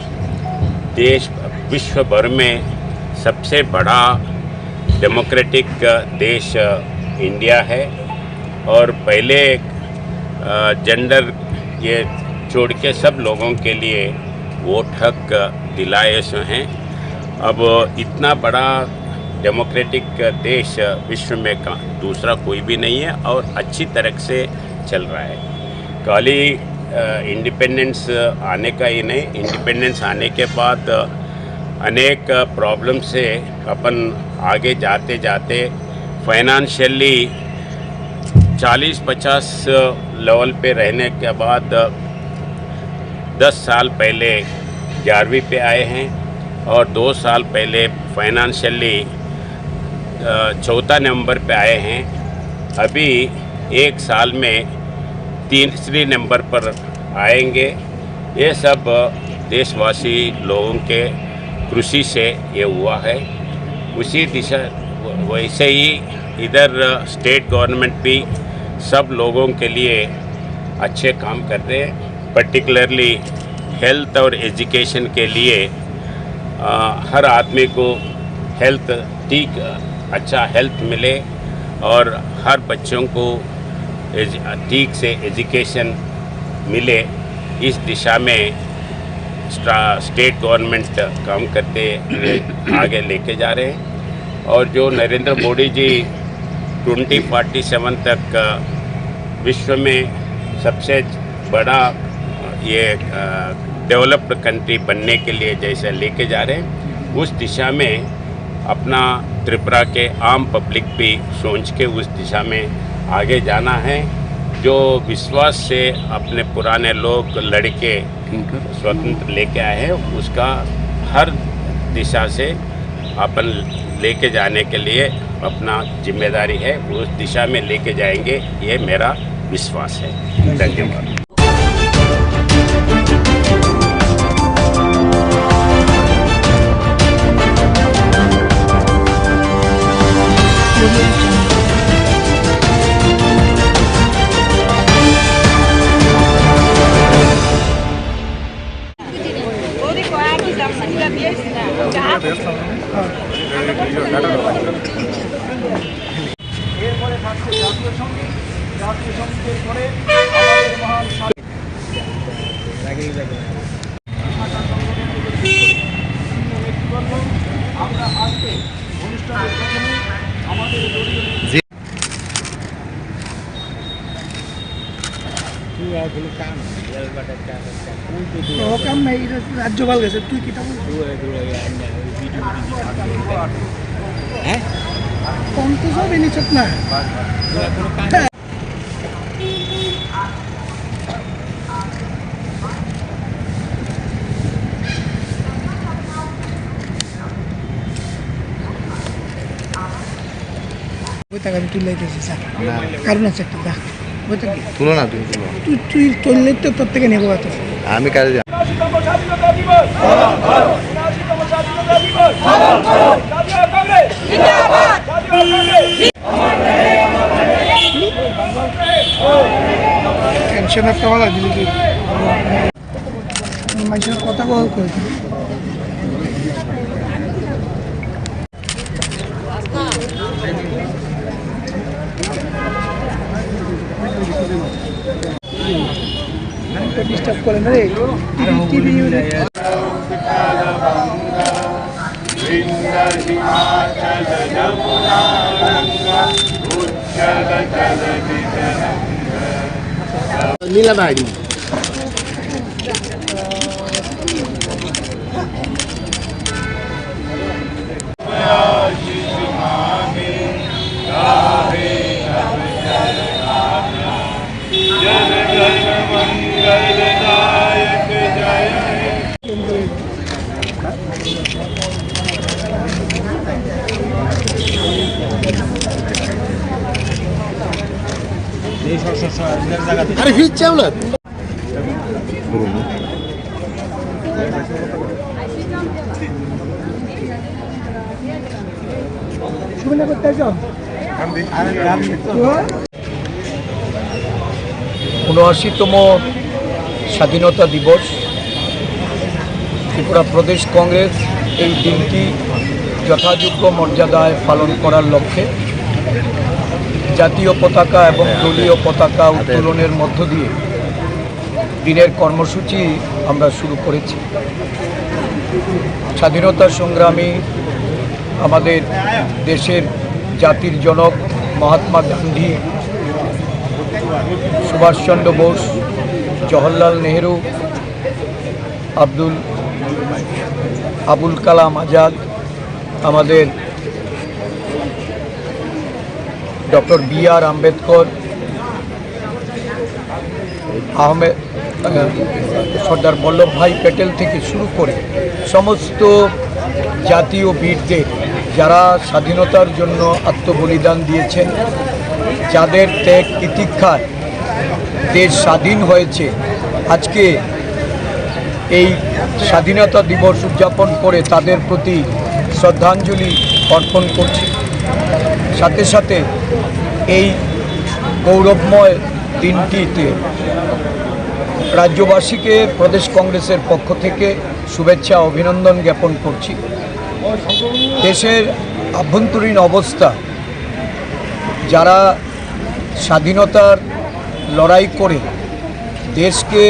देश विश्व भर में सबसे बड़ा डेमोक्रेटिक देश इंडिया है। और पहले जेंडर ये छोड़ के सब लोगों के लिए वोट हक दिलाए हैं। अब इतना बड़ा डेमोक्रेटिक देश विश्व में दूसरा कोई भी नहीं है और अच्छी तरह से चल रहा है। खाली इंडिपेंडेंस आने का ही नहीं, इंडिपेंडेंस आने के बाद अनेक प्रॉब्लम से अपन आगे जाते जाते फाइनेंशियली 40-50 लेवल पे रहने के बाद 10 साल पहले 11वीं पे आए हैं और 2 साल पहले फाइनेंशियली 4था नंबर पे आए हैं। अभी 1 साल में 3रे नंबर पर आएंगे। ये सब देशवासी लोगों के कृषि से ये हुआ है। उसी दिशा वैसे ही इधर स्टेट गवर्नमेंट भी सब लोगों के लिए अच्छे काम कर रहे हैं। पर्टिकुलरली हेल्थ और एजुकेशन के लिए हर आदमी को हेल्थ अच्छा हेल्थ मिले और हर बच्चों को ठीक से एजुकेशन मिले, इस दिशा में स्टेट गवर्नमेंट काम करते आगे लेके जा रहे हैं। और जो नरेंद्र मोदी जी 2047 तक विश्व में सबसे बड़ा ये डेवलप्ड कंट्री बनने के लिए जैसे लेके जा रहे हैं, उस दिशा में अपना त्रिपुरा के आम पब्लिक भी सोच के उस दिशा में आगे जाना है। जो विश्वास से अपने पुराने लोग लड़के स्वतंत्र लेके आए हैं, उसका हर दिशा से अपन लेके जाने के लिए अपना जिम्मेदारी है, उस दिशा में लेके जाएंगे, ये मेरा विश्वास है। धन्यवाद। এরপরে থাকছে জাতীয় সঙ্গীত। জাতীয় সঙ্গীতের পরে আমাদের মহান আমরা আজকে অনুষ্ঠানের প্রথমে আমাদের কাম নাই, রাজ্যপাল গেছে, তুই কি হ্যাঁ কম তো সব এনেছত না। আমি তুলাইতেছি স্যার, কারণ আছে একটা তুলো না, তুই তুললে তো তোর থেকে নেবো এত। আমি কাজে যাই। টেনশন একটা ভালো দিলি কি মানুষের কথা বল করে দিল। ডিস্টার্ব করেন রে টিভি নীলা বাড়ি বাড়ি ফিরছে আপনার? উনআশিতম স্বাধীনতা দিবস ত্রিপুরা প্রদেশ কংগ্রেস এই দিনটি যথাযোগ্য মর্যাদায় পালন করার লক্ষ্যে জাতীয় পতাকা এবং দলীয় পতাকা উত্তোলনের মধ্য দিয়ে দিনের কর্মসূচি আমরা শুরু করেছি। স্বাধীনতা সংগ্রামী আমাদের দেশের জাতির জনক মহাত্মা গান্ধী, সুভাষচন্দ্র বোস, জওহরলাল নেহেরু, আবুল কালাম আজাদ, আমাদের ডক্টর বি.আর. আম্বেদকর, সর্দার বল্লভভাই প্যাটেল থেকে শুরু করে সমস্ত জাতীয় বীরদের যারা স্বাধীনতার জন্য আত্মবলিদান দিয়েছেন, যাদের ত্যাগ তিতিক্ষায় দেশ স্বাধীন হয়েছে, আজকে এই স্বাধীনতা দিবস উদযাপন করে তাদের প্রতি শ্রদ্ধাঞ্জলি অর্পণ করছি। সাথে সাথে এই গৌরবময় দিনটিতে রাজ্যবাসীকে প্রদেশ কংগ্রেসের পক্ষ থেকে শুভেচ্ছা অভিনন্দন জ্ঞাপন করছি। দেশের আভ্যন্তরীণ অবস্থা, যারা স্বাধীনতার লড়াই করে দেশকে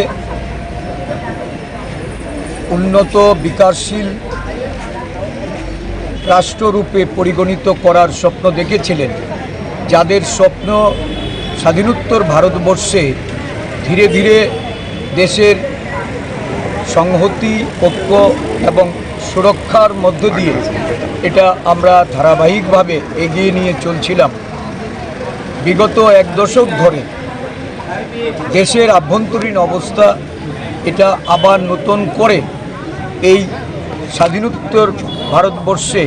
উন্নত বিকাশশীল রাষ্ট্ররূপে পরিগণিত করার স্বপ্ন দেখেছিলেন, যাদের স্বপ্ন স্বাধীনোত্তর ভারতবর্ষে ধীরে ধীরে দেশের সংহতি, ঐক্য এবং সুরক্ষার মধ্য দিয়ে এটা আমরা ধারাবাহিকভাবে এগিয়ে নিয়ে চলছিলাম। বিগত এক দশক ধরে দেশের আভ্যন্তরীণ অবস্থা এটা আবার নতুন করে এই স্বাধীনোত্তর ভারতবর্ষে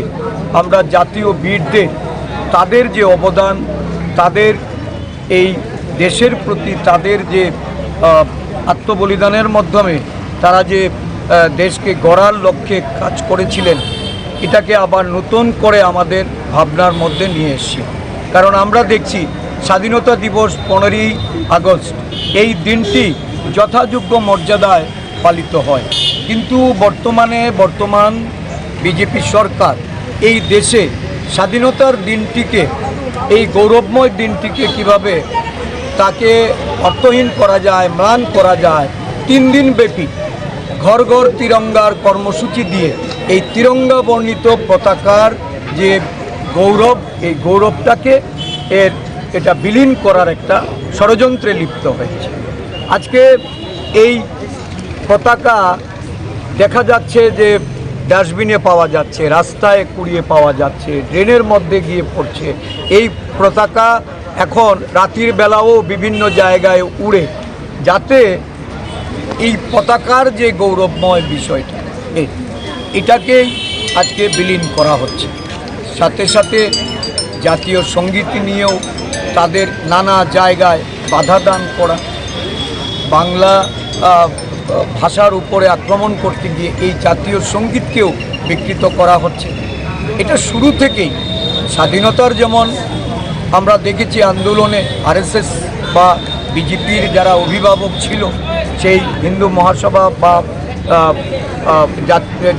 আমরা জাতীয় বীরদের তাদের যে অবদান, তাদের এই দেশের প্রতি তাদের যে আত্মবলিদানের মাধ্যমে তারা যে দেশকে গড়ার লক্ষ্যে কাজ করেছিলেন, এটাকে আবার নতুন করে আমাদের ভাবনার মধ্যে নিয়ে এসেছি। কারণ আমরা দেখছি স্বাধীনতা দিবস 15ই আগস্ট এই দিনটি যথাযোগ্য মর্যাদায় পালিত হয়, কিন্তু বর্তমান বিজেপি সরকার এই দেশে স্বাধীনতার দিনটিকে, এই গৌরবময় দিনটিকে কিভাবে তাকে অর্থহীন করা যায়, ম্লান করা যায়, 3 দিন ব্যাপী ঘর ঘর তিরঙ্গার কর্মসূচি দিয়ে এই তিরঙ্গা বর্ণিত পতাকার যে গৌরব, এই গৌরবটাকে এটা বিলীন করার একটা ষড়যন্ত্রে লিপ্ত হয়েছে। আজকে এই পতাকা দেখা যাচ্ছে যে ডাস্টবিনে পাওয়া যাচ্ছে, রাস্তায় কুড়িয়ে পাওয়া যাচ্ছে, ড্রেনের মধ্যে গিয়ে পড়ছে। এই পতাকা এখন রাতের বেলাও বিভিন্ন জায়গায় উড়ে, যাতে এই পতাকার যে গৌরবময় বিষয়টা এটাকেই আজকে বিলীন করা হচ্ছে। সাথে সাথে জাতীয় সঙ্গীত নিয়েও তাদের নানা জায়গায় বাধা দান করা, বাংলা ভাষার উপরে আক্রমণ করতে গিয়ে এই জাতীয় সঙ্গীতকেও বিকৃত করা হচ্ছে। এটা শুরু থেকেই স্বাধীনতার যেমন আমরা দেখেছি আন্দোলনে আরএসএস বা বিজেপির যারা অভিভাবক ছিল, সেই হিন্দু মহাসভা বা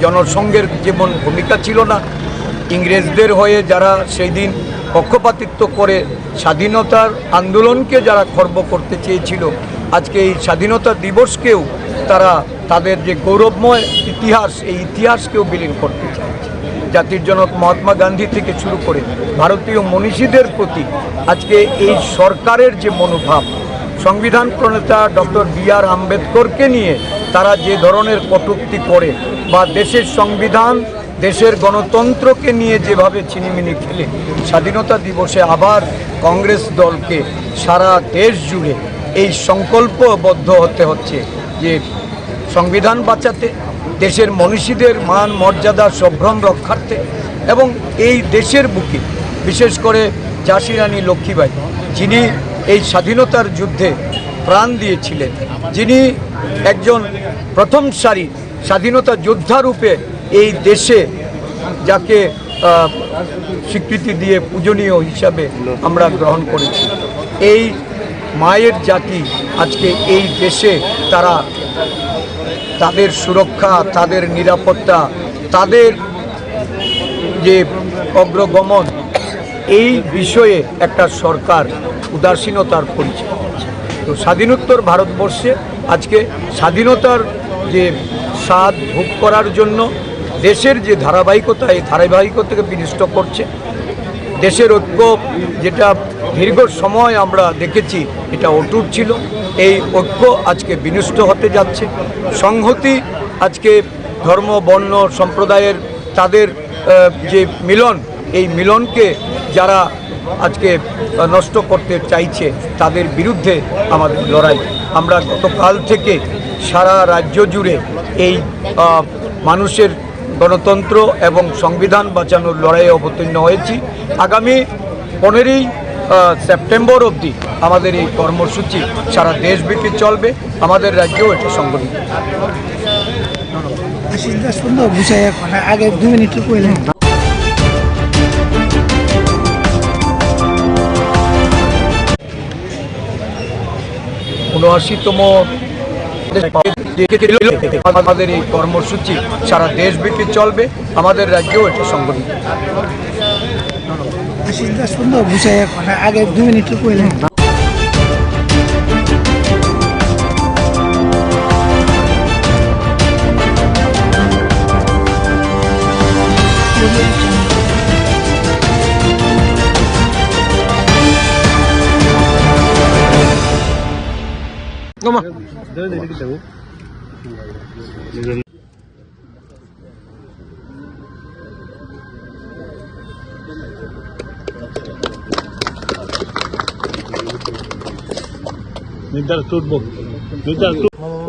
জনসংঘের যেমন ভূমিকা ছিল না, ইংরেজদের হয়ে যারা সেই দিন পক্ষপাতিত্ব করে স্বাধীনতার আন্দোলনকে যারা খর্ব করতে চেয়েছিল, আজকে এই স্বাধীনতা দিবসকেও তারা তাদের যে গৌরবময় ইতিহাস, এই ইতিহাসকেও বিলীন করতে চাইছে। জাতির জনক মহাত্মা গান্ধী থেকে শুরু করে ভারতীয় মনীষীদের প্রতি আজকে এই সরকারের যে মনোভাব, সংবিধান প্রণেতা ডক্টর বি.আর. আম্বেদকরকে নিয়ে তারা যে ধরনের কটূক্তি করে বা দেশের সংবিধান, দেশের গণতন্ত্রকে নিয়ে যেভাবে চিনিমিনি খেলে, স্বাধীনতা দিবসে আবার কংগ্রেস দলকে সারা দেশ জুড়ে এই সংকল্পবদ্ধ হতে হচ্ছে যে সংবিধান বাঁচাতে, দেশের মনীষীদের মান মর্যাদা সম্ভ্রম রক্ষার্থে এবং এই দেশের বুকে বিশেষ করে ঝাঁসি রানী লক্ষ্মীবাঈ, যিনি এই স্বাধীনতার যুদ্ধে প্রাণ দিয়েছিলেন, যিনি একজন প্রথম সারির স্বাধীনতা যোদ্ধা রূপে এই দেশে যাকে স্বীকৃতি দিয়ে পূজনীয় হিসাবে আমরা গ্রহণ করেছি। এই মায়ের জাতি আজকে এই দেশে তারা তাদের সুরক্ষা, তাদের নিরাপত্তা, তাদের যে অগ্রগমন, এই বিষয়ে একটা সরকার উদাসীনতার পরিচয় দিচ্ছে। তো স্বাধীনোত্তর ভারতবর্ষে আজকে স্বাধীনতার যে স্বাদ ভোগ করার জন্য দেশের যে ধারাবাহিকতা, এই ধারাবাহিকতাকে বিনষ্ট করছে। দেশের ঐক্য যেটা দীর্ঘ সময় আমরা দেখেছি এটা অটুট ছিল, এই ঐক্য আজকে বিনষ্ট হতে যাচ্ছে। সংহতি আজকে ধর্ম, বর্ণ, সম্প্রদায়ের তাদের যে মিলন, এই মিলনকে যারা আজকে নষ্ট করতে চাইছে তাদের বিরুদ্ধে আমাদের লড়াই। আমরা গতকাল থেকে সারা রাজ্য জুড়ে এই মানুষের গণতন্ত্র এবং সংবিধান বাঁচানোর লড়াইয়ে অবতীর্ণ হয়েছি। আগামী 15ই সেপ্টেম্বর অবধি আমাদের এই কর্মসূচি সারা দেশব্যাপী চলবে, আমাদের রাজ্যেও এটা সংগঠিত। আগে 2 মিনিট কইলেন। 79তম আমাদের এই কর্মসূচি সারা দেশব্যাপী চলবে, আমাদের রাজ্যেও এটা সংগঠিত। সুন্দর বুঝাই আগে 2 মিনিট কইলেন।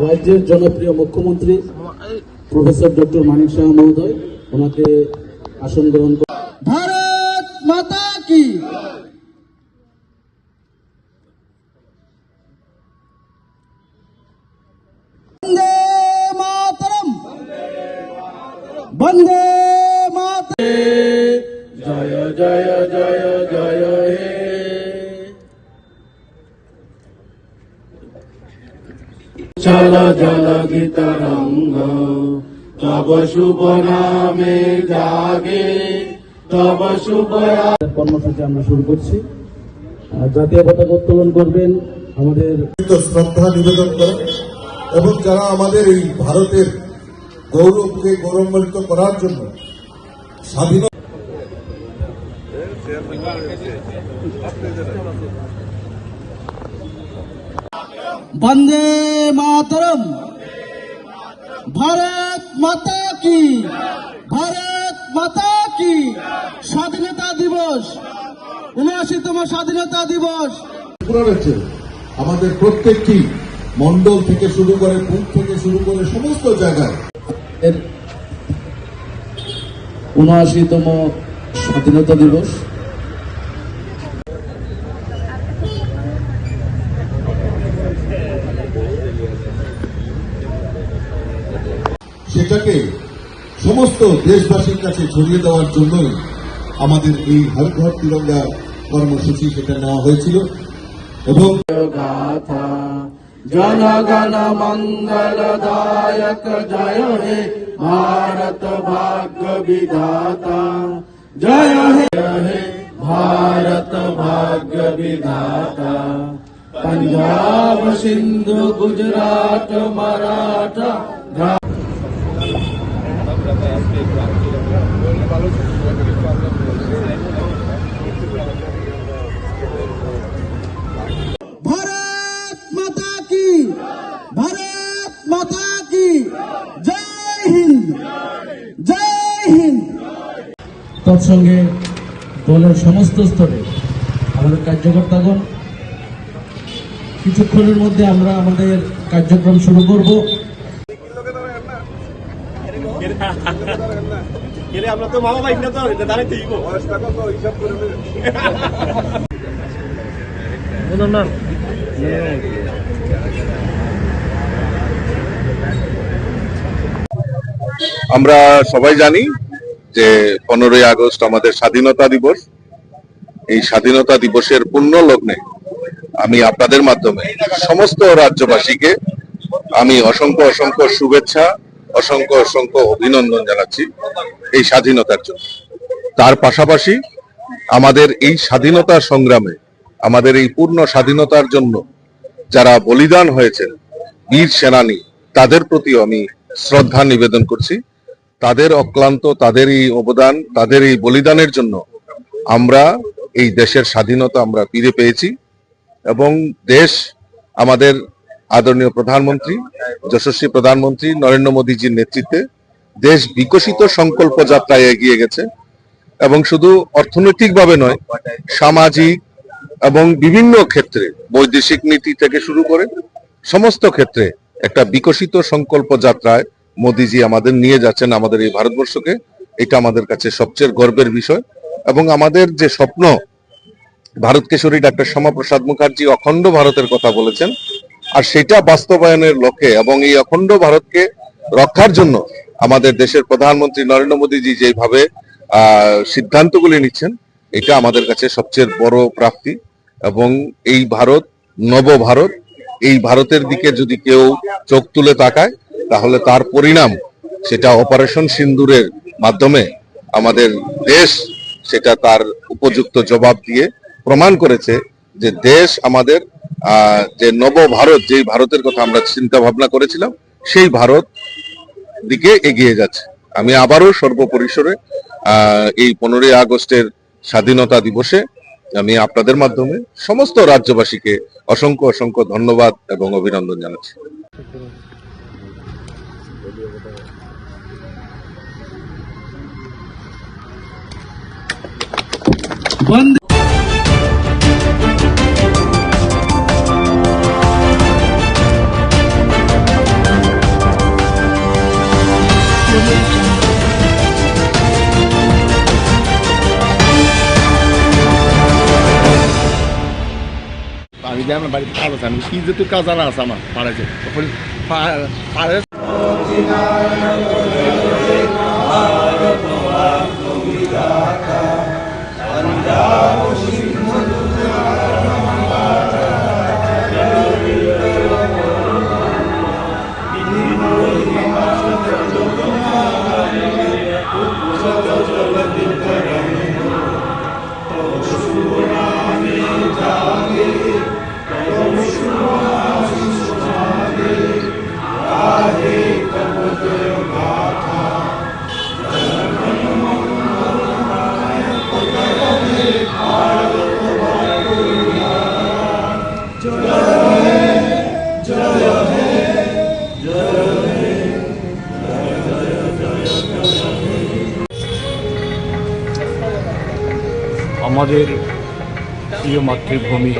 রাজ্যের জনপ্রিয় মুখ্যমন্ত্রী প্রফেসর ডক্টর মানিক সাহা মহোদয় ওনাকে আসন গ্রহণ করে। ভারত মাতা কি, বন্দে মাতরম, বন্দে মাতরম, জয় জয় জয় জয় হে। চল জল গীতরঙ্গ তব শুভ নামে জাগে, তব শুভ। কর্মসূচি আমরা শুরু করছি। জাতীয় পতাকা উত্তোলন করবেন আমাদের শ্রদ্ধা নিবেদন করেন এবং যারা আমাদের এই ভারতের গৌরবকে গৌরবান্বিত করার জন্য স্বাধীনতা বন্দে মাতরম, ভারত মাতা কি, ভারত মাতা কি। স্বাধীনতা দিবস, 79তম স্বাধীনতা দিবস। আমাদের প্রত্যেকটি মন্ডল থেকে শুরু করে, বুথ থেকে শুরু করে সমস্ত জায়গায় 79তম স্বাধীনতা দিবস। সেটাকে সমস্ত দেশবাসীর কাছে ছড়িয়ে দেওয়ার জন্যই আমাদের এই হর ঘর তিরঙ্গা কর্মসূচি সেটা নেওয়া হয়েছিল। এবং গাথা জনগণ মঙ্গলদায়ক জয় হে ভারত ভাগ্য বিধাতা, জয় হে ভারত ভাগ্য বিধাতা। पंजाब सिंधु गुजरात मराठा भारत माता की, भारत माता की जय हिंद, जय हिंद। তৎসঙ্গে দলের সমস্ত স্তরে আমাদের কার্যকর্তাগণ কিছুক্ষণের মধ্যে আমরা আমাদের কার্যক্রম শুরু করব। আমরা তো মামা ভাই না, তো দাঁড়াইতে হিসাব করে আমরা সবাই জানি যে 15ই আগস্ট আমাদের স্বাধীনতা দিবস। এই স্বাধীনতা দিবসের পূর্ণ লগ্নে আমি আপনাদের মাধ্যমে সমস্ত রাজ্যবাসীকে আমি অসংখ্য অসংখ্য শুভেচ্ছা, অসংখ্য অসংখ্য অভিনন্দন জানাচ্ছি এই স্বাধীনতার জন্য। তার পাশাপাশি আমাদের এই স্বাধীনতা সংগ্রামে, আমাদের এই পূর্ণ স্বাধীনতার জন্য যারা বলিদান হয়েছেন, বীর সেনানী, তাদের প্রতিও আমি শ্রদ্ধা নিবেদন করছি। তাদের অক্লান্ত, তাদের এই অবদান, তাদের এই বলিদানের জন্য আমরা এই দেশের স্বাধীনতা আমরা ফিরে পেয়েছি এবং দেশ আমাদের আদরণীয় প্রধানমন্ত্রী, যশস্বী প্রধানমন্ত্রী নরেন্দ্র মোদীজির নেতৃত্বে দেশ বিকশিত সংকল্প যাত্রায় এগিয়ে গেছে এবং শুধু অর্থনৈতিকভাবে নয়, সামাজিক এবং বিভিন্ন ক্ষেত্রে, বৈদেশিক নীতি থেকে শুরু করে সমস্ত ক্ষেত্রে একটা বিকশিত সংকল্প যাত্রায় মোদীজি আমাদের নিয়ে যাচ্ছেন, আমাদের এই ভারতবর্ষকে। এটা আমাদের কাছে সবচেয়ে গর্বের বিষয় এবং আমাদের যে স্বপ্ন, ভারত কেশরী ডক্টর শ্যামাপ্রসাদ মুখার্জি অখণ্ড ভারতের কথা বলেছেন, আর সেটা বাস্তবায়নের লক্ষ্যে এবং এই অখণ্ড ভারতকে রক্ষার জন্য আমাদের দেশের প্রধানমন্ত্রী নরেন্দ্র মোদীজি যেভাবে সিদ্ধান্তগুলি নিচ্ছেন, এটা আমাদের কাছে সবচেয়ে বড় প্রাপ্তি। এবং এই ভারত, নব ভারত, এই ভারতের দিকে যদি কেউ চোখ তুলে তাকায় তাহলে তার পরিণাম সেটা অপারেশন সিন্দুরের মাধ্যমে আমাদের দেশ সেটা তার উপযুক্ত জবাব দিয়ে প্রমাণ করেছে যে দেশ আমাদের যে নব ভারত, যেই ভারতের কথা আমরা চিন্তা ভাবনা করেছিলাম, সেই ভারত দিকে এগিয়ে যাচ্ছে। আমি আবারও সর্বপরিসরে এই 15ই আগস্টের স্বাধীনতা দিবসে আমি আপনাদের মাধ্যমে সমস্ত রাজ্যবাসীকে অসংখ্য অসংখ্য ধন্যবাদ এবং অভিনন্দন জানাচ্ছি। আমি যে আমার বাড়িতে কাজ আছে, আমি কি যেহেতু কাজ জানা আছে আমার পাড়াতে পাড়ে আমাদের প্রিয় মাতৃভূমি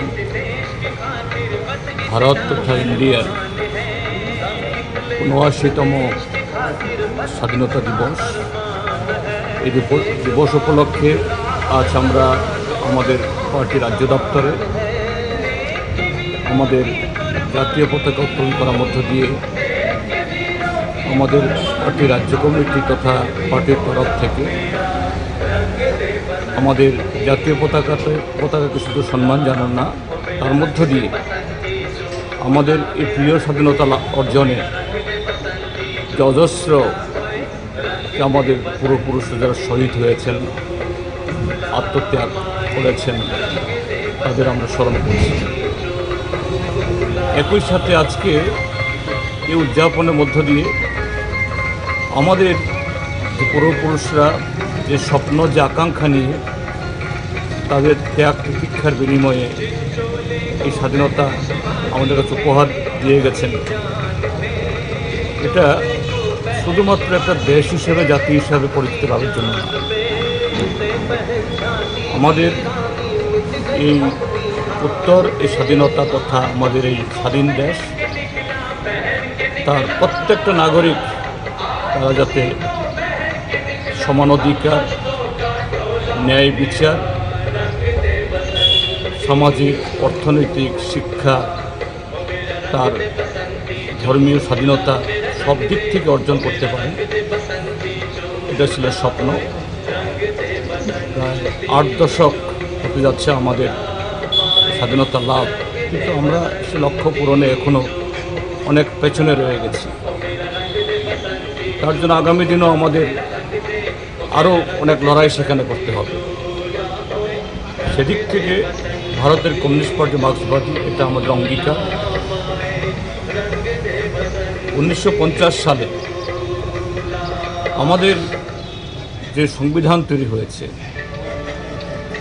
ভারত তথা ইন্ডিয়ার ৭৯তম স্বাধীনতা দিবস। এই দিবস উপলক্ষে আজ আমরা আমাদের পার্টি রাজ্য দপ্তরে আমাদের জাতীয় পতাকা উত্তোলন করার মধ্য দিয়ে আমাদের পার্টি রাজ্য কমিটি তথা পার্টির তরফ থেকে আমাদের জাতীয় পতাকাকে শুধু সম্মান জানান না, তার মধ্য দিয়ে আমাদের এই প্রিয় স্বাধীনতা অর্জনে যে অজস্র আমাদের পূর্বপুরুষরা যারা শহীদ হয়েছেন, আত্মত্যাগ করেছেন, তাদের আমরা স্মরণ করছি। একই সাথে আজকে এই উদযাপনের মধ্য দিয়ে আমাদের যে পূর্বপুরুষরা যে স্বপ্ন, যে আকাঙ্ক্ষা নিয়ে তাদের ত্যাগ প্রতীক্ষার বিনিময়ে এই স্বাধীনতা আমাদের কাছে উপহার দিয়ে গেছেন, এটা শুধুমাত্র একটা দেশ হিসেবে, জাতি হিসাবে পরিচিত লাভের জন্য না, আমাদের এই উত্তর এই স্বাধীনতা তথা আমাদের এই স্বাধীন দেশ, তার প্রত্যেকটা নাগরিক তারা যাতে সমান অধিকার, ন্যায় বিচার, সামাজিক, অর্থনৈতিক, শিক্ষা, তার ধর্মীয় স্বাধীনতা সব দিক থেকে অর্জন করতে পারে, এটা ছিল স্বপ্ন। প্রায় 8 দশক হতে যাচ্ছে আমাদের স্বাধীনতা লাভ, কিন্তু আমরা সে লক্ষ্য পূরণে এখনও অনেক পেছনে রয়ে গেছি। তার জন্য আগামী দিনও আমাদের আরও অনেক লড়াই সেখানে করতে হবে। সেদিক থেকে ভারতের কমিউনিস্ট পার্টি মার্ক্সবাদী এটা আমাদের অঙ্গীকার। 1950 সালে আমাদের যে সংবিধান তৈরি হয়েছে,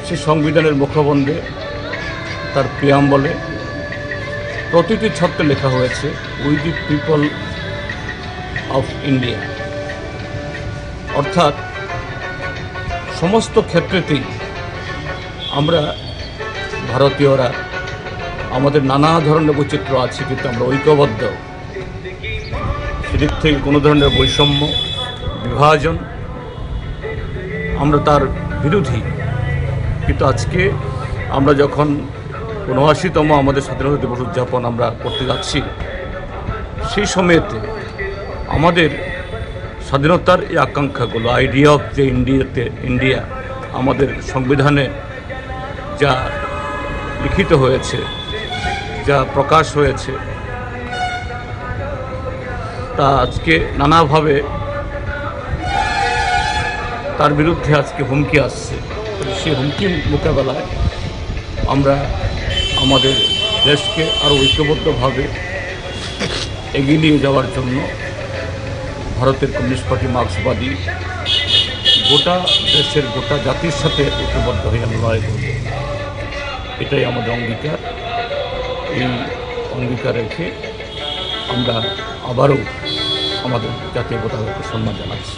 সে সংবিধানের মুখবন্ধে তার প্রিয়াম্বলে প্রতিটি ছত্রে লেখা হয়েছে we the people of India. অর্থাৎ সমস্ত ক্ষেত্রেতেই আমরা ভারতীয়রা, আমাদের নানা ধরনের বৈচিত্র্য আছে, কিন্তু আমরা ঐক্যবদ্ধ। সেদিক থেকে কোনো ধরনের বৈষম্য, বিভাজন আমরা তার বিরোধী। কিন্তু আজকে আমরা যখন ৭৯তম আমাদের স্বাধীনতা দিবস উদযাপন আমরা করতে যাচ্ছি, সেই সময়েতে আমাদের স্বাধীনতার এই আকাঙ্ক্ষাগুলো, আইডিয়া অফ যে ইন্ডিয়া আমাদের সংবিধানে যা লিখিত হয়েছে, যা প্রকাশ হয়েছে, তা আজকে নানাভাবে তার বিরুদ্ধে আজকে হুমকি আসছে। সেই হুমকির মোকাবেলায় আমরা আমাদের দেশকে আরও ঐক্যবদ্ধভাবে এগিয়ে নিয়ে যাওয়ার জন্য ভারতের কমিউনিস্ট পার্টি মার্ক্সবাদী গোটা দেশের, গোটা জাতির সাথে ঐক্যবদ্ধ হয়ে আমরা লড়াই করব। এটাই আমাদের অঙ্গীকার। এই অঙ্গীকার রেখে আমরা আবারও আমাদের জাতীয় পতাকাকে সম্মান জানাচ্ছি।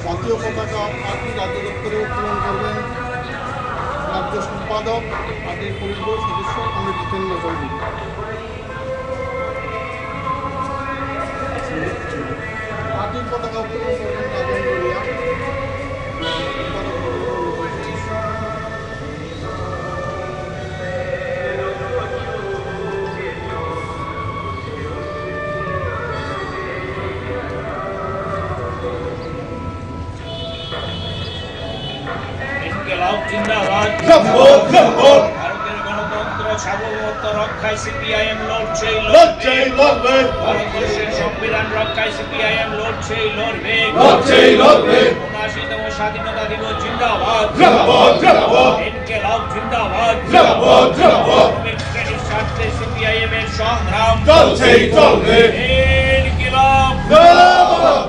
জাতীয় পতাকা পার্টি রাজ্য দপ্তরে উত্তোলন করবেন রাজ্য সম্পাদক, পার্টির পরিষদ সদস্য অমিত জিতেন্দ্র চৌধুরী। পার্টির পতাকা উত্তোলন করবেন রাজেন্দ্র রিয়া। জিন্দাবাদ। ভারতের গণতন্ত্র সার্বভৌমত্ব রক্ষায় সিপিআইএম লড়ছেই লড়বে। ভারতবর্ষের সংবিধান রক্ষায় সিপিআইএম লড়ছেই লড়বে। ৭৯তম স্বাধীনতা দিবস জিন্দাবাদ। ইনকিলাব জিন্দাবাদ। শ্রেণীর স্বার্থে সিপিআইএম এর সংগ্রাম চলছেই চলবে। ইনকিলাব জিন্দাবাদ।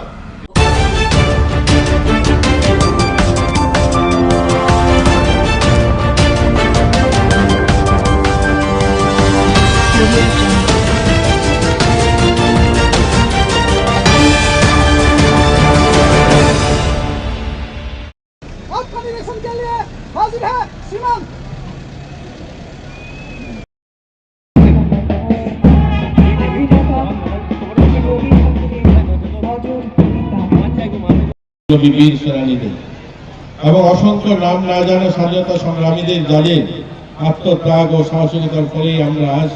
के लिए हाजिर है सीमांत। বীর সেনানীদের এবং অসংখ্য নাম না জানা স্বাধীনতা সংগ্রামীদের যাদের আত্মত্যাগ ও সাহসিকতার ফলে আমরা আজ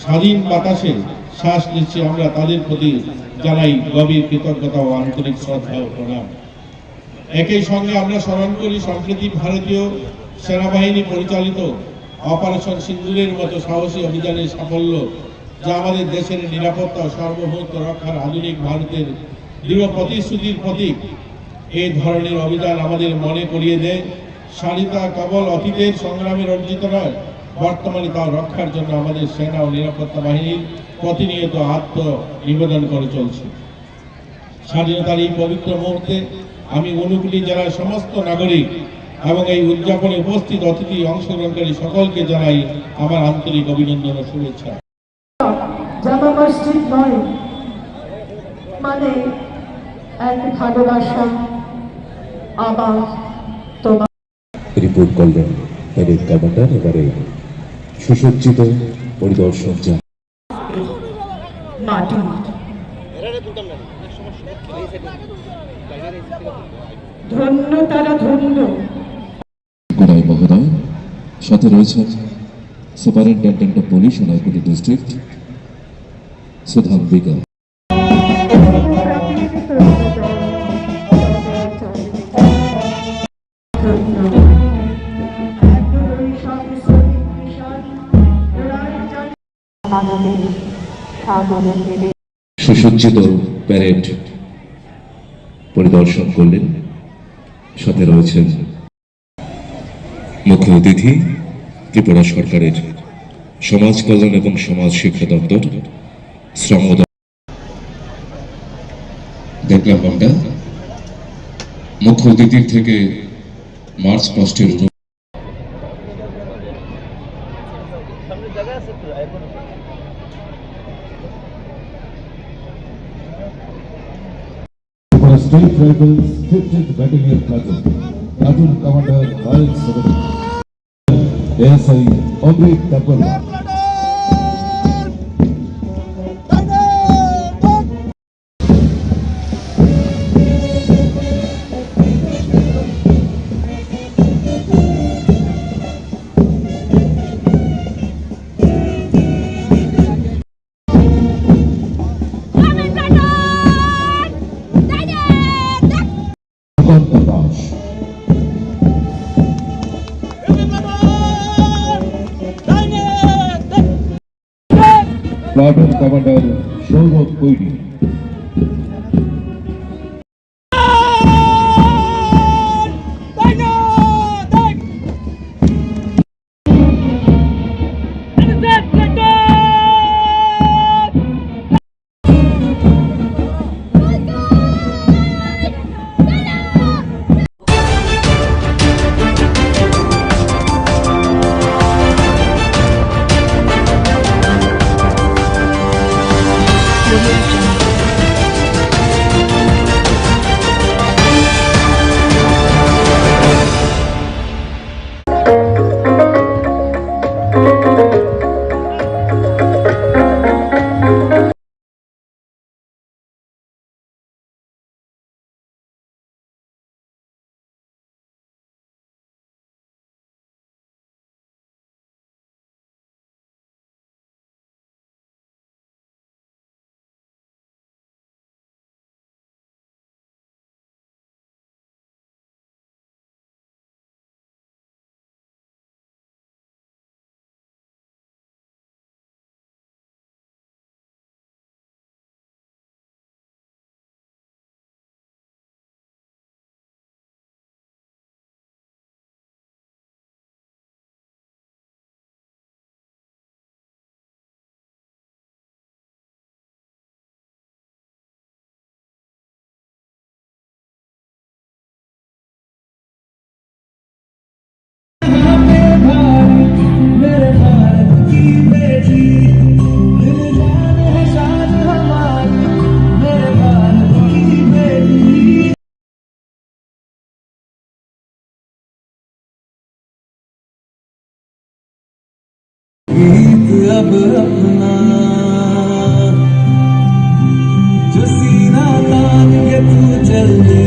স্বাধীন বাতাসে শ্বাস নিচ্ছি, আমরা তাদের প্রতি জানাই গভীর কৃতজ্ঞতা ও আন্তরিক শ্রদ্ধা ও প্রণাম। একই সঙ্গে আমরা স্মরণ করি সম্প্রতি ভারতীয় সেনাবাহিনী পরিচালিত অপারেশন সিন্দুরের মতো সাহসী অভিযানের সাফল্য, যা আমাদের দেশের নিরাপত্তা ও সার্বভৌমত্ব রক্ষার আধুনিক ভারতের দৃঢ় প্রতিশ্রুতির প্রতীক। এই ধরনের অভিযান আমাদের মনে করিয়ে দেয় স্বাধীনতা কেবল অতীতের সংগ্রামের অর্জিত নয়, বর্তমানে তা রক্ষার জন্য আমাদের সেনা ও নিরাপত্তা বাহিনীর প্রতিনিয়ত আত্মনিবেদন করে চলছে। স্বাধীনতার এই পবিত্র মুহূর্তে আমি ঊনকোটি জেলার সমস্ত নাগরিক এবং এই উদযাপনে উপস্থিত অতিথি অংশগ্রহণকারী সকলকে জানাই আমার আন্তরিক অভিনন্দন ও শুভেচ্ছা। জামা মসজিদ নয়, মানে এক ভালোবাসা আবার তোমার। রিপোর্ট করলেন প্যারেড কমান্ডার। এবারে সুসজ্জিত পরিদর্শন যান মাটি ধন্য, তারা ধন্য। গোড়াই মহোদয়, সাথে রয়েছেন superintendent of police Unakoti district Sudhambika. আমাদের সাগরে ফেলে সুসজ্জিত প্যারেড পরিদর্শন করলেন। সাথে রয়েছেন মুখ্য অতিথি ত্রিপুরা সরকারের সমাজ কল্যাণ এবং সমাজ শিক্ষা দপ্তর শ্রম দেখলাম আমরা মুখ্য অতিথির থেকে March পাস্টের State Rifles 50th Battalion Platoon, Platoon Commander Royal 7, ASI Omri Tapala. Platoon Commander Shogo Koidi. गीत अब अपना जो सीना तान के तू चल दे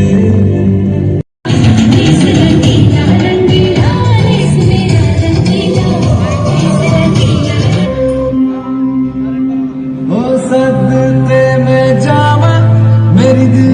हो सदते में जावा मेरी दिल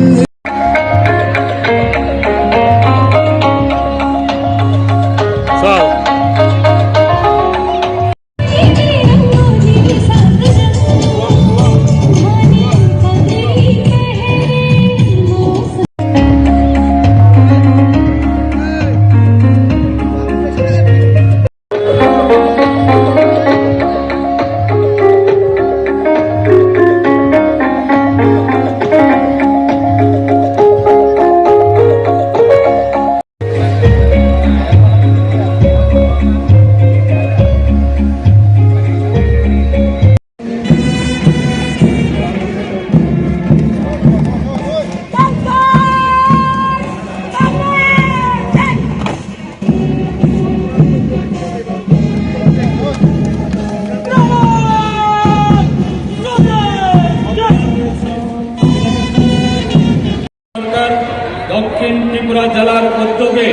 দক্ষিণ ত্রিপুরা জেলার উদ্যোগে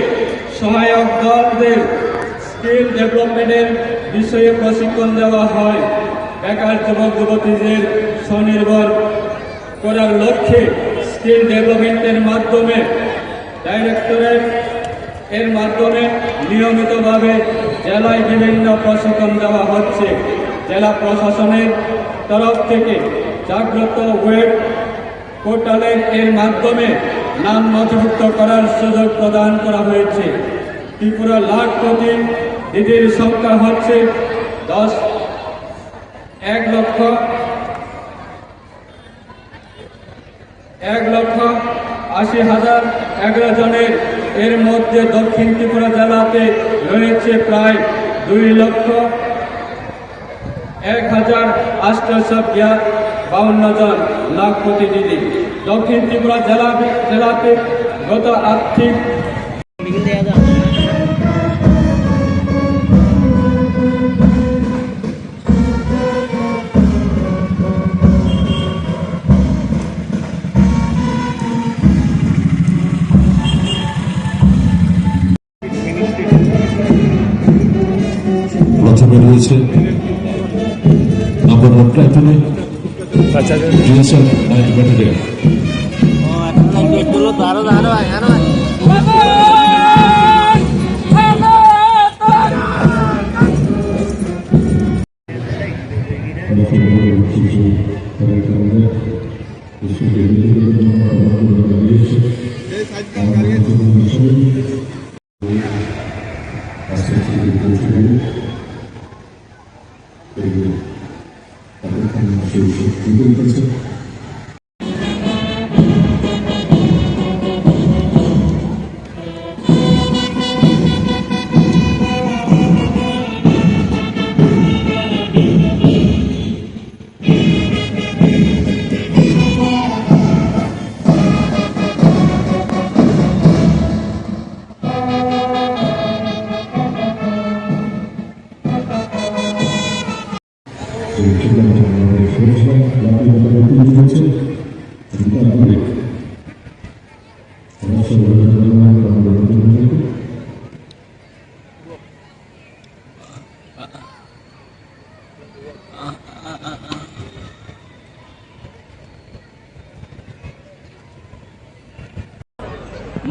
সহায়ক দলদের স্কিল ডেভেলপমেন্টের বিষয়ে প্রশিক্ষণ দেওয়া হয়। বেকার যুবক যুবতীদের স্বনির্ভর করার লক্ষ্যে স্কিল ডেভেলপমেন্টের মাধ্যমে ডাইরেক্টরেট এর মাধ্যমে নিয়মিতভাবে জেলায় বিভিন্ন প্রশিক্ষণ দেওয়া হচ্ছে। জেলা প্রশাসনের তরফ থেকে জাগ্রত ওয়েব পোর্টালের এর মাধ্যমে নাম নথিভুক্ত করার সুযোগ প্রদান করা হয়েছে। ত্রিপুরা লাখ প্রতি দিদির সংখ্যা হচ্ছে 1,80,011 জনের। এর মধ্যে দক্ষিণ ত্রিপুরা জেলাতে রয়েছে প্রায় 2,01,852 জন লাখ প্রতিনিধি। দক্ষিণ ত্রিপুরা জেলাতে গত আর্থিক প্রথমে রয়েছে নম্বর 1 প্ল্যাটুনে জেনসন 9 ব্যাটালিয়ন।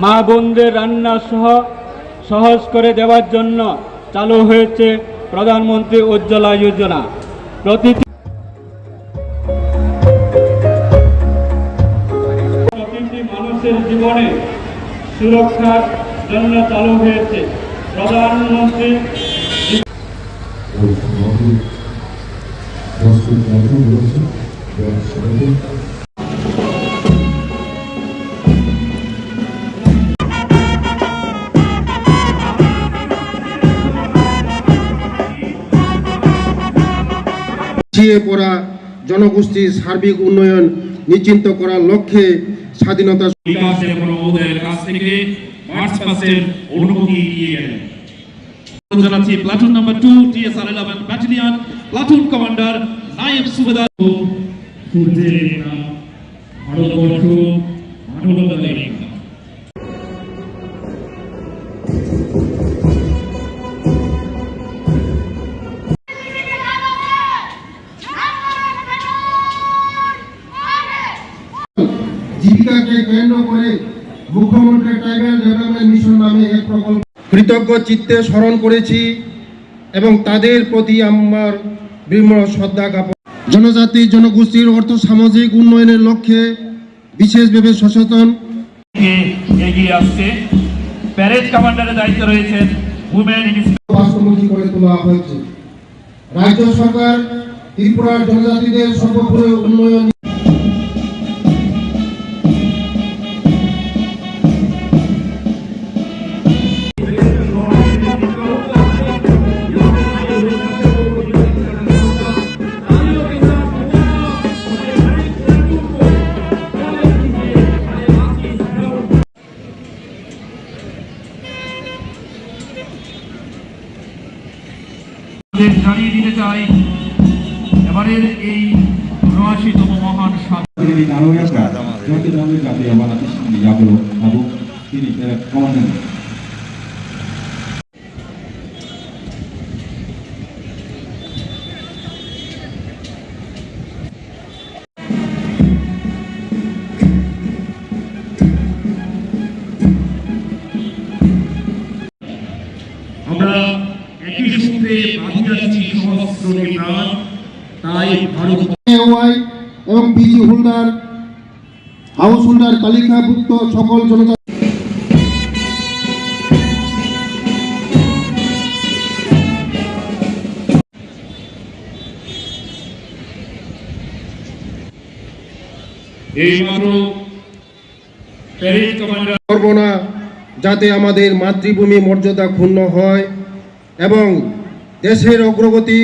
মা বোনদের রান্না সহজ করে দেওয়ার জন্য চালু হয়েছে প্রধানমন্ত্রী উজ্জ্বলা যোজনা। প্রতিটি মানুষের জীবনে সুরক্ষার জন্য চালু হয়েছে প্রধানমন্ত্রী পিছিয়ে পড়া জনগোষ্ঠীর সার্বিক উন্নয়ন নিশ্চিত করার লক্ষ্যে স্বাধীনতা বিকাশের মহোদয়ের কাছ থেকে মার্চ পাস্টের অনুমতি নিয়ে গেলেন। জানাচ্ছি platoon number 2 TSR 11 battalion platoon commander নায়েব সুবেদার ফুলজেনা ভারতবর্ষ মানবতার জীবিকাকে কেন্দ্র করে মুখ্যমন্ত্রী ট্রাইবাল ডেভেলপমেন্ট মিশন নামে এক প্রকল্প কৃতজ্ঞ চিত্তে স্মরণ করেছি এবং তাদের প্রতি আমার বিনম্র শ্রদ্ধা জ্ঞাপন। জনজাতি জনগোষ্ঠীর অর্থ সামাজিক উন্নয়নের লক্ষ্যে বিশেষভাবে সচেতন এগিয়ে আসছে। প্যারেড কমান্ডারের দায়িত্বে রয়েছেন উইমেন বাস্তবমুখী করে তোলা হয়েছে। রাজ্য সরকার ত্রিপুরার জনজাতিদের সর্বোপরি উন্নয়ন জানিয়ে দিতে চাই এবারের এই ৭৯তম মহান আমরা একই সূত্রে বাঁধিয়াছি সহস্র প্রাণ তাই ভারত এওআই এবং পিজি হোল্ডার হাউস হোল্ডার তালিকাভুক্ত সকল জনতা এইমাত্র প্যারেড কমান্ডার করব না, যাতে আমাদের মাতৃভূমি মর্যাদা ক্ষুণ্ণ হয় এবং দেশের অগ্রগতি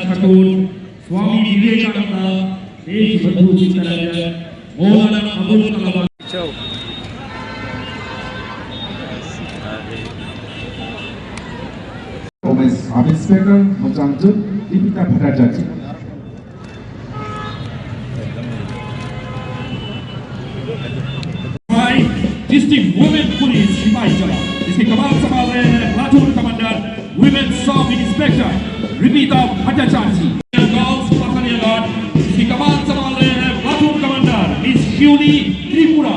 Thakur Swami Vivekananda Deshbandhu Chittaranjan Maulana Abul Kalam Omes Abispeker Mojangjut Dipita Bhattacharya. District Women Police Sipai Jala. इसके कमाल संभाल रहे हैं platoon commander Women Sub Inspector Ribita Bhattacharya. Girls Battalion Guard. इसके कमाल संभाल रहे हैं platoon commander Miss Shuli Tripura.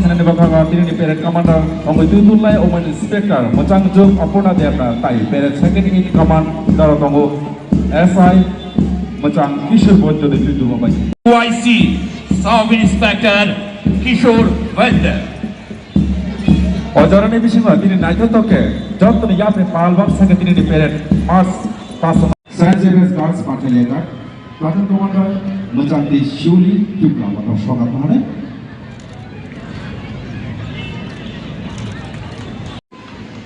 Senin bakal ini peret komander Omidullah Oman Inspector Mojangjut Apurna Deta Tai peret second in command Daratongo SI Mojang Kishore Bojo de Tudu Mumbai OIC Sub Inspector Kishore Vende. Ojarane bisingwa tini naitotoke jotoni yape palwam sange tini di peret Mars Paso St. James Guards Battalion Guard, Platoon Commander Mojanti Shuli Tripura atau Shogat Mahane.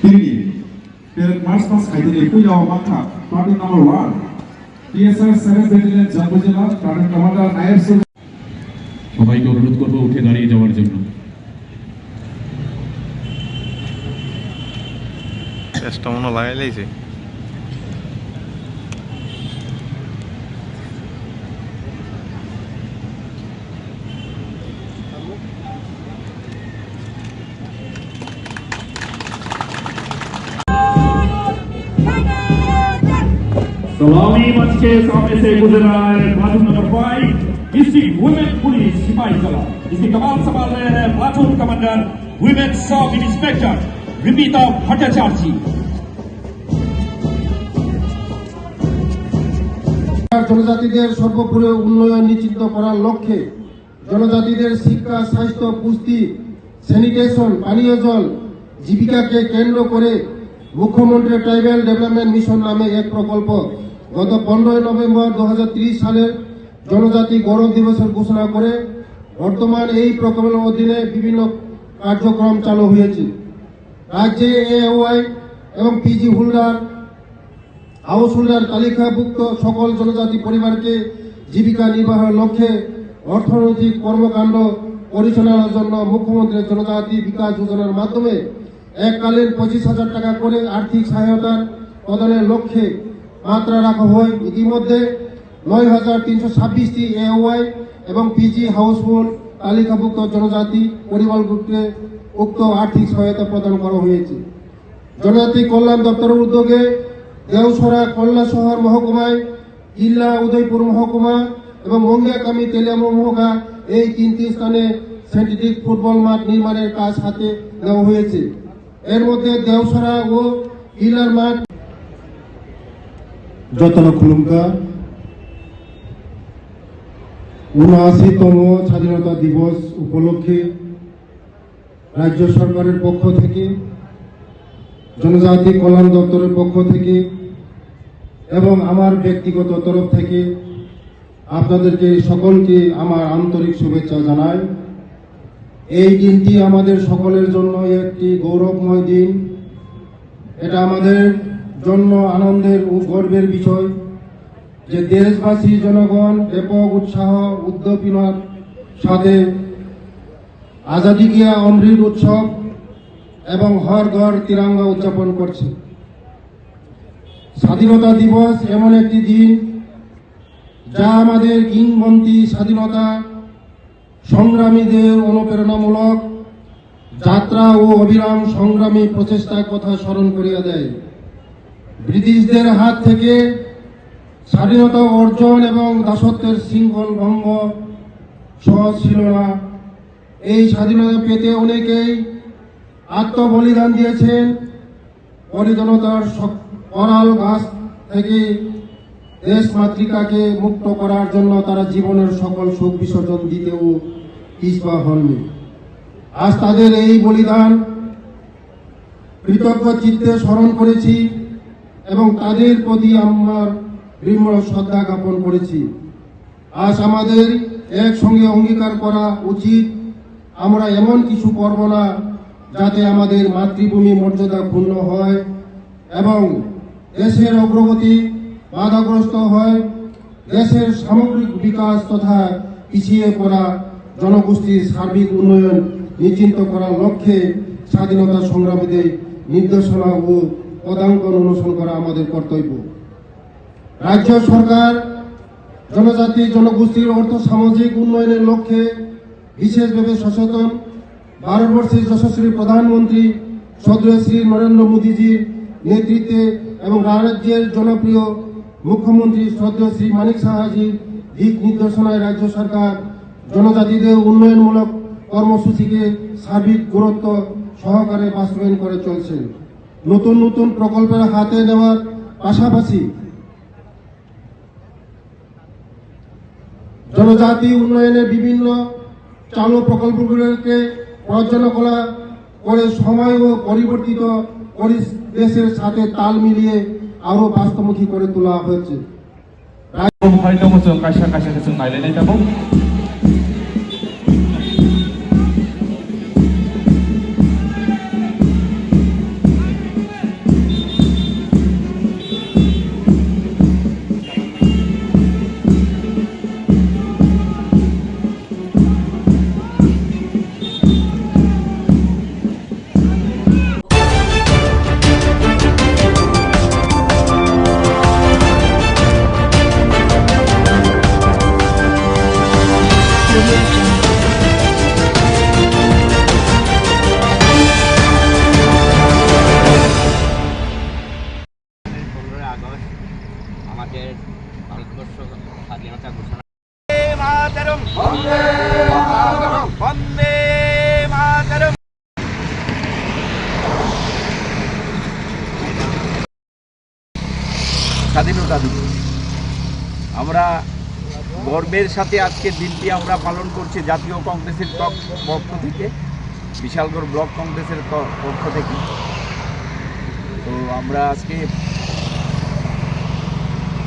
Pilih, Peret Mars Pas Kaitini Puyau Maka, Platoon Number 1, PSR 7 Battalion Jambu Jela, Platoon Commander Nair Sul. সবাইকে অনুরোধ করব উঠে দাঁড়িয়ে যাওয়ার জন্য চেষ্টা মনে লাগাই লাইছে सलामी मंच के सामने से गुजर रहा है platoon number 5 district women police Sepahijala. इसकी कमान संभाल रहे हैं platoon commander women sub inspector Rimita Bhattacharya. জনজাতিদের সর্বোপরি উন্নয়ন নিশ্চিত করার লক্ষ্যে জনজাতিদের শিক্ষা, স্বাস্থ্য, পুষ্টি, স্যানিটেশন, পানীয় জল, জীবিকাকে কেন্দ্র করে মুখ্যমন্ত্রী ট্রাইবাল ডেভেলপমেন্ট মিশন নামে এক প্রকল্প গত 15 নভেম্বর 2030 সালে জনজাতি গৌরব দিবসের ঘোষণা করে বর্তমান এই প্রকল্পের অধীনে বিভিন্ন কার্যক্রম চালু হয়েছে. রাজ্যে এওআই এবং পিজি হোল্ডার হাউস হোল্ডার তালিকাভুক্ত সকল জনজাতি পরিবারকে জীবিকা নির্বাহের লক্ষ্যে অর্থনৈতিক কর্মকাণ্ড পরিচালনার জন্য মুখ্যমন্ত্রী জনজাতি বিকাশ যোজনার মাধ্যমে এককালীন 25,000 টাকা করে আর্থিক সহায়তা প্রদানের লক্ষ্যে মাত্রা রাখা হয়. ইতিমধ্যে 9,326টি এওআই এবং পিজি হাউসহোল্ড তালিকাভুক্ত জনজাতি পরিবারগুলোকে উক্ত আর্থিক সহায়তা প্রদান করা হয়েছে. জনজাতি কল্যাণ দপ্তরের উদ্যোগে দেওসরা কল্যাণ শহর মহকুমায়, জিল্লা উদয়পুর মহকুমা এবং মঙ্গিয়াকামী তেলিয়ামু মহকুমা এই 3টি স্থানে সিনথেটিক ফুটবল মাঠ নির্মাণের কাজ হাতে নেওয়া হয়েছে. এর মধ্যে দেওসরা ও জিল্লার মাঠ যতন খুলুমকা ৭৯তম স্বাধীনতা দিবস উপলক্ষে রাজ্য সরকারের পক্ষ থেকে, জনজাতি কল্যাণ দপ্তরের পক্ষ থেকে এবং আমার ব্যক্তিগত তরফ থেকে আপনাদেরকে সকলকে আমার আন্তরিক শুভেচ্ছা জানাই. এই দিনটি আমাদের সকলের জন্য একটি গৌরবময় দিন. এটা আমাদের জন্য আনন্দের ও গর্বের বিষয় যে দেশবাসী জনগণ ব্যাপক উৎসাহ উদ্দীপনার সাথে আজাদি কি অমৃত উৎসব এবং হর ঘর তিরঙ্গা উদযাপন করছে। স্বাধীনতা দিবস এমন একটি দিন যা আমাদের কিংবদন্তি স্বাধীনতা সংগ্রামীদের অনুপ্রেরণামূলক যাত্রা ও অবিরাম সংগ্রামী প্রচেষ্টার কথা স্মরণ করিয়া দেয়। ব্রিটিশদের হাত থেকে স্বাধীনতা অর্জন এবং দাসত্বের শৃঙ্খল ভঙ্গ সহজ ছিল না। এই স্বাধীনতা পেতে অনেকেই আত্মবলিদান দিয়েছেন। পরিজনতার অরাল গাছ থেকে দেশ মাতৃকাকে মুক্ত করার জন্য তারা জীবনের সকল সুখ বিসর্জন দিতেও পিছপা হননি। আজ তাদের এই বলিদান কৃতজ্ঞ চিত্তে স্মরণ করেছি এবং তাদের প্রতি আমার বিনম্র শ্রদ্ধা জ্ঞাপন করেছি। আজ আমাদের একসঙ্গে অঙ্গীকার করা উচিত, আমরা এমন কিছু করব না যাতে আমাদের মাতৃভূমি মর্যাদা ক্ষুণ্ণ হয় এবং দেশের অগ্রগতি বাধাগ্রস্ত হয়। দেশের সামগ্রিক বিকাশ তথা পিছিয়ে পড়া জনগোষ্ঠীর সার্বিক উন্নয়ন নিশ্চিত করার লক্ষ্যে স্বাধীনতা সংগ্রামীদের নির্দেশনা ও পদাঙ্কন অনুসরণ করা আমাদের কর্তব্য। রাজ্য সরকার জনজাতি জনগোষ্ঠীর অর্থ সামাজিক উন্নয়নের লক্ষ্যে বিশেষভাবে সচেতন। ভারতবর্ষের যশস্বী প্রধানমন্ত্রী শ্রদ্ধেয় শ্রী নরেন্দ্র মোদীজির নেতৃত্বে এবং রাজ্যের জনপ্রিয় মুখ্যমন্ত্রী শ্রদ্ধেয় শ্রী মানিক সাহাজির দিক নির্দেশনায় রাজ্য সরকার জনজাতিদের উন্নয়নমূলক কর্মসূচিকে সার্বিক গুরুত্ব সহকারে বাস্তবায়ন করে চলছে। নতুন নতুন প্রকল্পের হাতে নেওয়ার পাশাপাশি জনজাতি উন্নয়নের বিভিন্ন চালু প্রকল্পগুলোকে পর্যালোচনা করে সময় ও পরিবর্তিত পরিবেশের সাথে তাল মিলিয়ে আরো বাস্তবমুখী করে তোলা হয়েছে। আমাদের ভারতবর্ষ স্বাধীনতা ঘোষণা। বন্দে মাতরম। স্বাধীনতা দিবস আমরা গর্বের সাথে আজকের দিনটি আমরা পালন করছি জাতীয় কংগ্রেসের পক্ষ থেকে, বিশালগড় ব্লক কংগ্রেসের পক্ষ থেকে। তো আমরা আজকে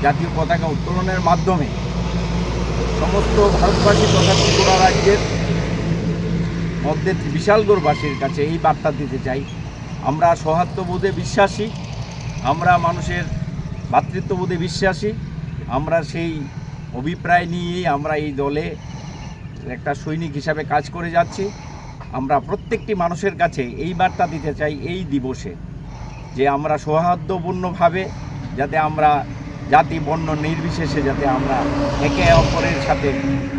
জাতীয় পতাকা উত্তোলনের মাধ্যমে সমস্ত ভারতবাসী তথা ত্রিপুরা রাজ্যের মধ্যে বিশালগড়বাসীর কাছে এই বার্তা দিতে চাই, আমরা সৌহার্দ্যবোধে বিশ্বাসী, আমরা মানুষের ভ্রাতৃত্ববোধে বিশ্বাসী। আমরা সেই অভিপ্রায় নিয়েই আমরা এই দলে একটা সৈনিক হিসাবে কাজ করে যাচ্ছি। আমরা প্রত্যেকটি মানুষের কাছে এই বার্তা দিতে চাই এই দিবসে যে আমরা সৌহার্দ্যপূর্ণভাবে যাতে আমরা জাতি বর্ণ নির্বিশেষে যাতে আমরা একে অপরের সাথে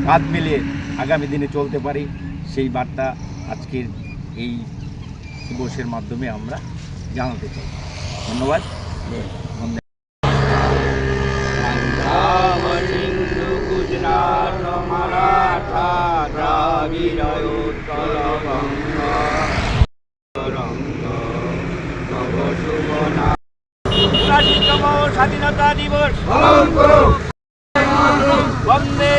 কাঁধ মিলিয়ে আগামী দিনে চলতে পারি, সেই বার্তা আজকের এই দিবসের মাধ্যমে আমরা জানাতে চাই। ধন্যবাদ। গুজরাট মারাঠা দ্রাবিড় উৎকল বঙ্গ স্বাধীনতা দিবস পালন করো। বন্দে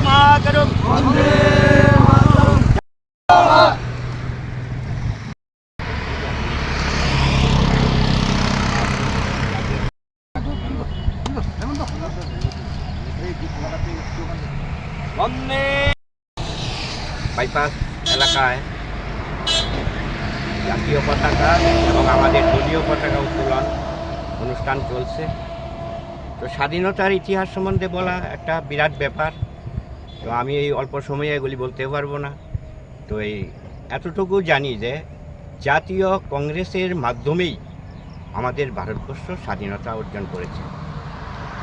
মাতরম। বন্দে বাইপাস এলাকায় জাতীয় পতাকা এবং আমাদের দলীয় পতাকা উত্তোলন অনুষ্ঠান চলছে। তো স্বাধীনতার ইতিহাস সম্বন্ধে বলা একটা বিরাট ব্যাপার, তো আমি এই অল্প সময়ে এগুলি বলতে পারবো না। তো এই এতটুকু জানি যে জাতীয় কংগ্রেসের মাধ্যমেই আমাদের ভারতবর্ষ স্বাধীনতা অর্জন করেছে।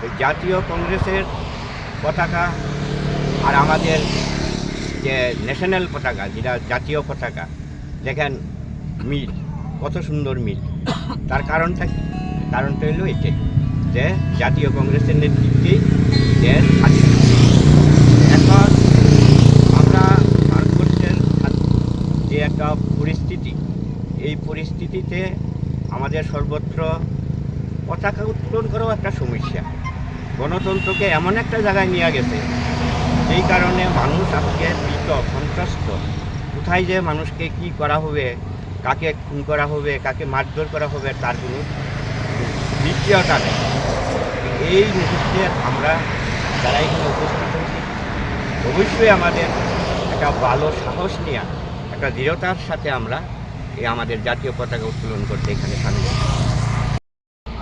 এই জাতীয় কংগ্রেসের পতাকা আর আমাদের যে ন্যাশনাল পতাকা, যেটা জাতীয় পতাকা, দেখেন মিল, কত সুন্দর মিল। তার কারণটা কি? কারণটা হলো এটাই যে জাতীয় কংগ্রেসের নেতৃত্বেই দেশ স্বাধীন। এখন আমরা ভারতবর্ষের যে একটা পরিস্থিতি, এই পরিস্থিতিতে আমাদের সর্বত্র পতাকা উত্তোলন করাও একটা সমস্যা। গণতন্ত্রকে এমন একটা জায়গায় নিয়ে গেছে যেই কারণে মানুষ আজকে ভীত, সন্ত্রস্ত। কোথায় যে মানুষকে কি করা হবে, কাকে খুন করা হবে, কাকে মারধর করা হবে, তার কোনো নিশ্চয়তা নেই। এই মুহূর্তে আমরা যারা এখানে উপস্থিত হয়েছি, অবশ্যই আমাদের একটা ভালো সাহস নিয়ে, একটা দৃঢ়তার সাথে আমরা এই আমাদের জাতীয় পতাকা উত্তোলন করতে এখানে সামিল হয়েছি।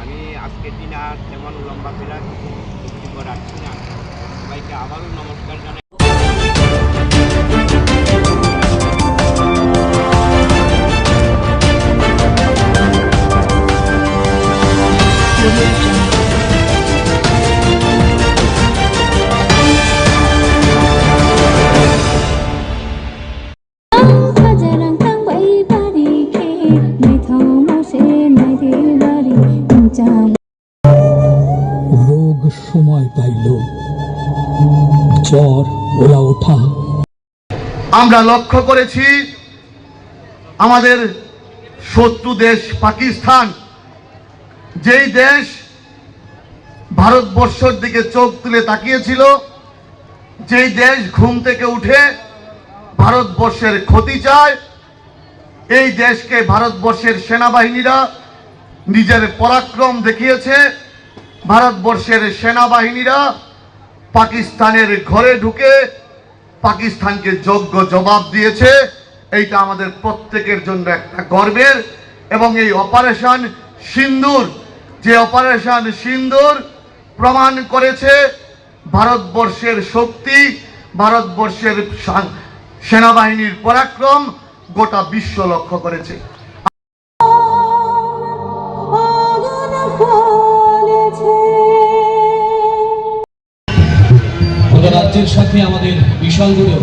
আমি আজকের দিন আর তেমন লম্বা ফেরা বক্তব্য রাখছি না। সবাইকে আবারও নমস্কার জানাই। রোগ সময় পাইল, জ্বর ওলা ওঠা। আমরা লক্ষ্য করেছি আমাদের শত্রু দেশ পাকিস্তান, যেই দেশ ভারতবর্ষের দিকে চোখ তুলে তাকিয়েছিল, যেই দেশ ঘুম থেকে উঠে ভারতবর্ষের ক্ষতি চায়, এই দেশকে ভারতবর্ষের সেনাবাহিনীরা নিজের পরাক্রম দেখিয়েছে। ভারতবর্ষের সেনাবাহিনীরা পাকিস্তানের ঘরে ঢুকে পাকিস্তানকে যোগ্য জবাব দিয়েছে। এইটা আমাদের প্রত্যেকের জন্য একটা গর্বের। এবং এই অপারেশন সিন্দুর, যে অপারেশন সিন্দুর প্রমাণ করেছে ভারতবর্ষের শক্তি, ভারতবর্ষের সেনাবাহিনীর পরাক্রম গোটা বিশ্ব লক্ষ্য করেছে। রাজ্যের সাথে আমাদের বিশালগুলো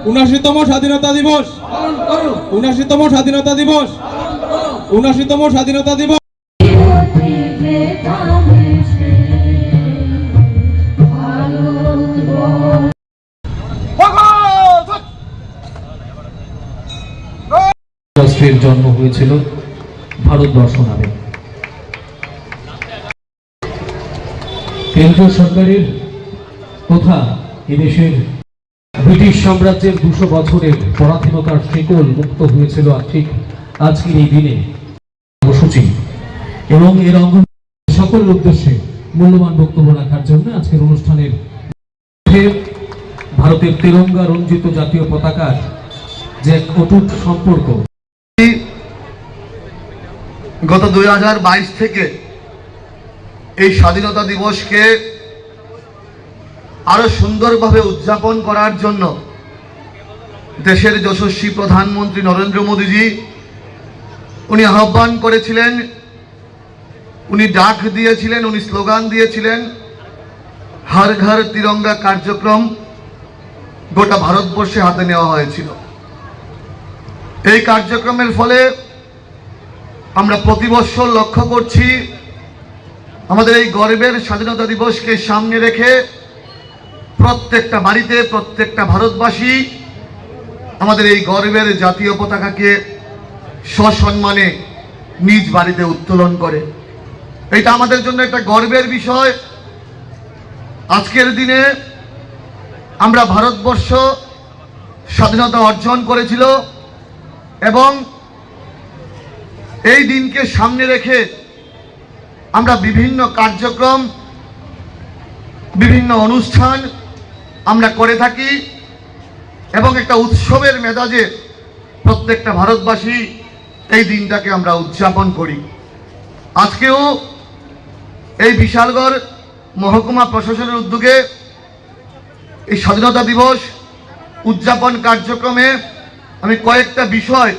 উনআশিতম স্বাধীনতা দিবস, ৭৯তম স্বাধীনতা দিবস, ৭৯তম স্বাধীনতা দিবস। রাষ্ট্রের জন্ম হয়েছিল ভারতবর্ষ নামে। কেন্দ্রীয় সরকারের তথা এদেশের ব্রিটিশ সাম্রাজ্যের ২০০ বছরের পরাধীনতার শিকল মুক্ত হয়েছিল ঠিক আজকের এই দিনে কর্মসূচি। এবং এর অঙ্গ সকল উদ্দেশ্যে মূল্যবান বক্তব্য রাখার জন্য আজকের অনুষ্ঠানের ভারতের তিরঙ্গা রঞ্জিত জাতীয় পতাকার যে এক অটুট সম্পর্ক। গত ২০২২ থেকে এই স্বাধীনতা দিবসকে আরো সুন্দরভাবে উদযাপন করার জন্য দেশের যশস্বী প্রধানমন্ত্রী নরেন্দ্র মোদীজি উনি আহ্বান করেছিলেন, উনি ডাক দিয়েছিলেন, উনি স্লোগান দিয়েছিলেন, হর ঘর তিরঙ্গা কার্যক্রম গোটা ভারতবর্ষে হাতে নেওয়া হয়েছিল। এই কার্যক্রমের ফলে আমরা প্রতি বছর লক্ষ্য করছি আমাদের এই গর্বের স্বাধীনতা দিবসকে সামনে রেখে প্রত্যেকটা বাড়িতে প্রত্যেকটা ভারতবাসী আমাদের এই গর্বের জাতীয় পতাকাকে সসম্মানে নিজ বাড়িতে উত্তোলন করে। এটা আমাদের জন্য একটা গর্বের বিষয়। আজকের দিনে আমরা ভারতবর্ষ স্বাধীনতা অর্জন করেছিল এবং এই দিনকে সামনে রেখে আমরা বিভিন্ন কার্যক্রম, বিভিন্ন অনুষ্ঠান আমরা করে থাকি এবং একটা উৎসবের মেজাজে প্রত্যেকটা ভারতবাসী এই দিনটাকে আমরা উদযাপন করি। আজকেও এই বিশালগড় মহকুমা প্রশাসনের উদ্যোগে এই স্বাধীনতা দিবস উদযাপন কার্যক্রমে আমি কয়েকটা বিষয়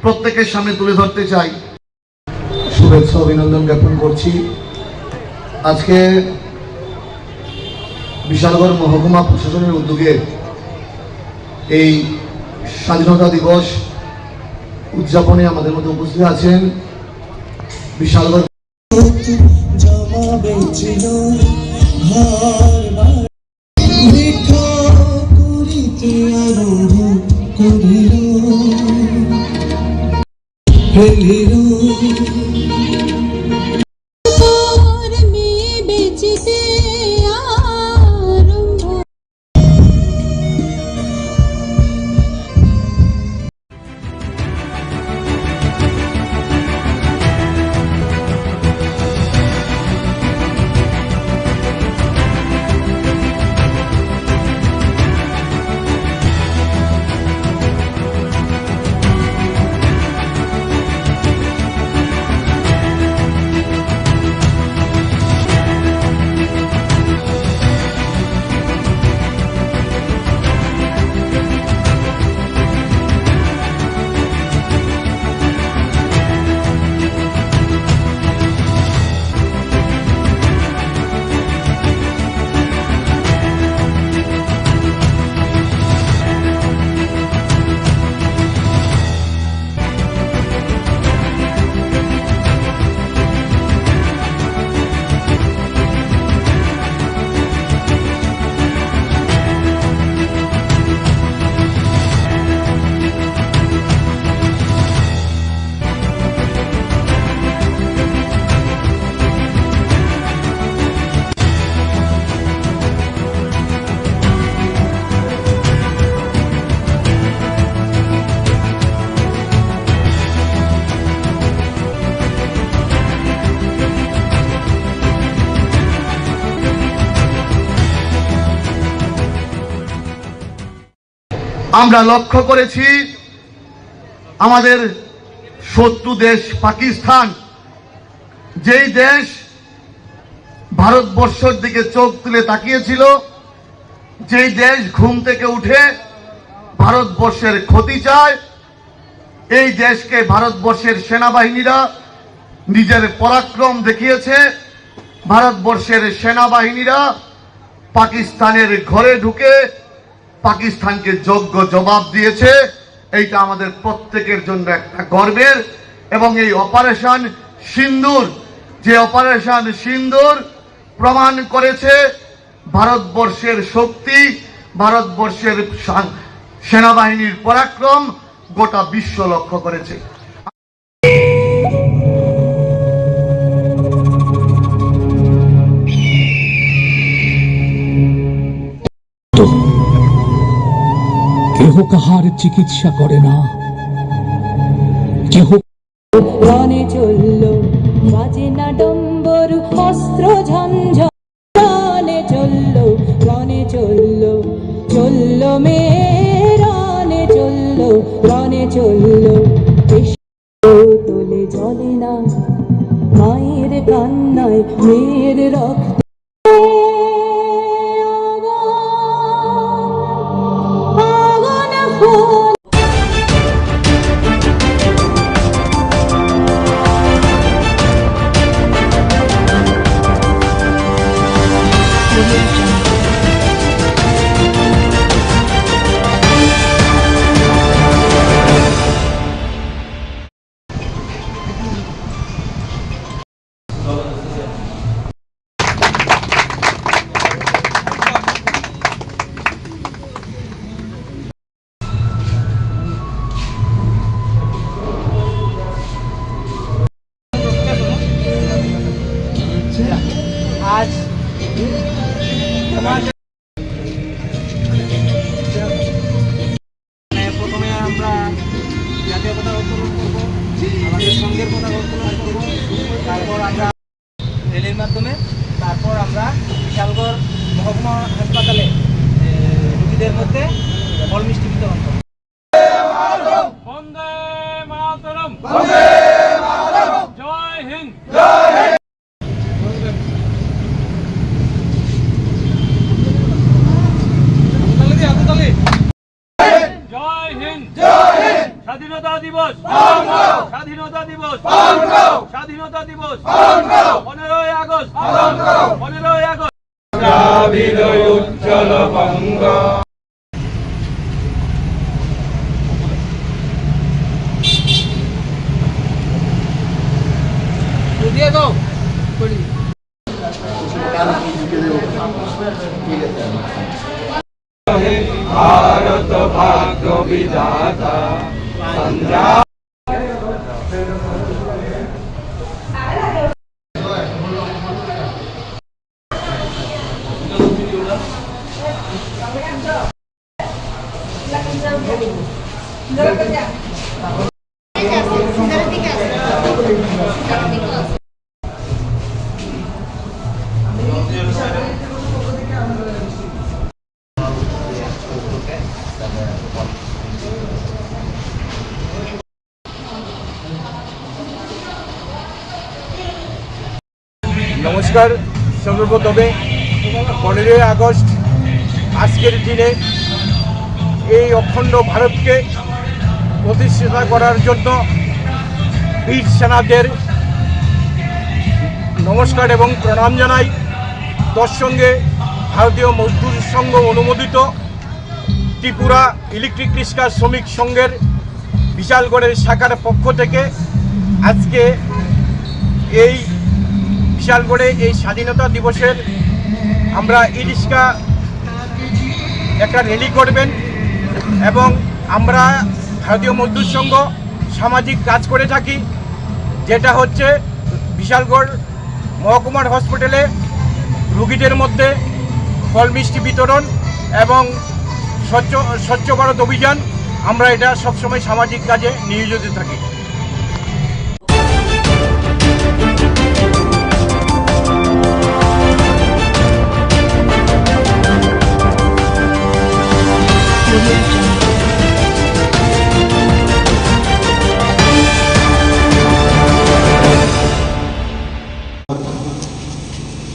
প্রত্যেকের সামনে তুলে ধরতে চাই। শুভেচ্ছা অভিনন্দন জ্ঞাপন করছি। আজকে বিশালগড় মহকুমা প্রশাসনের উদ্যোগে এই স্বাধীনতা দিবস উদযাপনে আমাদের মধ্যে উপস্থিত আছেন বিশালগড় আমরা লক্ষ্য করেছি আমাদের শত্রু দেশ পাকিস্তান, যেই দেশ ভারতবর্ষের দিকে চোখ তুলে তাকিয়েছিল, যেই দেশ ঘুম থেকে উঠে ভারতবর্ষের ক্ষতি চায়, এই দেশকে ভারতবর্ষের সেনাবাহিনীরা নিজের পরাক্রম দেখিয়েছে। ভারতবর্ষের সেনাবাহিনীরা পাকিস্তানের ঘরে ঢুকে পাকিস্তানকে যোগ্য জবাব দিয়েছে। এইটা আমাদের প্রত্যেকের জন্য একটা গর্বের। এবং এই অপারেশন সিন্দুর, যে অপারেশন সিন্দুর প্রমাণ করেছে ভারতবর্ষের শক্তি, ভারতবর্ষের সেনাবাহিনীর পরাক্রম গোটা বিশ্ব লক্ষ্য করেছে। কেহ কাহার চিকিৎসা করে না, কেহ রণে চলল বাজে না ডম্বর অস্ত্র ঝঞ্ঝ, রণে চলল চলল মে রণে চলল তোলে জলে না মায়ের কান্নায় মেয়ের রক্ত প্রথমে আমরা জাতীয় পতাকা উত্তোলন করবো, আমাদের সংঘের পতাকা উত্তোলন করবো, তারপর আমরা রেলের মাধ্যমে, তারপর আমরা বিশালগড় মহকুমা হাসপাতালে রোগীদের মধ্যে ফল মিষ্টি বিতরণ করবো। বন্দে মাতরম, বন্দে মাতরম, জয় হিন্দ, জয় হিন্দ। জয় হিন্দ, জয় হিন্দ। স্বাধীনতা দিবস, স্বাধীনতা দিবস, স্বাধীনতা দিবস, 15ই আগস্ট, 15ই আগস্ট। উজ্জ্বল বঙ্গ। দিয়ে দাও भारत भाग्य विधाता संग्राम। নমস্কার। সর্বপ্রথমে 15ই আগস্ট আজকের দিনে এই অখণ্ড ভারতকে প্রতিষ্ঠা করার জন্য বীর সেনাদের নমস্কার এবং প্রণাম জানাই। তৎসঙ্গে ভারতীয় মজদুর সংঘ অনুমোদিত ত্রিপুরা ইলেকট্রিক রিক্সা শ্রমিক সংঘের বিশালগড়ের শাখার পক্ষ থেকে আজকে এই বিশালগড়ে এই স্বাধীনতা দিবসের আমরা ই রিক্সা একটা র্যালি করবেন এবং আমরা ভারতীয় মজদুর সংঘ সামাজিক কাজ করে থাকি, যেটা হচ্ছে বিশালগড় মহকুমার হসপিটালে রোগীদের মধ্যে ফল মিষ্টি বিতরণ এবং স্বচ্ছ ভারত অভিযান। আমরা এটা সবসময় সামাজিক কাজে নিয়োজিত থাকি।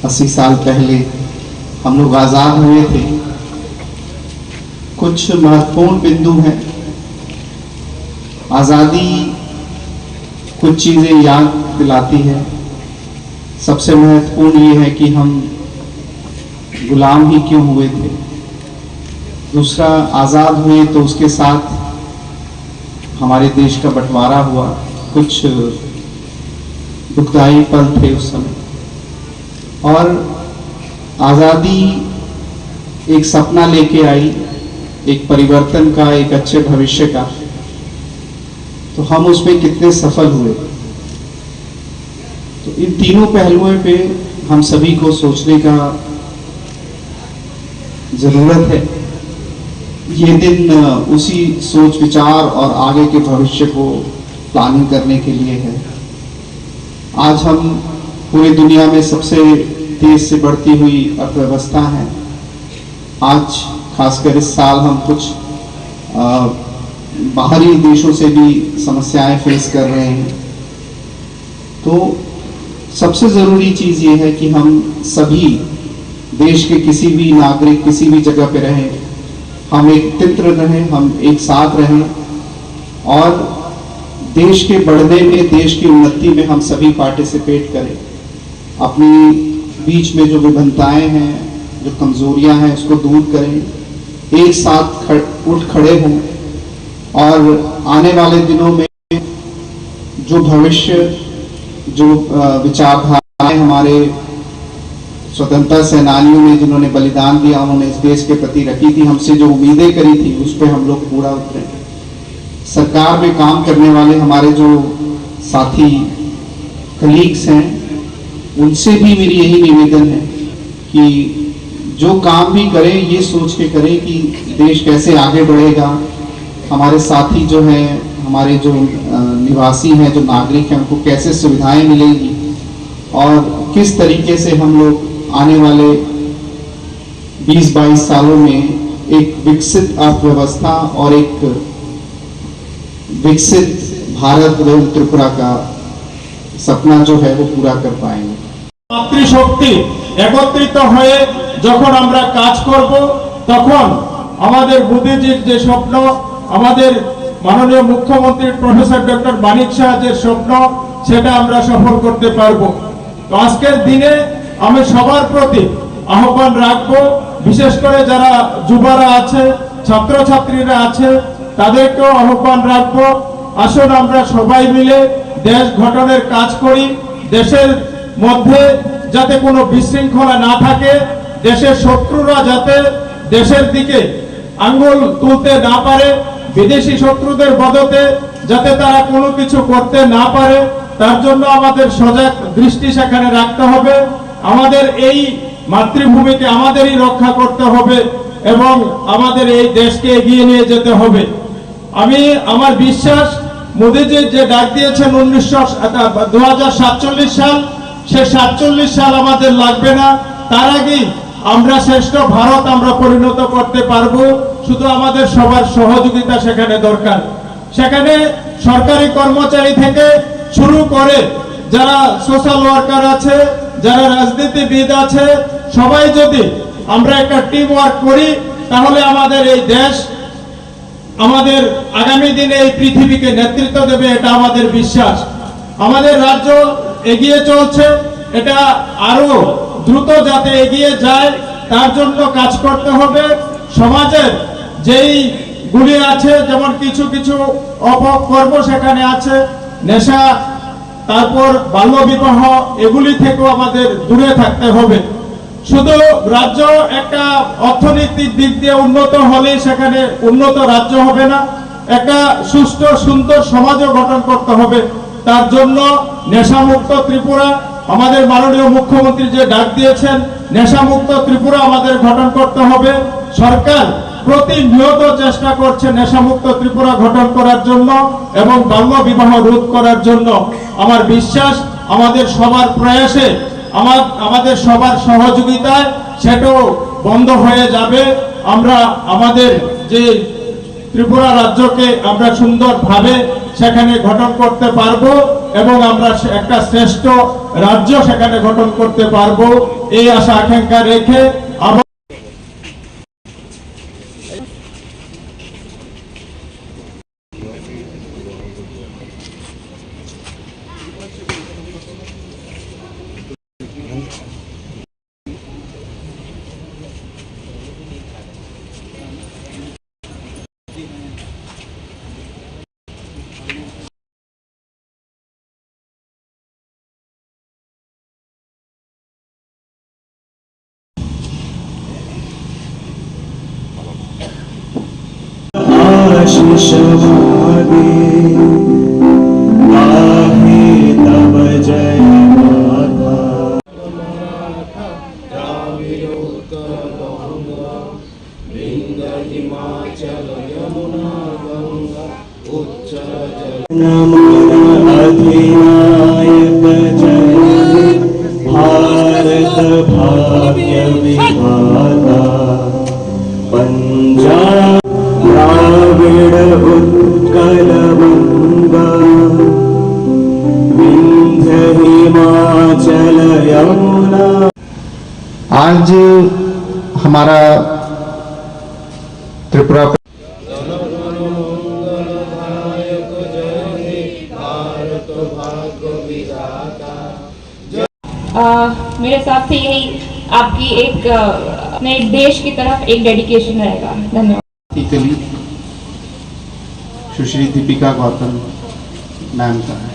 अस्सी साल पहले हम लोग आज़ाद हुए थे। कुछ महत्वपूर्ण बिंदु हैं। आज़ादी कुछ चीज़ें याद दिलाती है। सबसे महत्वपूर्ण ये है कि हम गुलाम ही क्यों हुए थे। दूसरा, आज़ाद हुए तो उसके साथ हमारे देश का बंटवारा हुआ। कुछ दुखदायी पल थे उस समय। और आज़ादी एक सपना लेके आई, एक परिवर्तन का, एक अच्छे भविष्य का। तो हम उसमें कितने सफल हुए। तो इन तीनों पहलुओं पे हम सभी को सोचने का जरूरत है। ये दिन उसी सोच विचार और आगे के भविष्य को प्लानिंग करने के लिए है। आज हम पूरी दुनिया में सबसे तेज से बढ़ती हुई अर्थव्यवस्था है। आज खासकर इस साल हम कुछ बाहरी देशों से भी समस्याएं फेस कर रहे हैं। तो सबसे ज़रूरी चीज़ ये है कि हम सभी देश के किसी भी नागरिक किसी भी जगह पे रहें, हम एक तित्र रहें, हम एक साथ रहें और देश के बढ़ने में, देश की उन्नति में हम सभी पार्टिसिपेट करें। अपनी बीच में जो विभिन्नताएं हैं, जो कमजोरियां हैं, उसको दूर करें, एक साथ उठ खड़े हों और आने वाले दिनों में जो भविष्य, जो विचारधाराएं हमारे स्वतंत्रता सेनानियों ने जिन्होंने बलिदान दिया, उन्होंने इस देश के प्रति रखी थी, हमसे जो उम्मीदें करी थी, उस पर हम लोग पूरा उतरे। सरकार में काम करने वाले हमारे जो साथी कलीग्स हैं, उनसे भी मेरी यही निवेदन है कि जो काम भी करें ये सोच के करें कि देश कैसे आगे बढ़ेगा, हमारे साथी जो हैं, हमारे जो निवासी हैं, जो नागरिक हैं, उनको कैसे सुविधाएं मिलेंगी और किस तरीके से हम लोग आने वाले 20-22 सालों में एक विकसित अर्थव्यवस्था और एक विकसित भारत एवं त्रिपुरा का सपना जो है वो पूरा कर पाएंगे। মাতৃশক্তি একত্রিত হয়ে যখন আমরা কাজ করব তখন আমাদের মোদিজির যে স্বপ্ন, আমাদের মাননীয় মুখ্যমন্ত্রী প্রফেসর ডক্টর মানিক সাহার স্বপ্ন, সেটা আমরা সফল করতে পারবো। তো আজকের দিনে আমি সবার প্রতি আহ্বান রাখবো, বিশেষ করে যারা যুবরা আছে, ছাত্রছাত্রীরা আছে, তাদেরকেও আহ্বান রাখবো, আসুন আমরা সবাই মিলে দেশ গঠনের কাজ করি। দেশের মধ্যে যাতে কোনো বিশৃঙ্খলা না থাকে, দেশের শত্রুরা যাতে দেশের দিকে আঙ্গুল তুলতে না পারে, বিদেশি শত্রুদের মদতে যাতে তারা কোনো কিছু করতে না পারে, তার জন্য আমাদের সজাগ দৃষ্টি সেখানে রাখতে হবে। আমাদের এই মাতৃভূমিকে আমাদেরই রক্ষা করতে হবে এবং আমাদের এই দেশকে এগিয়ে নিয়ে যেতে হবে। আমি আমার বিশ্বাস, মোদিজি যে ডাক দিয়েছেন 2047 সাল, সে 47 সাল আমাদের লাগবে না, তার আগেই আমরা শ্রেষ্ঠ ভারত আমরা পরিণত করতে পারবো। শুধু আমাদের সবার সহযোগিতা সেখানে দরকার। সেখানে সরকারি কর্মচারী থেকে শুরু করে যারা সোশ্যাল ওয়ার্কার আছে, যারা রাজনীতিবিদ আছে, সবাই যদি আমরা একটা টিম ওয়ার্ক করি, তাহলে আমাদের এই দেশ আমাদের আগামী দিনে এই পৃথিবীকে নেতৃত্ব দেবে, এটা আমাদের বিশ্বাস। আমাদের রাজ্য এগিয়ে চলছে, এটা আরো দ্রুত যাতে এগিয়ে যায় তার জন্য কাজ করতে হবে। সমাজের যেই গুলি আছে, যেমন কিছু কিছু অপকর্ম সেখানে আছে, নেশা, তারপর বাল্যবিবাহ, এগুলি থেকেও আমাদের দূরে থাকতে হবে। শুধু রাজ্য একটা অর্থনৈতিক দিক দিয়ে উন্নত হলেই সেখানে উন্নত রাজ্য হবে না, একটা সুষ্ঠু সুন্দর সমাজও গঠন করতে হবে। তার জন্য নেশামুক্ত ত্রিপুরা, আমাদের মাননীয় মুখ্যমন্ত্রী যে ডাক দিয়েছেন, নেশামুক্ত ত্রিপুরা আমাদের গঠন করতে হবে। সরকার প্রতিনিয়ত চেষ্টা করছে নেশামুক্ত ত্রিপুরা গঠন করার জন্য এবং বাল্য বিবাহ রোধ করার জন্য। আমার বিশ্বাস আমাদের সবার প্রয়াসে, আমাদের সবার সহযোগিতায় সেটাও বন্ধ হয়ে যাবে। আমরা আমাদের যে ত্রিপুরা রাজ্যকে আমরা সুন্দরভাবে সেখানে গঠন করতে পারবো এবং আমরা একটা শ্রেষ্ঠ রাজ্য সেখানে গঠন করতে পারবো, এই আশা আকাঙ্ক্ষা রেখে आशीष मागे आहे तव जय माता। अधिनायक जय भारत भाग्य विधाता। पंजाब द्राविड़ उत्कल गंगा विंध्य हिमाचल यमुना। आज हमारा त्रिपुरा मेरे हिसाब से यही आपकी एक अपने देश की तरफ एक डेडिकेशन रहेगा। धन्यवाद। सुश्री दीपिका गौतम मैम का है।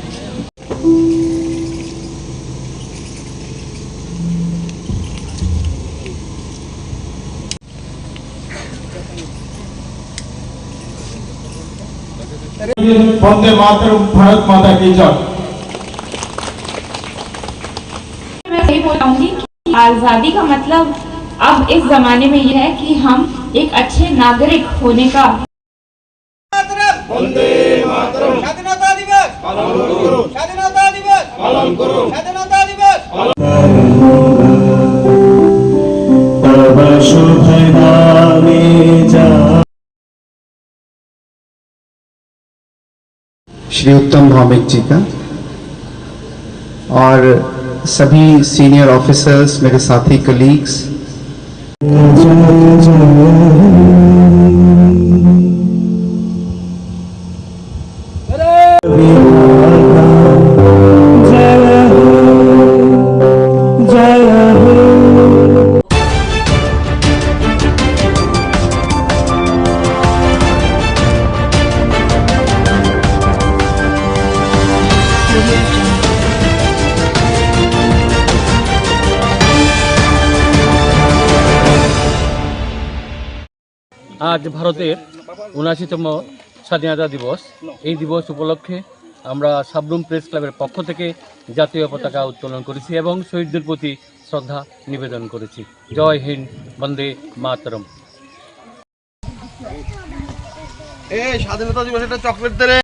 वंदे मातरम, भारत माता की जय। मैं यही बोलूंगी कि आजादी का मतलब अब इस जमाने में यह है कि हम एक अच्छे नागरिक होने का वंदे मातरम স্বাধীনতা দিবস পালন করুন স্বাধীনতা দিবস পালন করুন স্বাধীনতা দিবস তব শুভ নামে যা श्री उत्तम भौमिक जी का और सभी सीनियर ऑफिसर्स, मेरे साथी कलीग्स, আজ ভারতের ৭৯তম স্বাধীনতা দিবস। এই দিবস উপলক্ষে আমরা সাবরুম প্রেস ক্লাবের পক্ষ থেকে জাতীয় পতাকা উত্তোলন করেছি এবং শহীদদের প্রতি শ্রদ্ধা নিবেদন করেছি। জয় হিন্দ, বন্দে মাতরম। এই স্বাধীনতা দিবস এটা চকলেট দে।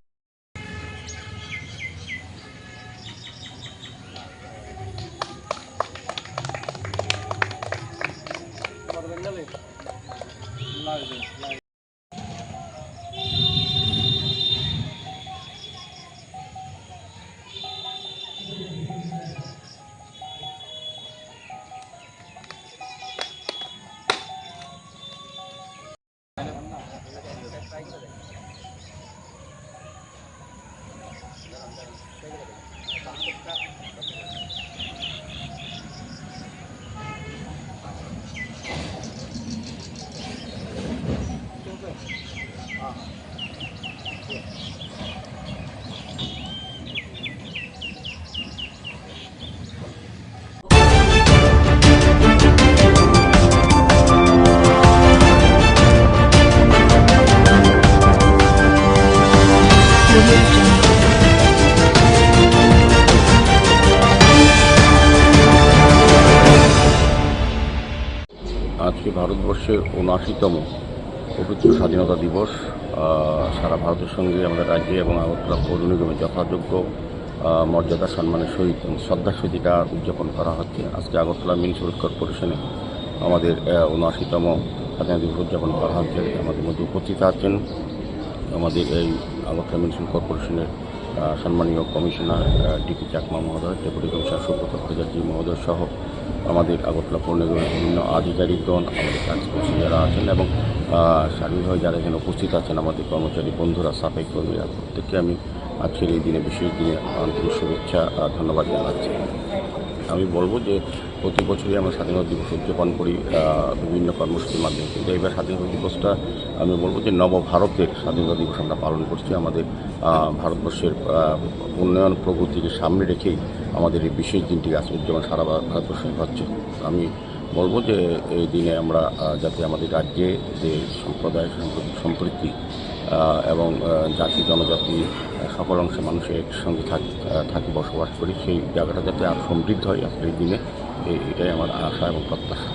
আজকে ভারতবর্ষের ৭৯তম পবিত্র স্বাধীনতা দিবস। সারা ভারতের সঙ্গে আমাদের রাজ্যে এবং আগরতলা পৌর নিগমে যথাযোগ্য মর্যাদা সম্মানের সহিত এবং শ্রদ্ধার সহিত এটা উদযাপন করা হচ্ছে। আজকে আগরতলা মিউনিসিপ্যাল কর্পোরেশনে আমাদের ৭৯তম স্বাধীনতা দিবস উদযাপন করা হচ্ছে। আমাদের মধ্যে উপস্থিত আছেন আমাদের এই আগরতলা মিউনিসিপ্যাল কর্পোরেশনের সম্মানীয় কমিশনার ডিপি চাকমা মহোদয়, ডেপুটি কমিশনার সুব্রত প্রজাপতি মহোদয় সহ আমাদের আগরতলা পৌর নিগমের বিভিন্ন আধিকারিকগণ, আমাদের কাজকর্মী যারা আছেন এবং সার্বিকভাবে যারা এখানে উপস্থিত আছেন, আমাদের কর্মচারী বন্ধুরা, সাফাই কর্মীরা, প্রত্যেককে আমি আজকের এই দিনে, বিশেষ দিনে আন্তরিক শুভেচ্ছা, ধন্যবাদ জানাচ্ছি। আমি বলবো যে প্রতি বছরই আমরা স্বাধীনতা দিবস উদযাপন করি বিভিন্ন কর্মসূচির মাধ্যমে, কিন্তু এবার স্বাধীনতা দিবসটা আমি বলবো যে নবভারতের স্বাধীনতা দিবস আমরা পালন করছি। আমাদের ভারতবর্ষের উন্নয়ন প্রগতিকে সামনে রেখেই আমাদের এই বিশেষ দিনটি আজ উদযাপন সারা ভারতবর্ষে হচ্ছে। আমি বলবো যে এই দিনে আমরা যাতে আমাদের রাজ্যে যে সম্প্রদায় সম্প্রীতি এবং জাতি জনজাতি সকল অংশের মানুষের একসঙ্গে থাকি বসবাস করি, সেই জায়গাটা যাতে আরও সমৃদ্ধ হয় আজকের এই দিনে, এটাই আমার আশা এবং প্রত্যাশা।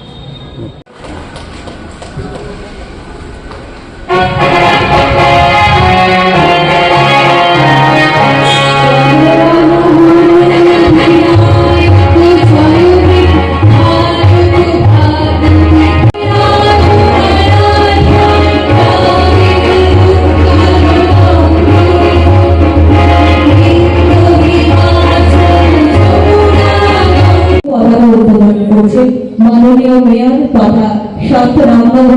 মাননীয় মেয়র তথা ৭ নম্বর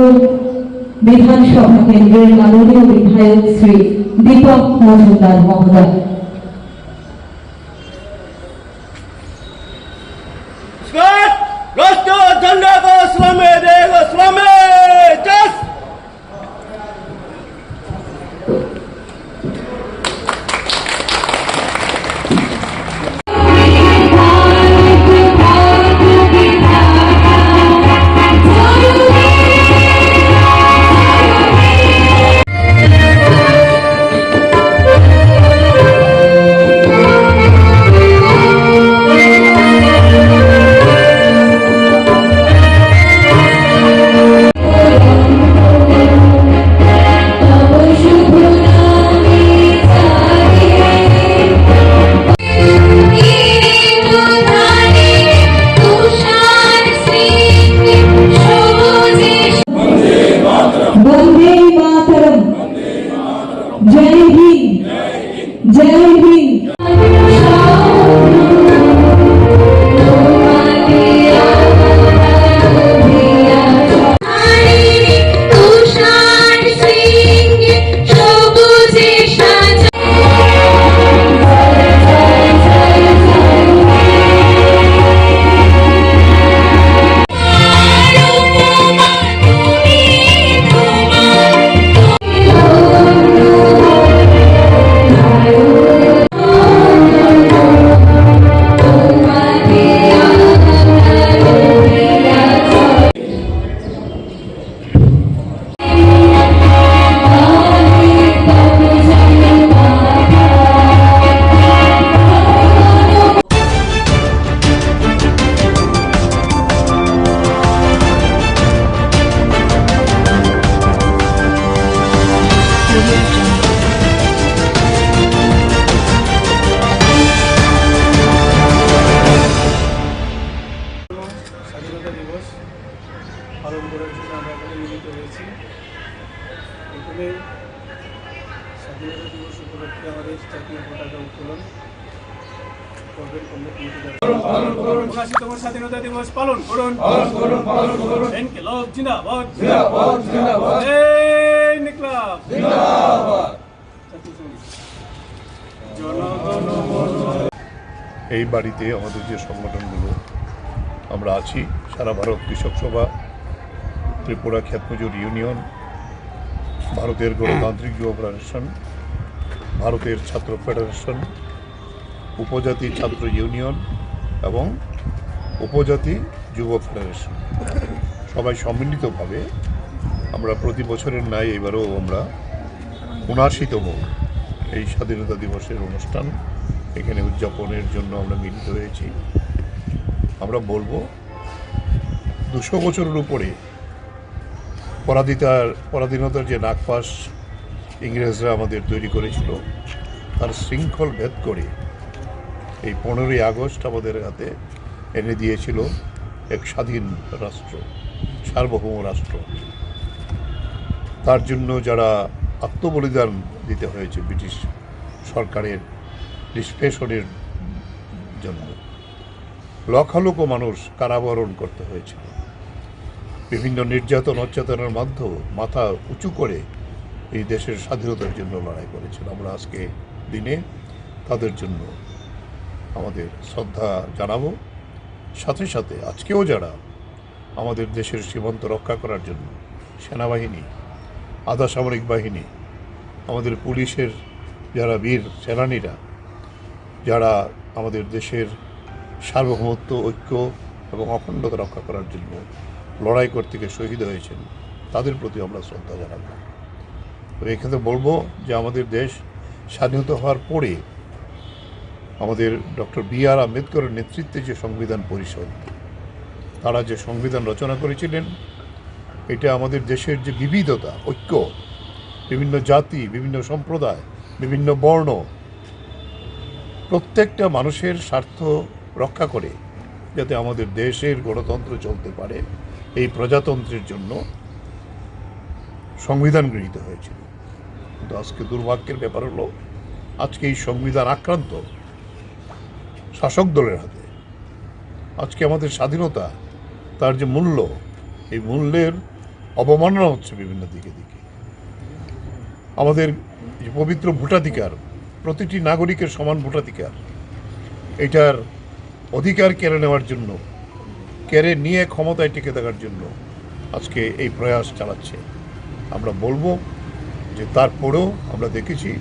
বিধানসভা কেন্দ্রের মাননীয় বিধায়ক শ্রী দীপক মজুমদার মহোদয়। 79তম স্বাধীনতা দিবস পালন করুন। ইনকিলাব জিন্দাবাদ। এই ইনকিলাব জিন্দাবাদ। এই বাড়িতে আমাদের যে সংগঠনগুলো আমরা আছি, সারা ভারত কৃষক সভা, ত্রিপুরা ক্ষেতমজুর ইউনিয়ন, ভারতের গণতান্ত্রিক যুব ফেডারেশন, ভারতের ছাত্র ফেডারেশন, উপজাতি ছাত্র ইউনিয়ন এবং উপজাতি যুব ফেডারেশন, সবাই সম্মিলিতভাবে আমরা প্রতি বছরের ন্যায় এবারেও আমরা ৭৯তম এই স্বাধীনতা দিবসের অনুষ্ঠান এখানে উদযাপনের জন্য আমরা মিলিত হয়েছি। আমরা বলবো ২০০ বছরের উপরে পরাধীনতার যে নাগপাশ ইংরেজরা আমাদের তৈরি করেছিল, তার শৃঙ্খল ভেদ করে এই ১৫ই আগস্ট আমাদের হাতে এনে দিয়েছিল এক স্বাধীন রাষ্ট্র, সার্বভৌম রাষ্ট্র। তার জন্য যারা আত্মবলিদান দিতে হয়েছে ব্রিটিশ সরকারের নিষ্পেষণের জন্য, লক্ষ লক্ষ মানুষ কারাবরণ করতে হয়েছিল, বিভিন্ন নির্যাতন অত্যাচারের মাধ্যমে মাথা উঁচু করে এই দেশের স্বাধীনতার জন্য লড়াই করেছিল। আমরা আজকে দিনে তাদের জন্য আমাদের শ্রদ্ধা জানাবো। সাথে সাথে আজকেও যারা আমাদের দেশের সীমান্ত রক্ষা করার জন্য সেনাবাহিনী, আধা সামরিক বাহিনী, আমাদের পুলিশের যারা বীর সেনানীরা, যারা আমাদের দেশের সার্বভৌমত্ব, ঐক্য এবং অখণ্ডতা রক্ষা করার জন্য লড়াই করতে গিয়ে শহীদ হয়েছেন, তাদের প্রতি আমরা শ্রদ্ধা জানাব। তো এখানে বলবো যে আমাদের দেশ স্বাধীনতা হওয়ার পরে আমাদের ডক্টর বি.আর. আম্বেদকরের নেতৃত্বে যে সংবিধান পরিষদ, তারা যে সংবিধান রচনা করেছিলেন, এটা আমাদের দেশের যে বিবিধতা, ঐক্য, বিভিন্ন জাতি, বিভিন্ন সম্প্রদায়, বিভিন্ন বর্ণ, প্রত্যেকটা মানুষের স্বার্থ রক্ষা করে যাতে আমাদের দেশের গণতন্ত্র চলতে পারে, এই প্রজাতন্ত্রের জন্য সংবিধান গৃহীত হয়েছিল। কিন্তু আজকে দুর্ভাগ্যের ব্যাপার হলো আজকে এই সংবিধান আক্রান্ত শাসক দলের হাতে। আজকে আমাদের স্বাধীনতা, তার যে মূল্য, এই মূল্যের অবমাননা হচ্ছে বিভিন্ন দিকে দিকে। আমাদের যে পবিত্র ভোটাধিকার, প্রতিটি নাগরিকের সমান ভোটাধিকার, এটার অধিকার কেড়ে নেওয়ার জন্য, কেড়ে নিয়ে ক্ষমতায় টিকে থাকার জন্য আজকে এই প্রয়াস চালাচ্ছে। আমরা বলবো যে তারপরেও আমরা দেখেছি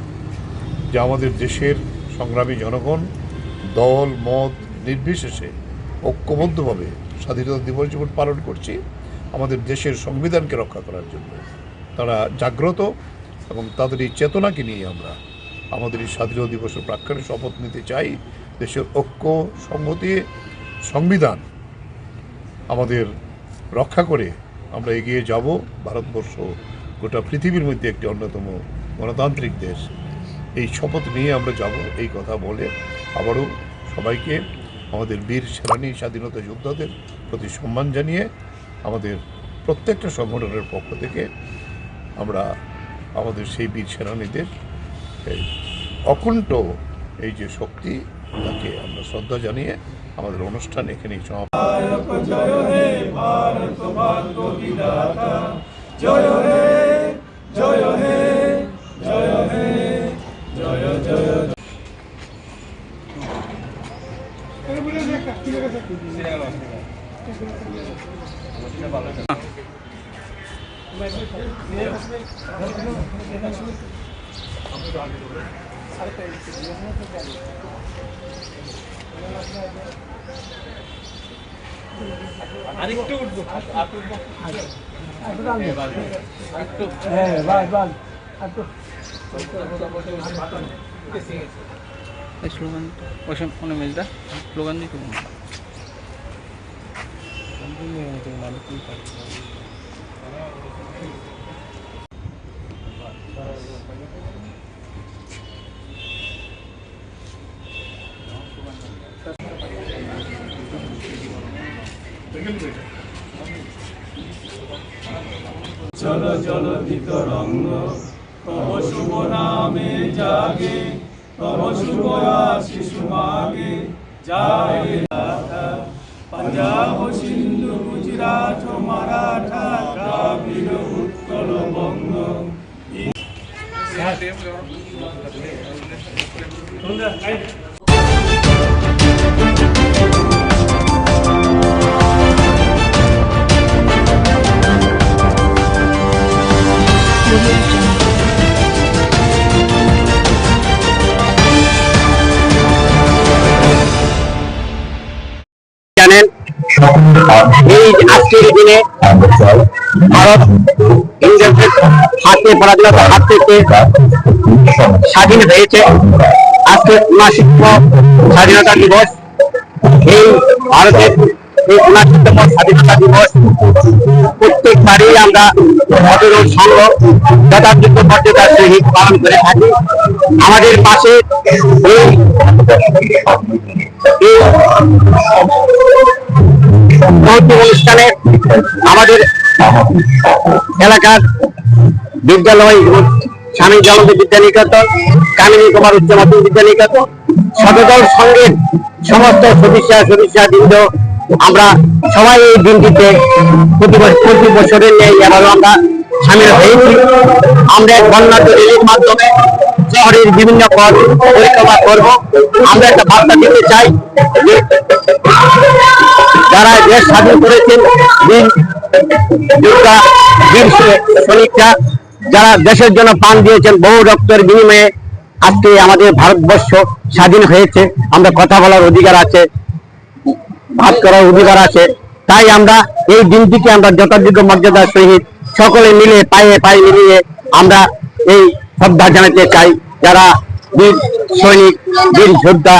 যে আমাদের দেশের সংগ্রামী জনগণ দল মত নির্বিশেষে ঐক্যবদ্ধভাবে স্বাধীনতা দিবস যেমন পালন করছি, আমাদের দেশের সংবিধানকে রক্ষা করার জন্য তারা জাগ্রত, এবং তাদের এই চেতনাকে নিয়ে আমরা আমাদের এই স্বাধীনতা দিবসের প্রাক্কালে শপথ নিতে চাই। দেশের ঐক্য, সংহতি, সংবিধান আমাদের রক্ষা করে আমরা এগিয়ে যাব। ভারতবর্ষ গোটা পৃথিবীর মধ্যে একটি অন্যতম গণতান্ত্রিক দেশ, এই শপথ নিয়ে আমরা যাব। এই কথা বলে আবারও সবাইকে, আমাদের বীর সেনানী স্বাধীনতা যোদ্ধাদের প্রতি সম্মান জানিয়ে আমাদের প্রত্যেকটা সংগঠনের পক্ষ থেকে আমরা আমাদের সেই বীর সেনানীদের এই অকুণ্ঠ এই যে শক্তি, তাকে আমরা শ্রদ্ধা জানিয়ে আমাদের অনুষ্ঠান এখানেই সমাপ্ত। জয় হে ভারত ভাগ্য বিধাতা, জয় হে, জয় হে, জয় হে, জয় জয়। আরেকটু উঠবো, হ্যাঁ বাস বাস একটু স্লোগান ওখানে মেজদা স্লোগান দিতে চলো চলো ভিতরঙ্গ, তব শুভ নামে জাগে, তব শুভ আশিস মাগে, पंजाब सिंधु गुजरात मराठा द्राविड़ उत्कल बंग জানেন এই আজকের দিনে ভারত ইংরেজদের হাতে পরাধীনতার হাত থেকে স্বাধীন হয়েছে। আজকে ৭৯তম স্বাধীনতা দিবস। এই ভারতের এই ৭৯তম স্বাধীনতা দিবস প্রত্যেকবারই আমরা ভদ্রলোক সংঘ যথাযোগ্য মর্যাদার সহিত পালন করে থাকি। আমাদের পাশে এই অনুষ্ঠানে আমাদের এলাকার বিদ্যালয় স্বামী জগন্নাথ বিদ্যানিকেতন, কামিনী কুমার উচ্চ মাধ্যমিক বিদ্যানিকেতন, শতদল সংঘের সমস্ত সদস্যবৃন্দ আমরা সবাই এই দিনটিতে প্রতি বছরের নেই এবারও আমরা সামিল হয়েছি। আমরা এক বর্ণাঢ্য র্যালির মাধ্যমে শহরের বিভিন্ন পথ পরিক্রমা করব। আমরা একটা বার্তা দিতে চাই যে যারা দেশ স্বাধীন করেছেন, বীর যোদ্ধা, বীর সৈনিকরা যারা দেশের জন্য প্রাণ দিয়েছেন, বহু রক্তের বিনিময়ে আজকে আমাদের ভারতবর্ষ স্বাধীন হয়েছে। আমরা কথা বলার অধিকার আছে, ভাত করার অধিকার আছে। তাই আমরা এই দিনটিকে আমরা যথাযোগ্য মর্যাদার সহিত সকলে মিলে পায়ে পায়ে মিলিয়ে আমরা এই শ্রদ্ধা জানাতে চাই। যারা বীর সৈনিক, বীর যোদ্ধা,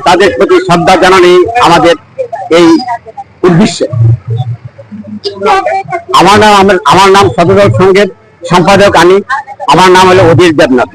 তাদের প্রতি শ্রদ্ধা জানানোই আমাদের এই উদ্দেশ্য। আমার নাম শতদল সংঘের সম্পাদক আমি। আমার নাম হলো অধীর দেবনাথ।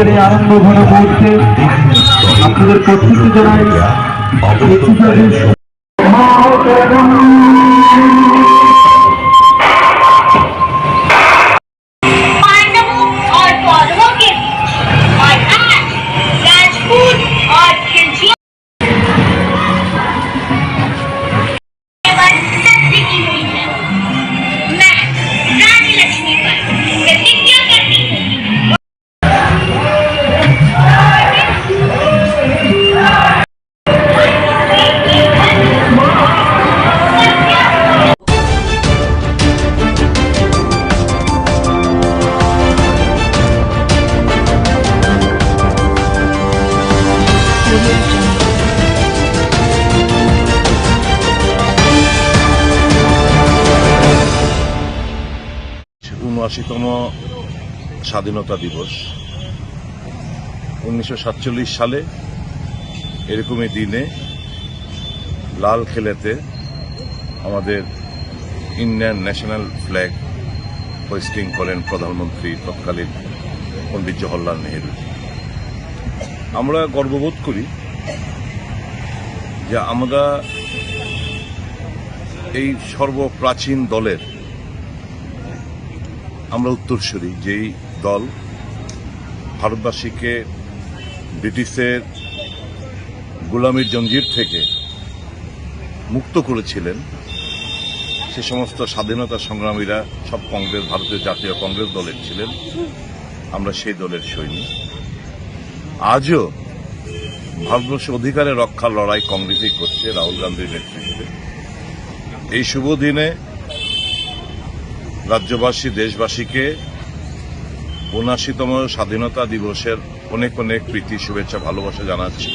আজকের এই আনন্দ ঘন মুহূর্তে আপনাদের প্রত্যেককে জানাই উনআশিতম স্বাধীনতা দিবস 1947 সালে এরকমই দিনে লালকেল্লাতে আমাদের ইন্ডিয়ান ন্যাশনাল ফ্ল্যাগ হোয়েস্টিং করেন প্রধানমন্ত্রী তৎকালীন পণ্ডিত জওহরলাল নেহেরু। আমরা গর্ববোধ করি যে আমরা এই সর্বপ্রাচীন দলের আমরা উত্তরসূরি, যেই দল ভারতবাসীকে ব্রিটিশের গোলামির জঞ্জির থেকে মুক্ত করেছিলেন। সে সমস্ত স্বাধীনতা সংগ্রামীরা সব ভারতের জাতীয় কংগ্রেস দলের ছিলেন। আমরা সেই দলের সৈনিক। আজও ভারতবর্ষের অধিকারের রক্ষার লড়াই কংগ্রেসই করছে রাহুল গান্ধীর নেতৃত্বে। এই শুভ দিনে রাজ্যবাসী দেশবাসীকে ৭৯তম স্বাধীনতা দিবসের অনেক অনেক প্রীতি, শুভেচ্ছা, ভালোবাসা জানাচ্ছি।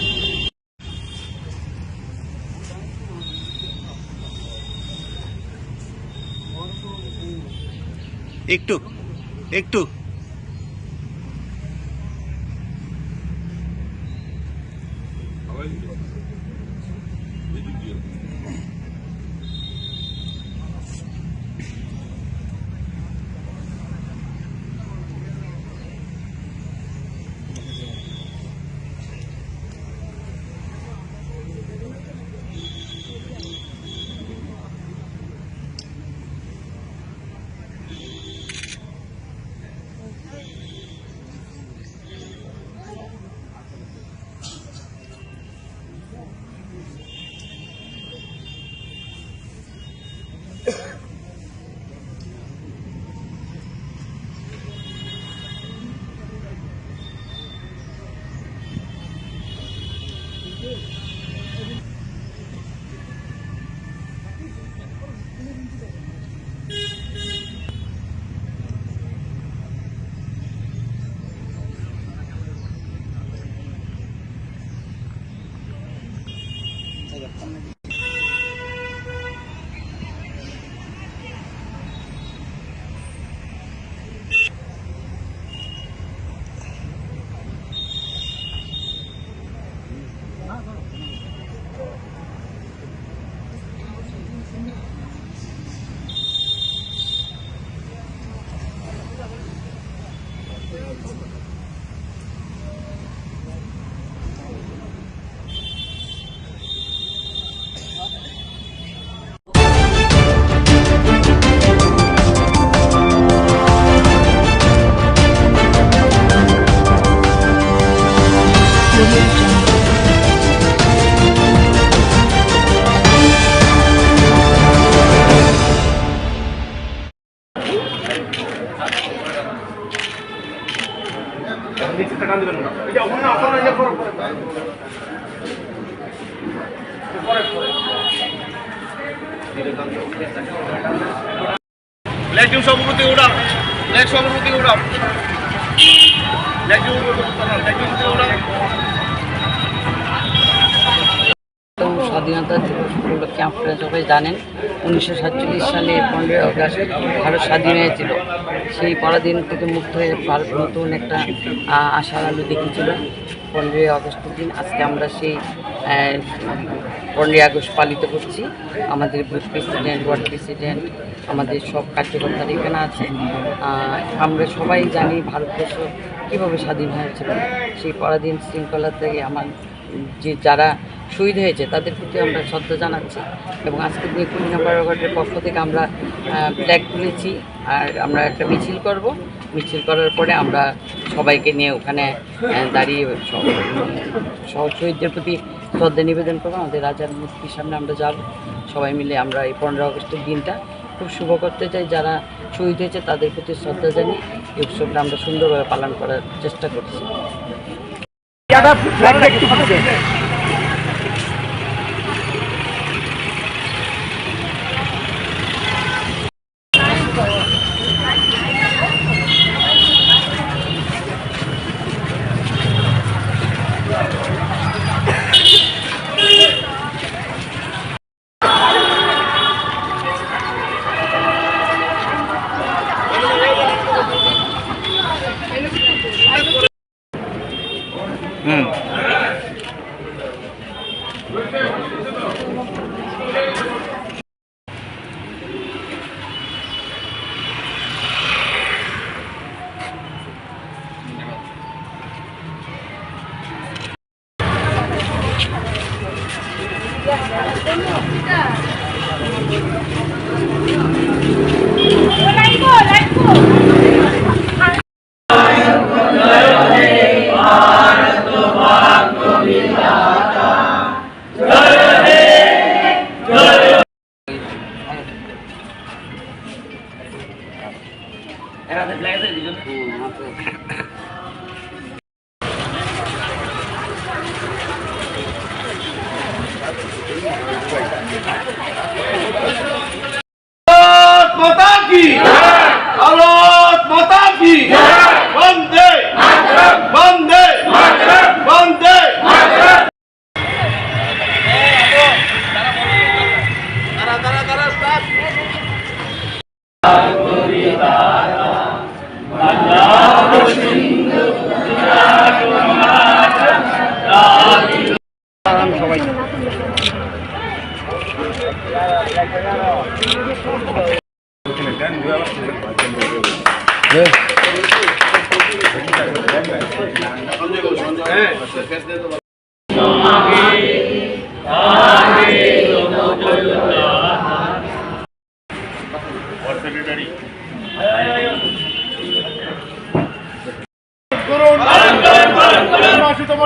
একটু স্বাধীনতা দিবস উপলক্ষে আপনারা সবাই জানেন 1947 সালে 15ই আগস্ট ভারত স্বাধীন হয়েছিল। সেই পরাধীন থেকে মুক্ত হয়ে ভারত নতুন একটা আশার আলো দেখেছিল। 15ই আগস্টের দিন আজকে আমরা সেই 15ই আগস্ট পালিত করছি। আমাদের বুথ প্রেসিডেন্ট, ওয়ার্ড প্রেসিডেন্ট, আমাদের সব কার্যকর্তারা এখানে আছে। আমরা সবাই জানি ভারতবর্ষ কীভাবে স্বাধীন হয়েছিল। সেই পরাধীন শৃঙ্খলা থেকে আমার যে যারা শহীদ হয়েছে তাদের প্রতি আমরা শ্রদ্ধা জানাচ্ছি এবং আজকের দিনে কুমিল্লা পাড়াঘাটের পক্ষ থেকে আমরা ফ্ল্যাগ তুলেছি আর আমরা একটা মিছিল করব। মিছিল করার পরে আমরা সবাইকে নিয়ে ওখানে দাঁড়িয়ে শহীদদের প্রতি শ্রদ্ধা নিবেদন করবো। আমাদের রাজার মূর্তির সামনে আমরা যাব, সবাই মিলে আমরা এই 15 আগস্টের দিনটা খুব শুভ করতে চাই। যারা শহীদ হয়েছে তাদের প্রতি শ্রদ্ধা জানিয়ে এই উৎসবটা আমরা সুন্দরভাবে পালন করার চেষ্টা করছি।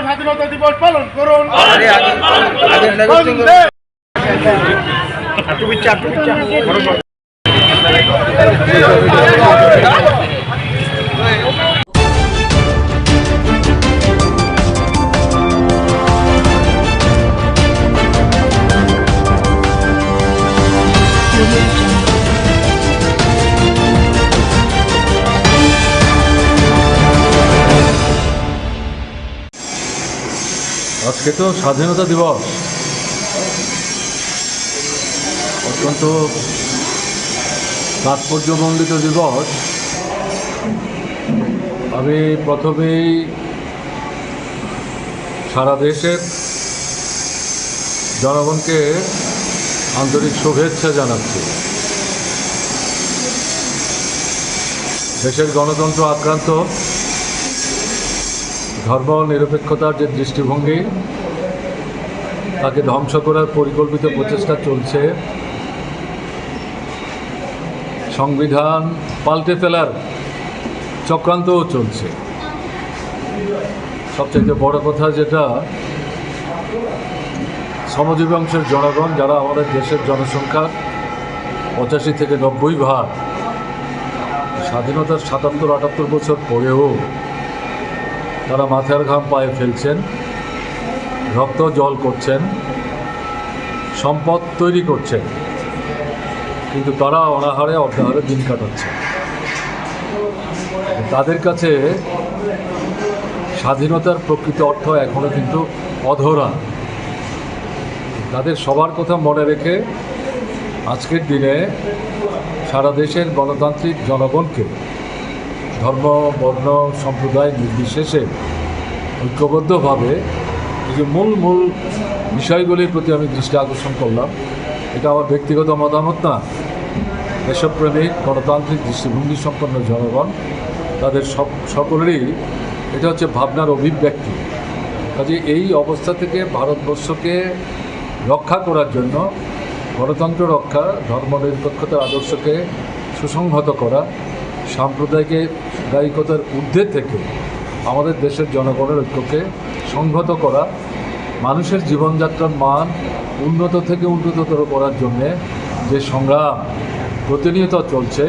স্বাধীনতা দিবস পালন করুন। আজকে তো স্বাধীনতা দিবস, অত্যন্ত তাৎপর্যমণ্ডিত দিবস। আমি প্রথমেই সারা দেশের জনগণকে আন্তরিক শুভেচ্ছা জানাচ্ছি। দেশের গণতন্ত্র আক্রান্ত, ধর্ম নিরপেক্ষতার যে দৃষ্টিভঙ্গি তাকে ধ্বংস করার পরিকল্পিত প্রচেষ্টা চলছে, সংবিধান পাল্টে ফেলার চক্রান্তও চলছে। সবচেয়ে বড় কথা যেটা, শ্রমজীবী অংশের জনগণ যারা আমাদের দেশের জনসংখ্যার 85 থেকে 90%, স্বাধীনতার 77-78 বছর পরেও তারা মাথার ঘাম পায়ে ফেলছেন, রক্ত জল করছেন, সম্পদ তৈরি করছেন, কিন্তু তারা অনাহারে অর্ধাহারে দিন কাটাচ্ছে। তাদের কাছে স্বাধীনতার প্রকৃত অর্থ এখনও কিন্তু অধরা। তাদের সবার কথা মনে রেখে আজকের দিনে সারা দেশের গণতান্ত্রিক জনগণকে ধর্ম, বর্ণ, সম্প্রদায় নির্বিশেষে ঐক্যবদ্ধভাবে এই যে মূল বিষয়গুলির প্রতি আমি দৃষ্টি আকর্ষণ করলাম। এটা আমার ব্যক্তিগত মতামত না, দেশপ্রেমিক গণতান্ত্রিক দৃষ্টিভঙ্গি সম্পন্ন জনগণ তাদের সকলেরই এটা হচ্ছে ভাবনার অভিব্যক্তি। কাজে এই অবস্থা থেকে ভারতবর্ষকে রক্ষা করার জন্য, গণতন্ত্র রক্ষা, ধর্মনিরপেক্ষতার আদর্শকে সুসংহত করা, সাম্প্রদায়িকতার ঊর্ধ্বে থেকে আমাদের দেশের জনগণের ঐক্যকে সংহত করা, মানুষের জীবনযাত্রার মান উন্নত থেকে উন্নততর করার জন্যে যে সংগ্রাম প্রতিনিয়ত চলছে,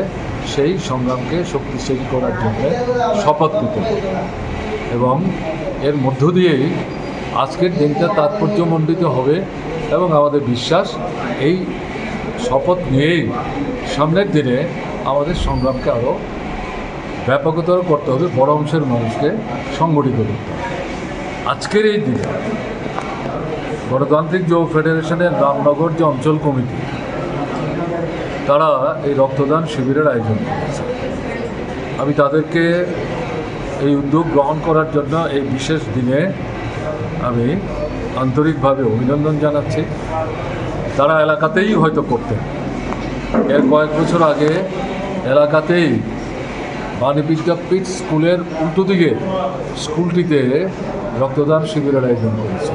সেই সংগ্রামকে শক্তিশালী করার জন্য শপথ নিতে হবে। এবং এর মধ্য দিয়েই আজকের দিনটা তাৎপর্যমণ্ডিত হবে এবং আমাদের বিশ্বাস এই শপথ নিয়েই সামনের দিনে আমাদের সংগ্রামকে আরও ব্যাপকতর করতে হবে, বড় অংশের মানুষকে সংগঠিত করতে হবে। আজকের এই দিনে গণতান্ত্রিক যুব ফেডারেশনের রামনগর যে অঞ্চল কমিটি, তারা এই রক্তদান শিবিরের আয়োজন করেছে। আমি তাদেরকে এই উদ্যোগ গ্রহণ করার জন্য এই বিশেষ দিনে আমি আন্তরিকভাবে অভিনন্দন জানাচ্ছি। তারা এলাকাতেই হয়তো করতেন, এর কয়েক বছর আগে এলাকাতেই বাণী বিদ্যাপীঠ স্কুলের উল্টো দিকে স্কুলটিতে রক্তদান শিবিরের আয়োজন করেছে।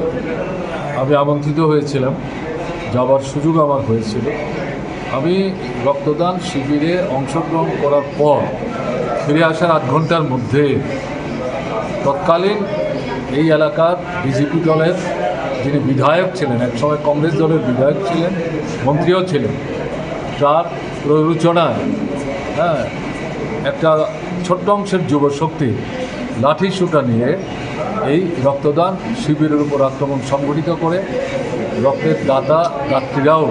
আমি আমন্ত্রিত হয়েছিলাম, যাওয়ার সুযোগ আমার হয়েছিল। আমি রক্তদান শিবিরে অংশগ্রহণ করার পর ফিরে আসার 8 ঘন্টার মধ্যে তৎকালীন এই এলাকার বিজেপি দলের যিনি বিধায়ক ছিলেন, একসময় কংগ্রেস দলের বিধায়ক ছিলেন, মন্ত্রীও ছিলেন, তার প্ররোচনায় একটা ছোট্ট অংশের যুবশক্তি লাঠি সুটা নিয়ে এই রক্তদান শিবিরের উপর আক্রমণ সংগঠিত করে রক্তের দাতারাও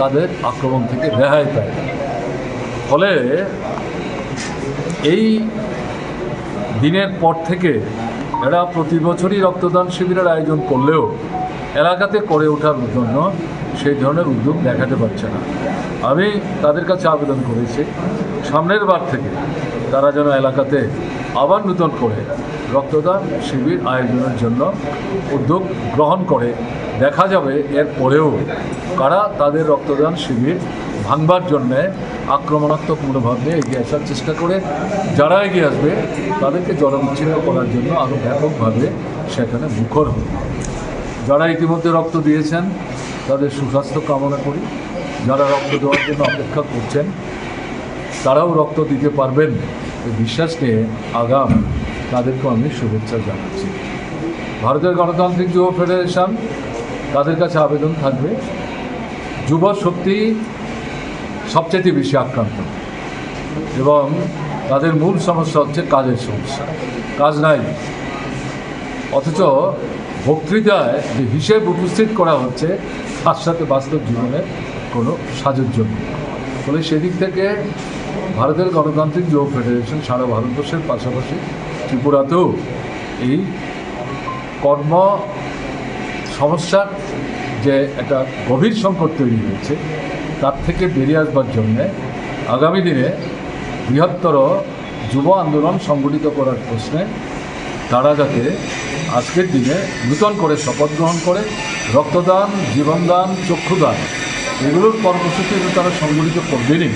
তাদের আক্রমণ থেকে রেহাই পায়। ফলে এই দিনের পর থেকে এরা প্রতি বছরই রক্তদান শিবিরের আয়োজন করলেও এলাকাতে করে ওঠার জন্য সেই ধরনের উদ্যোগ দেখাতে পারছে না। আমি তাদের কাছে আবেদন করেছি, সামনের বার থেকে তারা যেন এলাকাতে আবার নতুন করে রক্তদান শিবির আয়োজনের জন্য উদ্যোগ গ্রহণ করে। দেখা যাবে এর পরেও কারা তাদের রক্তদান শিবির ভাঙবার জন্যে আক্রমণাত্মক মনোভাব নিয়ে এগিয়ে আসার চেষ্টা করে। যারা এগিয়ে আসবে তাদেরকে জনবিচ্ছিন্ন করার জন্য আরও ব্যাপকভাবে সেখানে মুখর হবে। যারা ইতিমধ্যে রক্ত দিয়েছেন তাদের সুস্বাস্থ্য কামনা করি। যারা রক্ত দেওয়ার জন্য অপেক্ষা করছেন তারাও রক্ত দিতে পারবেন এই বিশ্বাস নিয়ে আগাম তাদেরকেও আমি শুভেচ্ছা জানাচ্ছি। ভারতের গণতান্ত্রিক যুব ফেডারেশন তাদের কাছে আবেদন থাকবে, যুব শক্তি সবচেয়ে বেশি আক্রান্ত এবং তাদের মূল সমস্যা হচ্ছে কাজের সমস্যা। কাজ নাই, অথচ বক্তৃতায় যে হিসেব উপস্থিত করা হচ্ছে তার সাথে বাস্তব জীবনের কোনো সাযুজ্য নেই। ফলে সেদিক থেকে ভারতের গণতান্ত্রিক যুব ফেডারেশন সারা ভারতবর্ষের পাশাপাশি ত্রিপুরাতেও এই কর্ম সমস্যার যে একটা গভীর সংকট তৈরি হয়েছে তার থেকে বেরিয়ে আসবার জন্যে আগামী দিনে বৃহত্তর যুব আন্দোলন সংগঠিত করার প্রশ্নে তারা যাতে আজকের দিনে নূতন করে শপথ গ্রহণ করে রক্তদান, জীবনদান, চক্ষুদান এগুলোর কর্মসূচি তারা সংগঠিত করবেনই,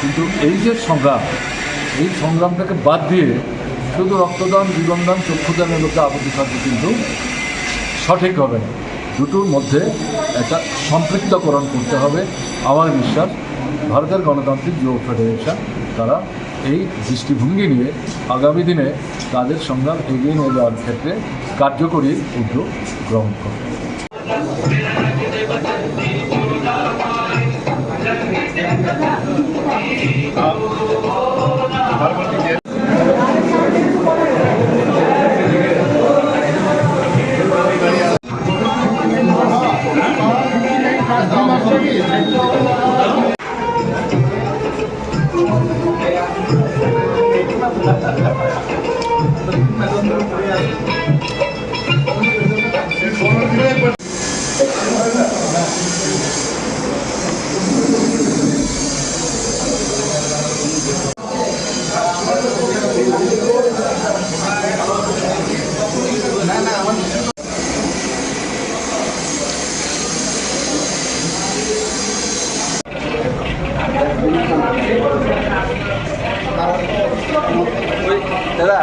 কিন্তু এই যে সংগ্রাম, এই সংগ্রামটাকে বাদ দিয়ে শুধু রক্তদান, জীবনদান, চক্ষুদানের মধ্যে আবদ্ধ থাকবে কিন্তু সঠিক হবে না। দুটোর মধ্যে একটা সম্পৃক্তকরণ করতে হবে। আমার বিশ্বাস ভারতের গণতান্ত্রিক যুব ফেডারেশন তারা এই দৃষ্টিভঙ্গি নিয়ে আগামী দিনে তাদের সংগ্রাম এগিয়ে নিয়ে যাওয়ার ক্ষেত্রে কার্যকরী উদ্যোগ গ্রহণ করবে। দাদা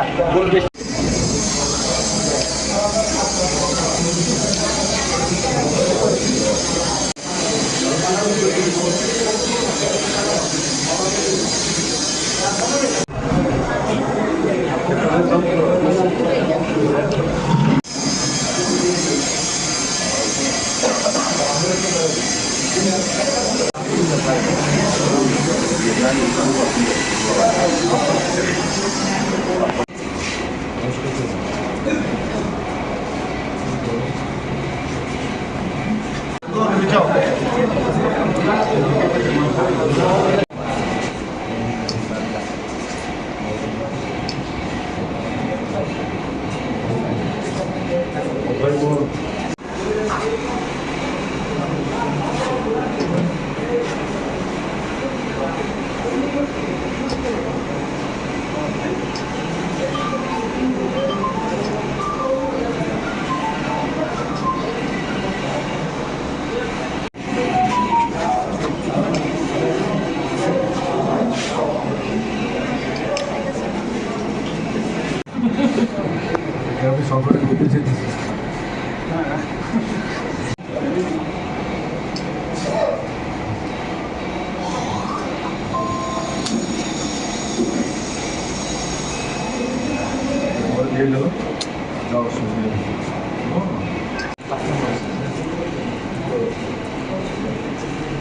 আমি সকলে করতে চেয়েছি।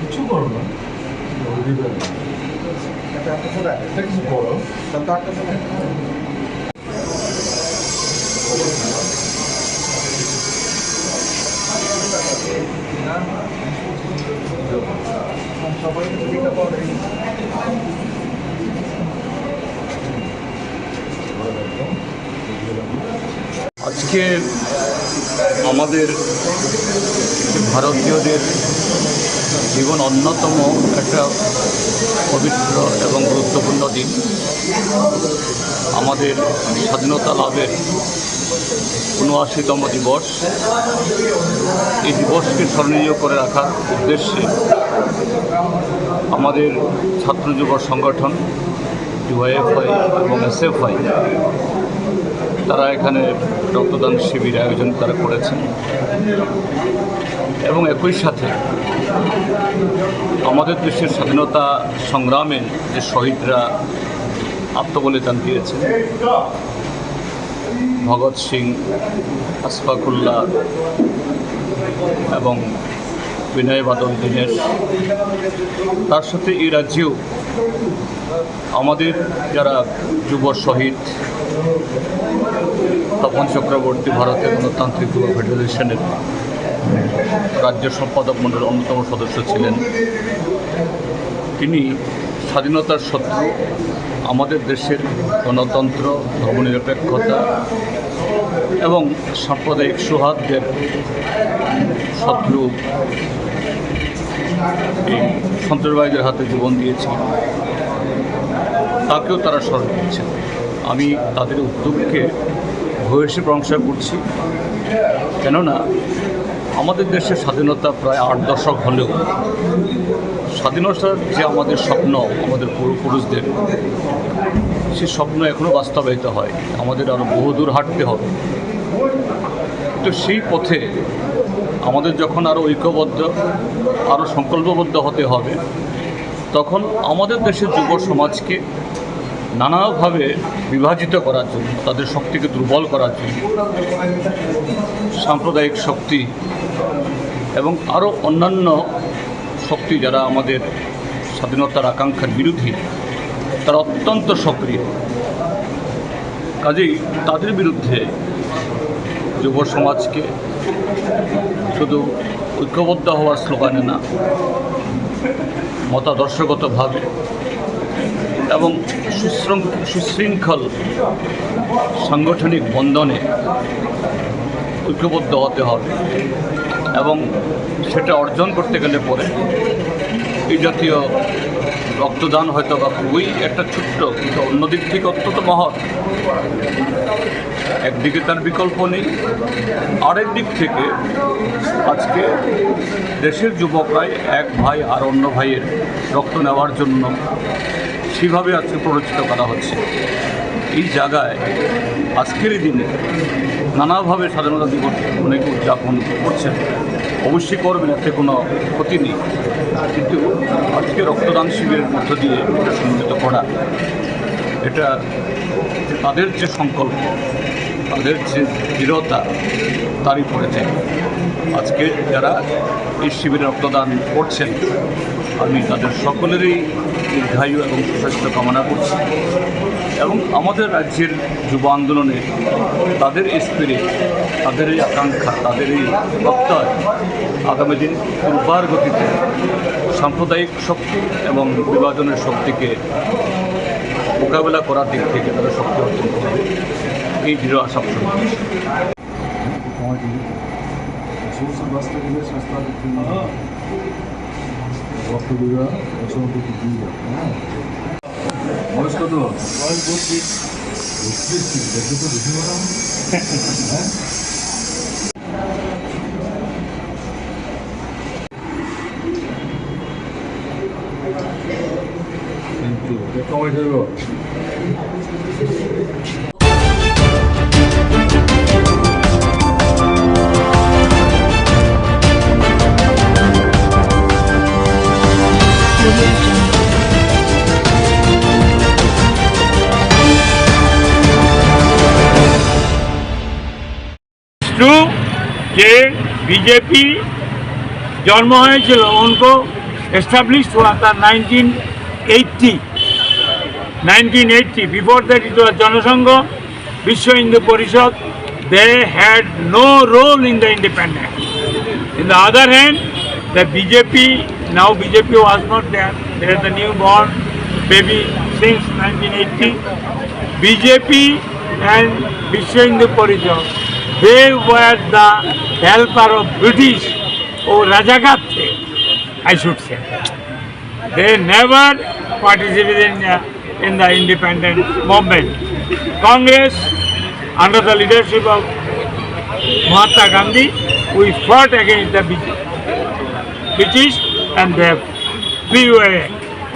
কিছু করো না, কিছু করো আজকে আমাদের ভারতীয়দের জীবন অন্যতম একটা পবিত্র এবং গুরুত্বপূর্ণ দিন। আমাদের স্বাধীনতা লাভের ৭৯তম দিবস। এই দিবসকে স্মরণীয় করে রাখার উদ্দেশ্যে আমাদের ছাত্র যুব সংগঠন ডিওয়াইএফআই এবং এসএফআই তারা এখানে রক্তদান শিবির আয়োজন তারা করেছেন এবং একই সাথে আমাদের দেশের স্বাধীনতা সংগ্রামে যে শহীদরা আত্মবলিদান দিয়েছেন, ভগৎ সিং, আশফাকুল্লাহ এবং বিনয় বাদল দীনেশ, তার সাথে এই রাজ্যেও আমাদের যারা যুব শহীদ, তপন চক্রবর্তী ভারতের গণতান্ত্রিক যুব ফেডারেশনের রাজ্য সম্পাদক মণ্ডলের অন্যতম সদস্য ছিলেন। তিনি স্বাধীনতার শত্রু, আমাদের দেশের গণতন্ত্র, ধর্মনিরপেক্ষতা এবং সাম্প্রদায়িক সৌহার্দ্যের শত্রু এই সন্ত্রাসবাদীদের হাতে জীবন দিয়েছিলেন। তাকেও তারা স্মরণ করছেন। আমি তাদের উদ্যোগকে ভূয়সী প্রশংসা করছি, কেননা আমাদের দেশের স্বাধীনতা প্রায় ৮ দশক হলেও স্বাধীনতার যে আমাদের স্বপ্ন, আমাদের পূর্বপুরুষদের, সেই স্বপ্ন এখনও বাস্তবায়িত হয়। আমাদের আরও বহুদূর হাঁটতে হবে। তো সেই পথে আমাদের যখন আরও ঐক্যবদ্ধ, আরও সংকল্পবদ্ধ হতে হবে, তখন আমাদের দেশের যুব সমাজকে নানাভাবে বিভাজিত করার জন্য, তাদের শক্তিকে দুর্বল করার জন্য সাম্প্রদায়িক শক্তি এবং আরও অন্যান্য শক্তি যারা আমাদের স্বাধীনতার আকাঙ্ক্ষার বিরোধী, তারা অত্যন্ত সক্রিয়। কাজেই তাদের বিরুদ্ধে যুব সমাজকে শুধু ঐক্যবদ্ধ হওয়ার স্লোগানে না, মতাদর্শগতভাবে এবং সুশৃঙ্খল সাংগঠনিক বন্ধনে ঐক্যবদ্ধ হতে হবে। এবং সেটা অর্জন করতে গেলে পরে এই জাতীয় রক্তদান হয়তো বা খুবই একটা ছোট্ট, কিন্তু অন্যদিক থেকে অত্যন্ত মহৎ। একদিকে তার বিকল্প নেই, আরেক দিক থেকে আজকে দেশের যুবকরাই এক ভাই আর অন্য ভাইয়ের রক্ত নেওয়ার জন্য সেভাবে আজকে প্ররোচিত করা হচ্ছে। এই জায়গায় আজকের এই দিনে নানাভাবে স্বাধীনতা দিবস অনেকে উদযাপন করছেন, অবশ্যই করবেন, এতে কোনো ক্ষতি নেই। কিন্তু আজকে রক্তদান শিবিরের মধ্য দিয়ে এটা সম্মিলিত করা, এটা তাদের যে সংকল্প, তাদের যে দৃঢ়তা, তারই পড়েছে। আজকে যারা এই শিবিরে রক্তদান করছেন, আমি তাদের সকলেরই দীর্ঘায়ু এবং সুস্বাস্থ্য কামনা করছি। এবং আমাদের রাজ্যের যুব আন্দোলনে তাদের স্পিরিট, তাদের এই আকাঙ্ক্ষা, তাদের এই প্রত্যয় আগামী দিন পূর্বার গতিতে সাম্প্রদায়িক শক্তি এবং বিভাজনের শক্তিকে মোকাবেলা করার দিক থেকে তাদের শক্তি অর্জন করবে, এই দৃঢ় আশা পোষণ করছে। বয়স কত? কমাই দেব। যে बीजेपी जन्म হয়েছিল उनको एस्टाब्लिश हुआ था 1980 before that it was Jansangh Vishwa Hindu परिषद they had no role in the independence. In the other hand, the BJP, now BJP was not there, there is the newborn baby since 1980. BJP and Vishwa Hindu Parishad, they were the helper of British or Rajagatte, I should say. They never participated in the independent movement. Congress, under the leadership of Mahatma Gandhi, we fought against the British and they flew away.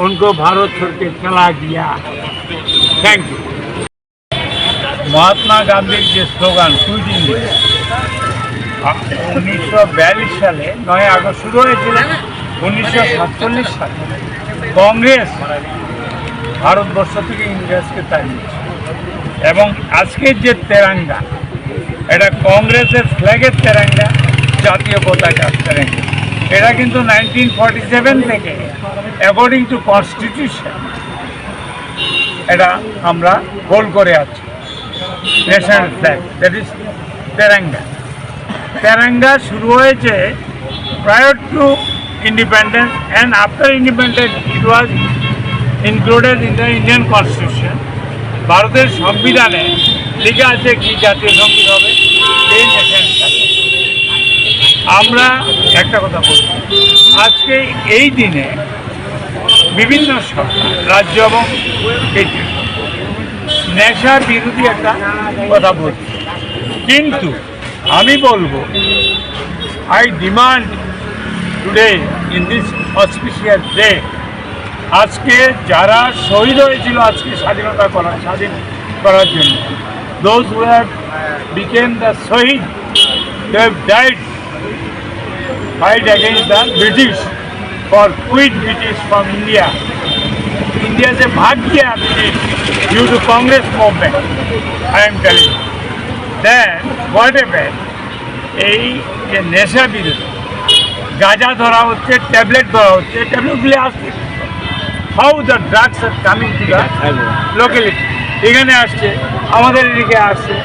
उनको भारत छोड़ के चला गया। Thank you. Mahatma গান্ধীর যে slogan quit India 1942 সালে 9 August শুরু হয়েছিল। 1947 সালে কংগ্রেস ভারতবর্ষ থেকে ইংরেজকে তাড়িয়েছে এবং আজকের যে তেরঙ্গা এটা কংগ্রেসের ফ্ল্যাগের তেরঙ্গা, জাতীয় পতাকার তেরঙ্গা। এটা কিন্তু 1947 থেকে অ্যাকর্ডিং টু কনস্টিটিউশন এটা আমরা হোল্ড করে আছি ন্যাশনাল ফ্ল্যাগ, দ্যাট ইজ তেরঙ্গা। তেরঙ্গা শুরু হয়েছে prior to independence and after independence it was included in the Indian Constitution. ভারতের সংবিধানে লেখা আছে কি জাতীয় সঙ্গীত হবে এই ন্যাশনাল ফ্ল্যাগ। আমরা একটা কথা বলছি, আজকে এই দিনে বিভিন্ন সরকার রাজ্য এবং কেন্দ্রীয় নেশা বিরোধী একটা কথা বলছি, কিন্তু আমি বলবো I demand today in this auspicious day, আজকে যারা শহীদ হয়েছিল আজকে স্বাধীন করার জন্য, those who have become the শহীদ, they have died fight against the British for quit British from India. India se bhag gaya British due to Congress movement, I am telling you. Then what happened? এই যে নেশা বিরোধী গাঁজা ধরা হচ্ছে, tablet ধরা হচ্ছে, ট্যাবলেটগুলি আসছে, how the drugs are coming to the locality, এখানে আসছে, আমাদের এদিকে আসছে,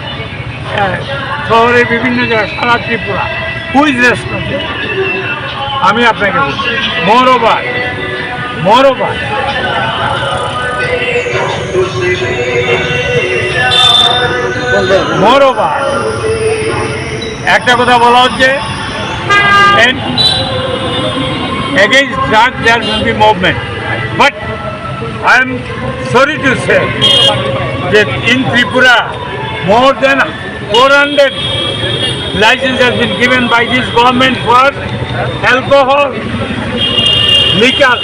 শহরের বিভিন্ন জায়গায়, সারা ত্রিপুরা। Who is responsible? আমি আপনাকে বলছি, মোরওভার একটা কথা বলা হচ্ছে against drug there will be movement, but I am sorry to say that in Tripura more than 400 license has been given by this government for alcohol, liquor,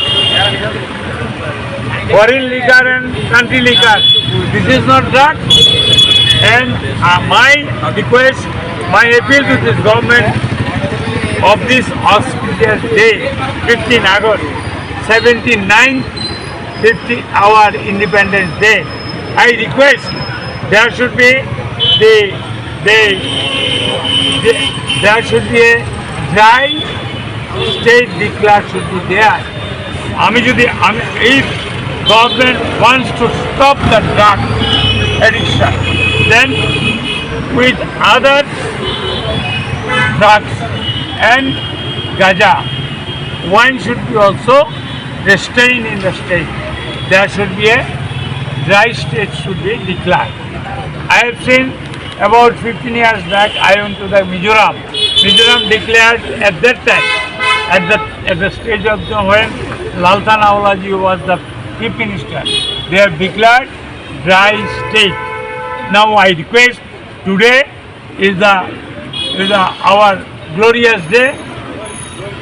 foreign liquor and country liquor. This is not drug. And my request, my appeal to this government of this auspicious day, 15 August, 79th 50-hour Independence Day, I request there should be there should be a dry state declare should be there. If government wants to stop the drug, addiction. Then with other drugs and gaja, wine should be also restrained in the state. There should be a dry state should be declared. I have seen about 15 years back I went to the Mizoram. Mizoram declared at that time, at the stage of when Laltan Aulaji was the Chief Minister, they have declared dry state. Now I request, today is our glorious day,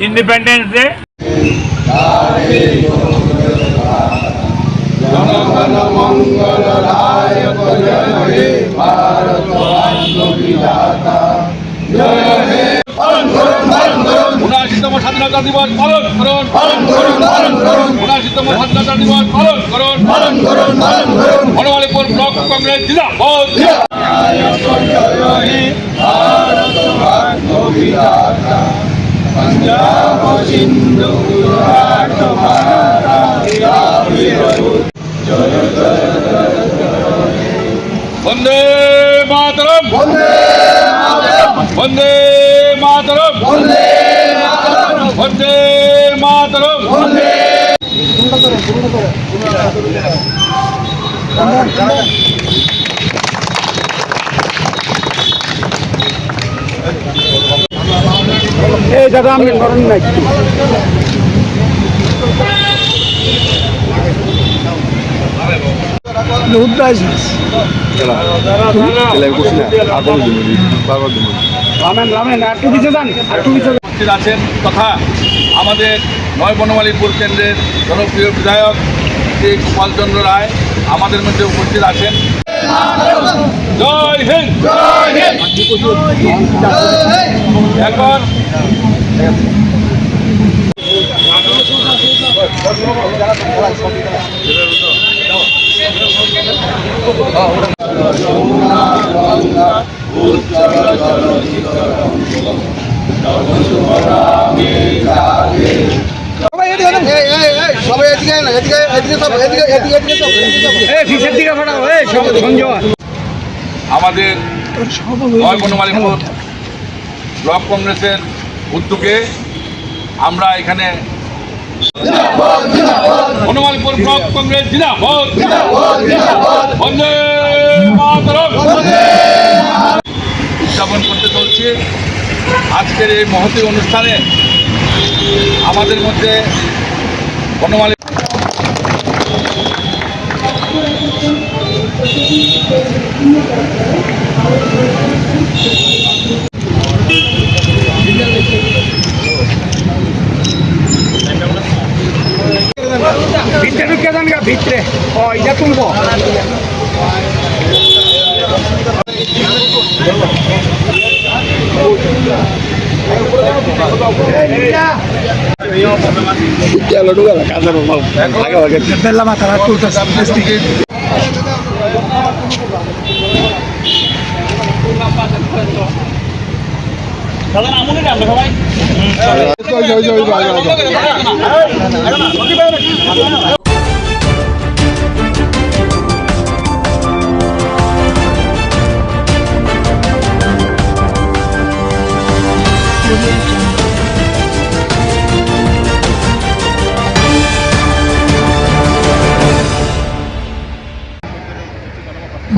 Independence Day. উনআশিতম স্বাধীনতা দিবস পালন করুন, 79তম স্বাধীনতা দিবস পালন করুন। Banamalipur block Congress জিন্দাবাদ। पंजाब सिंधु वंदे मातरम, वंदे वंदे मातरम, वंदे वंदे मातरम, वंदे। এই জায়গা আমি স্মরণ নাই আছেন তথা আমাদের নয় বনমালীপুর কেন্দ্রের জনপ্রিয় বিধায়ক শ্রী গোপাল চন্দ্র রায় আমাদের মধ্যে উপস্থিত আছেন। জয় হিন্দ, জয় হিন্দ। এখন আমাদের নয় বনমালীপুর ব্লক কংগ্রেসের উদ্যোগে আমরা এখানে বনমালীপুর ব্লক কংগ্রেস জিন্দাবাদ, বন্দে মাতরম উদযাপন করতে চলছি। আজকের এই মহতী অনুষ্ঠানে আমাদের মধ্যে বনমালী ভিতরে ঢুকে যান গা, ভিতরে এটা তুলবো। বেলা মাথা তুলতেছে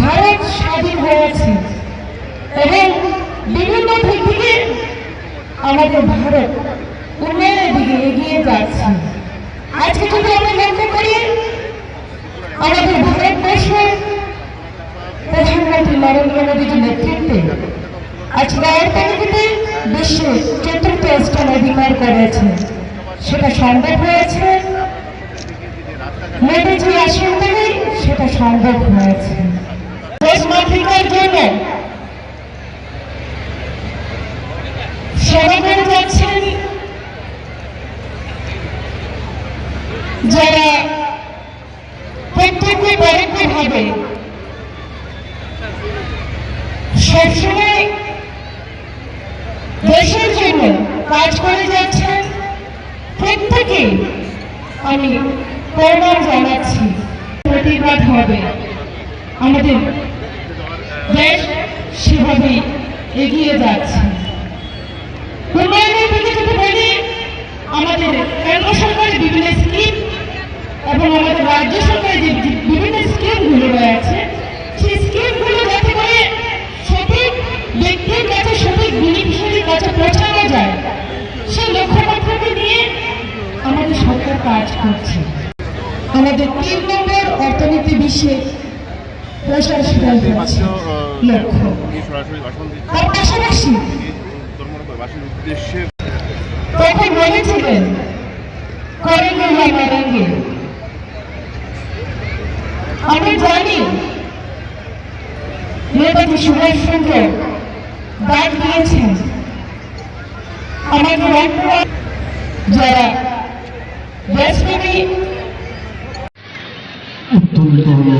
ভারত স্বাধীন হয়েছে এবং বিভিন্ন দিক থেকে আমাদের ভারত উন্নয়নের দিকে এগিয়ে যাচ্ছে। আজকে যদি আমরা লক্ষ্য করি, আমাদের ভারতবর্ষের প্রধানমন্ত্রী নরেন্দ্র মোদীর নেতৃত্বে আজকে অর্থনীতিতে বিশ্বের ৪র্থ স্থান অধিকার করেছে। সেটা সম্ভব হয়েছে মোদীজি আশীর্বাদে, সেটা সম্ভব হয়েছে। দেশমাতৃকার জন্য সেবা করে যাচ্ছেন যারা প্রত্যক্ষ পরোক্ষভাবে সবসময় দেশের জন্য কাজ করে যাচ্ছেন, প্রত্যেকে আমি প্রণাম জানাচ্ছি। প্রতিবাদ হবে আমাদের দেশ সেভাবেই এগিয়ে যাচ্ছে। উন্নয়নের দিকে যদি বলি, আমাদের কেন্দ্র সরকারের বিভিন্ন স্কিম এবং আমাদের রাজ্য সরকারের যে বিভিন্ন স্কিমগুলো রয়েছে, সেই স্কিমগুলো যাতে করে সঠিক ব্যক্তির কাছে, সঠিক বেনিফিশিয়ারির কাছে পৌঁছানো যায়, সেই লক্ষ্যমাত্রাকে নিয়ে আমাদের সরকার কাজ করছে। আমাদের 3 নম্বর অর্থনীতি বিশ্বে প্রসার হচ্ছে লক্ষ্য। তার পাশাপাশি তখন বলেছিলেন করেঙ্গে না মরেঙ্গে। আমি জানি নেতাজি সুভাষ চন্দ্র ডাক দিয়েছেন আমাদের যারা দেশপ্রেমী উত্তোলিত হলো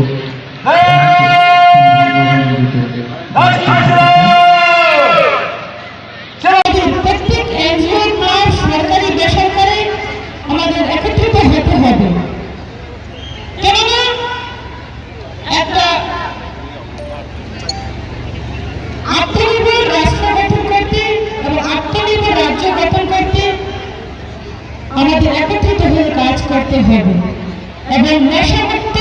প্রত্যেক এনজিও সরকারি বেসরকারি আমাদের একত্রিত হতে হবে। কেননা একটা আত্মনির্ভর রাষ্ট্র গঠন করতে এবং আত্মনির্ভর রাজ্য গঠন করতে আমাদের একত্রিত হয়ে কাজ করতে হবে এবং নেশামুক্ত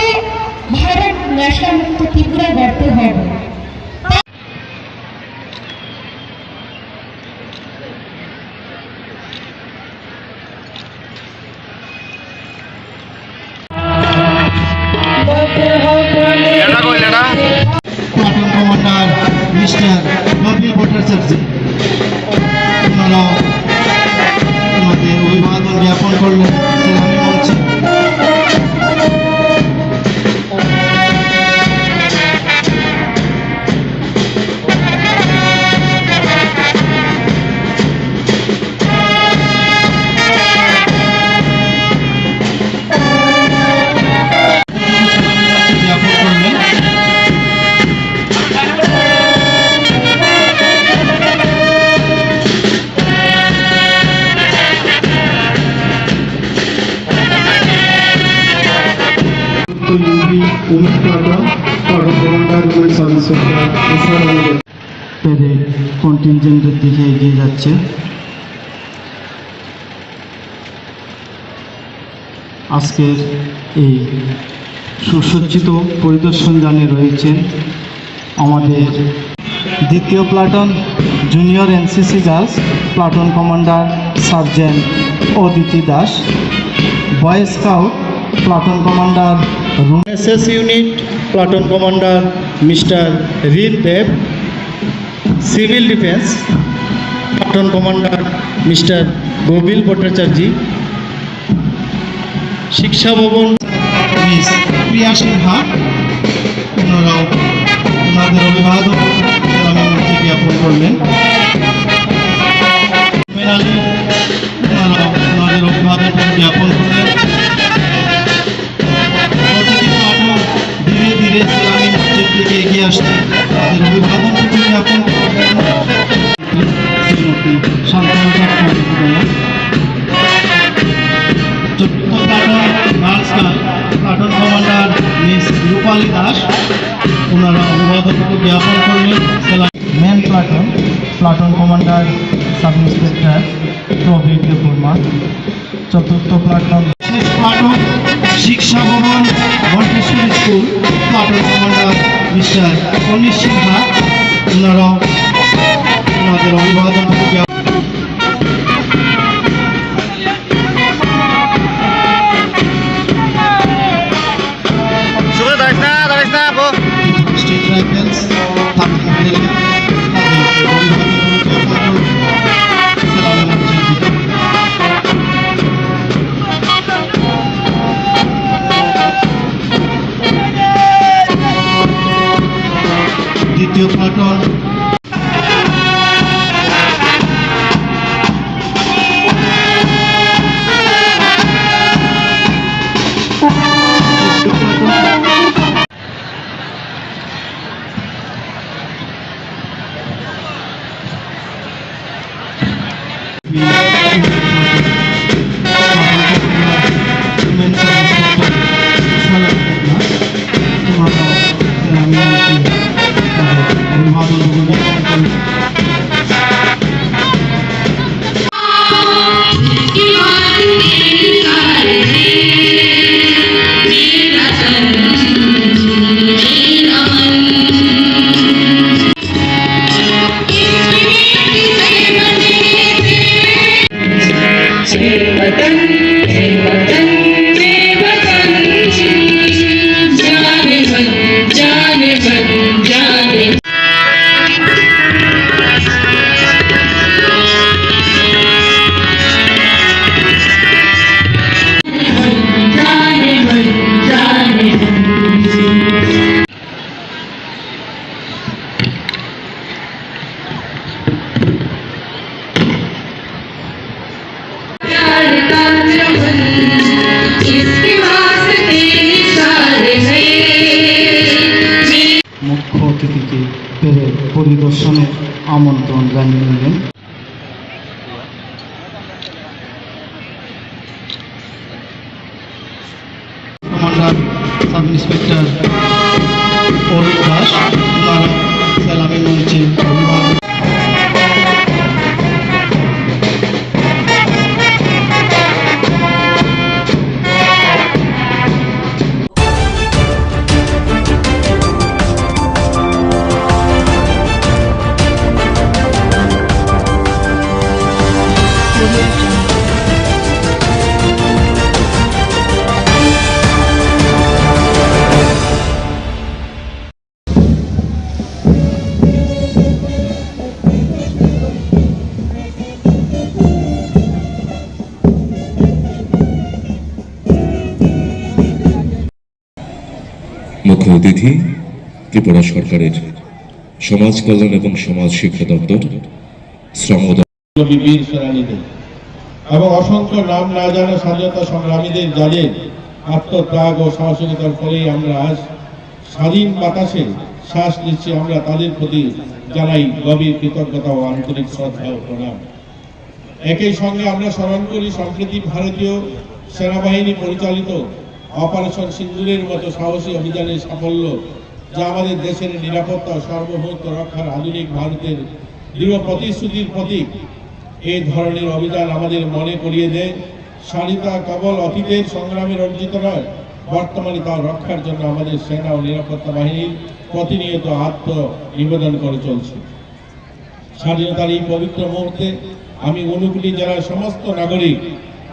ভারত, নেশামুক্ত ত্রিপুরা গড়তে হবে। Platoon commander mister Gobil Bhattacharya ওনারা ওনাদের অভিবাদন জ্ঞাপন করলেন। আমি বলছি কন্টিনজেন্টের দিকে এগিয়ে যাচ্ছে। আজকের এই সুসজ্জিত পরিদর্শন যানে রয়েছেন আমাদের দ্বিতীয় platoon junior NCC girls platoon commander sergeant Aditi Das, boy scout platoon commander SS unit platoon commander mister Ril Deb, civil defence platoon commander mister Gobil Bhattacharya, Shiksha Bhavan miss প্রিয়া সিনহা, ওনারাও ওনাদের অভিবাদন মন্ত্রী জ্ঞাপন করলেন। ওনারাও ওনাদের অভিবাদন জ্ঞাপন করলেন। ধীরে ধীরে ইসলামী মসজিদ থেকে এগিয়ে আসছে, তাদের অভিবাদন জ্ঞাপন করলেন শ্রীমতী শান্তনুতা মহোদয়া। চতুর্থ platoon girls platoon commander miss Rupali Das, ওনারা অভিবাদন জ্ঞাপন করলেন। Men platoon platoon commander sub inspector Prabir Debbarma. চতুর্থ platoon platoon Shiksha Bhavan Ghanteshwar school platoon commander mister Anish Sinha, ওনারাও ওনাদের অভিবাদন স্টেট রাইফেলস দ্বিতীয় প্লাটুন মুখ্য অতিথিকে প্যারেড পরিদর্শনের আমন্ত্রণ জানিয়ে নিলেন। Commander sub inspector Arup Das ওনার সালামি মঞ্চে অভিবাদন। মুখ্য অতিথি ত্রিপুরা সরকারের সমাজ কল্যাণ এবং সমাজ শিক্ষা দপ্তর শ্রম বীর সেনানীদের এবং অসংখ্য নাম না জানা স্বাধীনতা সংগ্রামীদের যাদের আত্মত্যাগ ও সাহসিকতার ফলেই আমরা আজ স্বাধীন বাতাসে শ্বাস নিচ্ছি, আমরা তাদের প্রতি জানাই গভীর কৃতজ্ঞতা ও আন্তরিক শ্রদ্ধা ও প্রণাম। একই সঙ্গে আমরা স্মরণ করি সম্প্রতি ভারতীয় সেনাবাহিনী পরিচালিত অপারেশন সিন্দুরের মতো সাহসী অভিযানের সাফল্য, যা আমাদের দেশের নিরাপত্তা ও সার্বভৌমত্ব রক্ষার আধুনিক ভারতের দৃঢ় প্রতিশ্রুতির প্রতীক। এই ধরনের অভিযান আমাদের মনে করিয়ে দেয় স্বাধীনতা কেবল অতীতের সংগ্রামের অর্জিত নয়, বর্তমানে তা রক্ষার জন্য আমাদের সেনা ও নিরাপত্তা বাহিনীর প্রতিনিয়ত আত্মনিবেদন করে চলছে। স্বাধীনতার এই পবিত্র মুহূর্তে আমি ঊনকোটি জেলার সমস্ত নাগরিক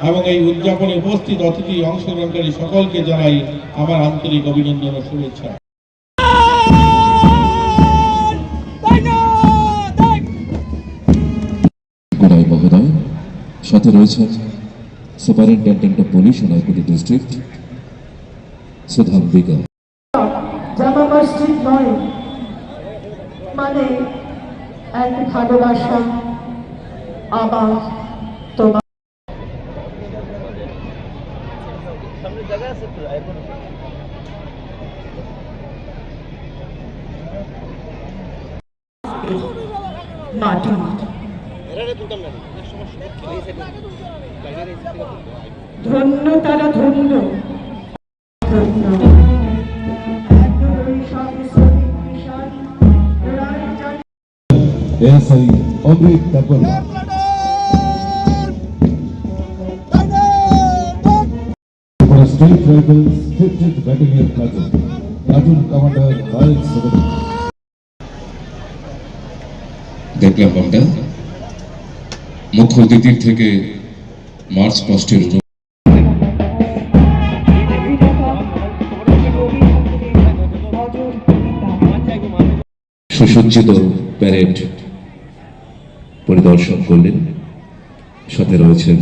এবং এই উদযাপনে উপস্থিত অতিথি অংশগ্রহণকারী সকলকে জানাই আমার আন্তরিক অভিনন্দন ও শুভেচ্ছা। গোড়াই মহোদয়, সাথে রয়েছেন superintendent of police Unakoti district Sudhambika. জামা মসজিদ নয় মানে এক ভালোবাসা আমার তোমার। মাটি ধন্য তারা ধন্য ধন্য। এসআই অমৃত তাপলা, State Rifles 50th Battalion Platoon, Platoon Commander Khalid Sobani। দেখলাম আমরা মুখ্য অতিথির থেকে মার্চ পাস্টের সুসজ্জিত প্যারেড পরিদর্শন করলেন। সাথে রয়েছেন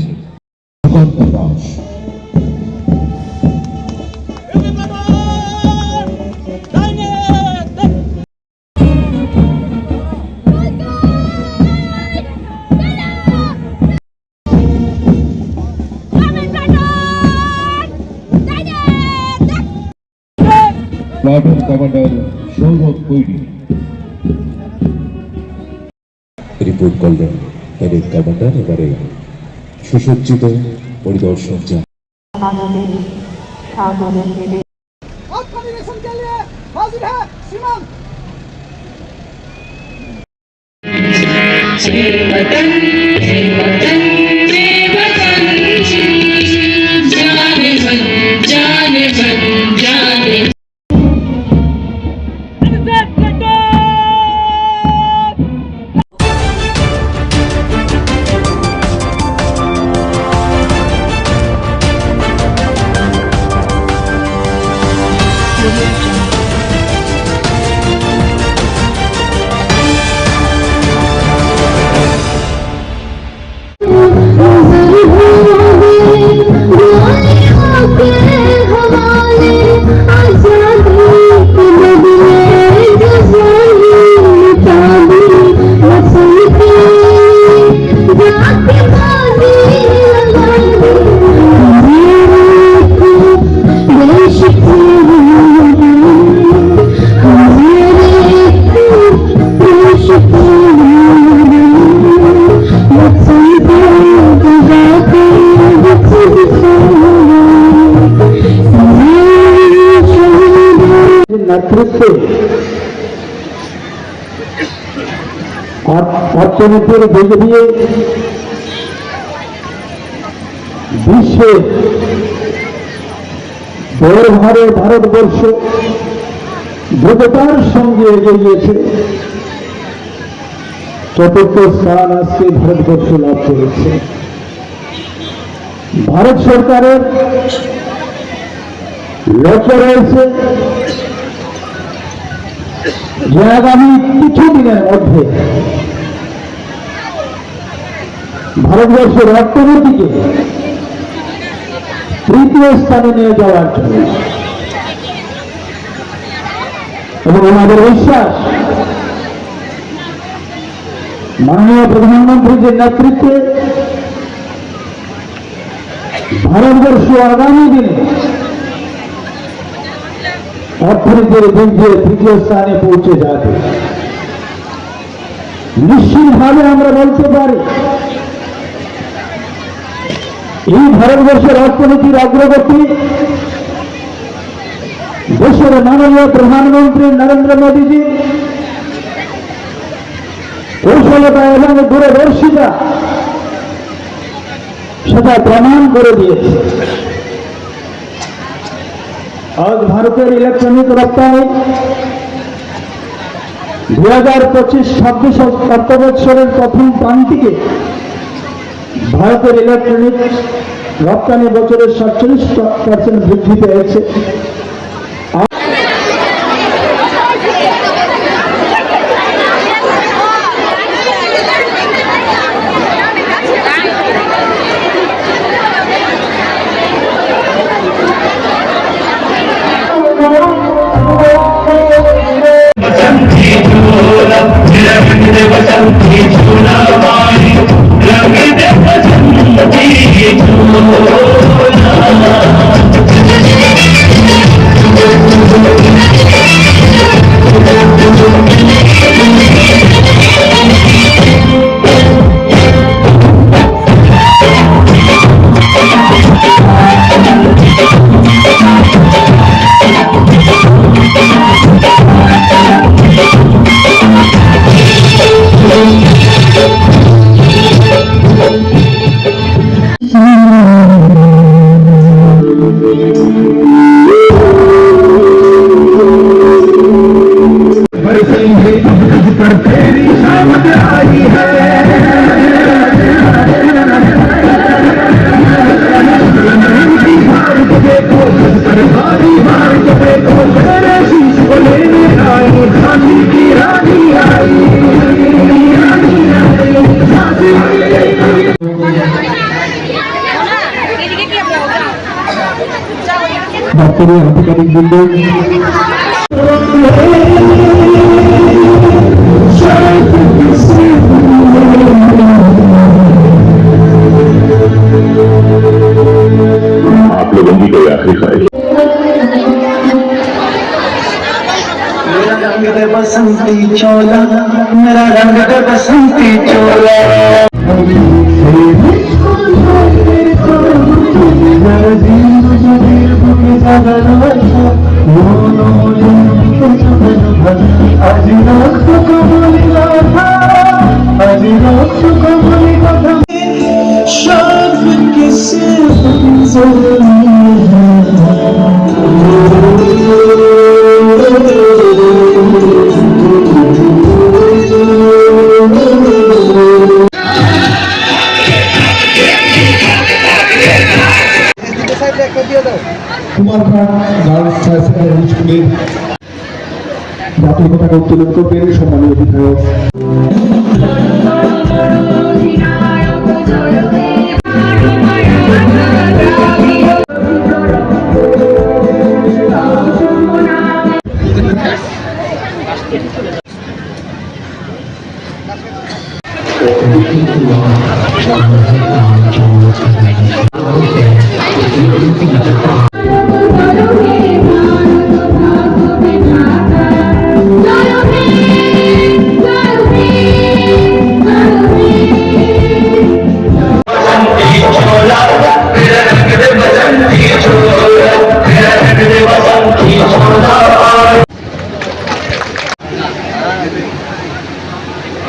প্লাটুন কমান্ডার সৌরভ কৈরি। রিপোর্ট করলেন প্যারেড কমান্ডার। এবারে সুসজ্জিত পরিদর্শন যা নেতৃত্বে অর্থনীতির দিক দিয়ে বিশ্বে ব্যবহারে ভারতবর্ষ দ্রুততার সঙ্গে এগিয়ে গিয়েছে। চতুর্থ স্থান আজকে ভারতবর্ষ লাভ করেছে। ভারত সরকারের লক্ষ্য রয়েছে যে আগামী কিছুদিনের মধ্যে ভারতবর্ষের অর্থনীতিকে তৃতীয় স্থানে নিয়ে যাওয়ার জন্য, এবং আমাদের বিশ্বাস মাননীয় প্রধানমন্ত্রীর যে নেতৃত্বে ভারতবর্ষ আগামী দিনে অর্থনীতির দিক দিয়ে তৃতীয় স্থানে পৌঁছে যাবে। নিশ্চিতভাবে আমরা বলতে পারি এই ভারতবর্ষের অর্থনীতির অগ্রগতি দেশের মাননীয় প্রধানমন্ত্রী নরেন্দ্র মোদীজি কৌশলতা এবং দূরদর্শিতা সেটা প্রমাণ করে দিয়েছে। আজ ভারতের ইলেকট্রনিক রপ্তানি 2025-26 অর্থ বৎসরের প্রথম প্রান্তিকে ভারতের ইলেকট্রনিক রপ্তানি বছরের 47% বৃদ্ধি পেয়েছে। দপ্তরের আধিকারিক বৃন্দ, आप लोगों की कोई आखिरी ख्वाहिश? मेरा रंग दे बसंती चोला, मेरा रंग दे बसंती चोला। কুমারঘাট গার্লস হাই সেকেন্ডারি স্কুলের জাতীয় পতাকা উত্তোলন করবেন সম্মানীয় বিধায়ক।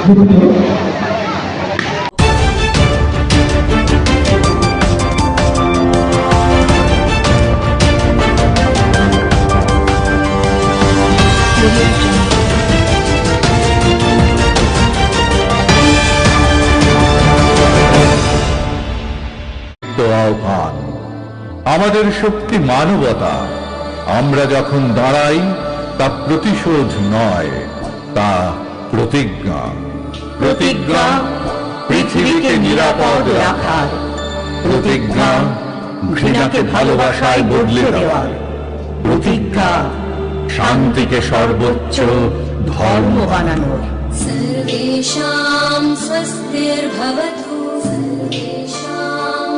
আহ্বান, আমাদের শক্তি মানবতা। আমরা যখন দাঁড়াই তা প্রতিশোধ নয়, তা প্রতিজ্ঞা। প্রতিজ্ঞা পৃথিবীকে নিরাপদ রাখার, প্রতিজ্ঞা ঘৃণাকে ভালোবাসায় বদলে দেওয়ার, প্রতিজ্ঞা শান্তিকে সর্বোচ্চ ধর্ম বানানোর। सर्वेषां स्वस्तिर्भवतु, सर्वेषां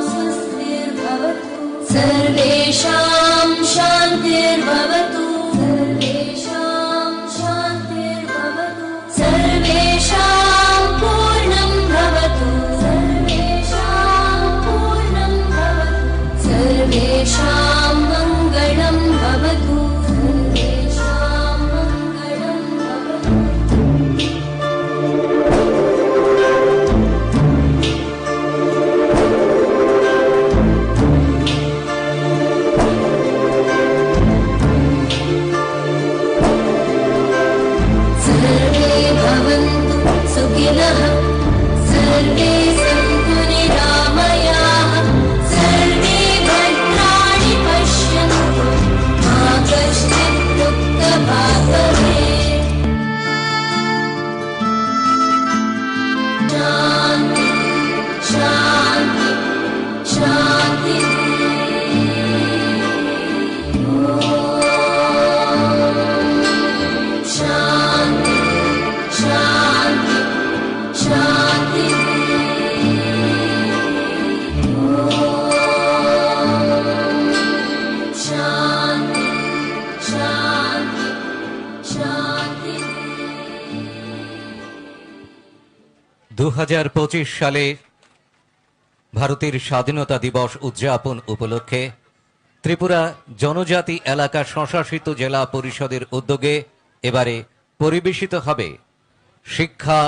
शान्तिर्भवतु, सर्वेषां पूर्णं भवतु, सर्वेषां मङ्गलं भवतु, सर्वेषां मङ्गलं भवतु। सर्वे भवन्तु सुखिनः, सर्वे सन्तु निरामयाः, सर्वे भद्राणि पश्यन्तु, मा कश्चित् दुःखभाग् भवेत्। शान्ति शान्ति शान्तिः। शान्ति शान्ति शान्ति। शान्ति शान्ति शान्ति। 2025 সালে ভারতের স্বাধীনতা দিবস উদযাপন উপলক্ষে ত্রিপুরা জনজাতি এলাকা স্বশাসিত জেলা পরিষদের উদ্যোগে এবারে পরিবেশিত হবে শিক্ষা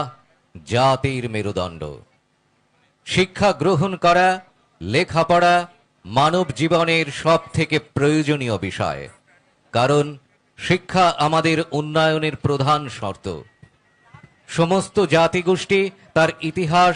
জাতির মেরুদণ্ড। শিক্ষা গ্রহণ করা, লেখাপড়া মানব জীবনের সবথেকে প্রয়োজনীয় বিষয়, কারণ শিক্ষা আমাদের উন্নয়নের প্রধান শর্ত। সমস্ত জাতিগোষ্ঠী তার ইতিহাস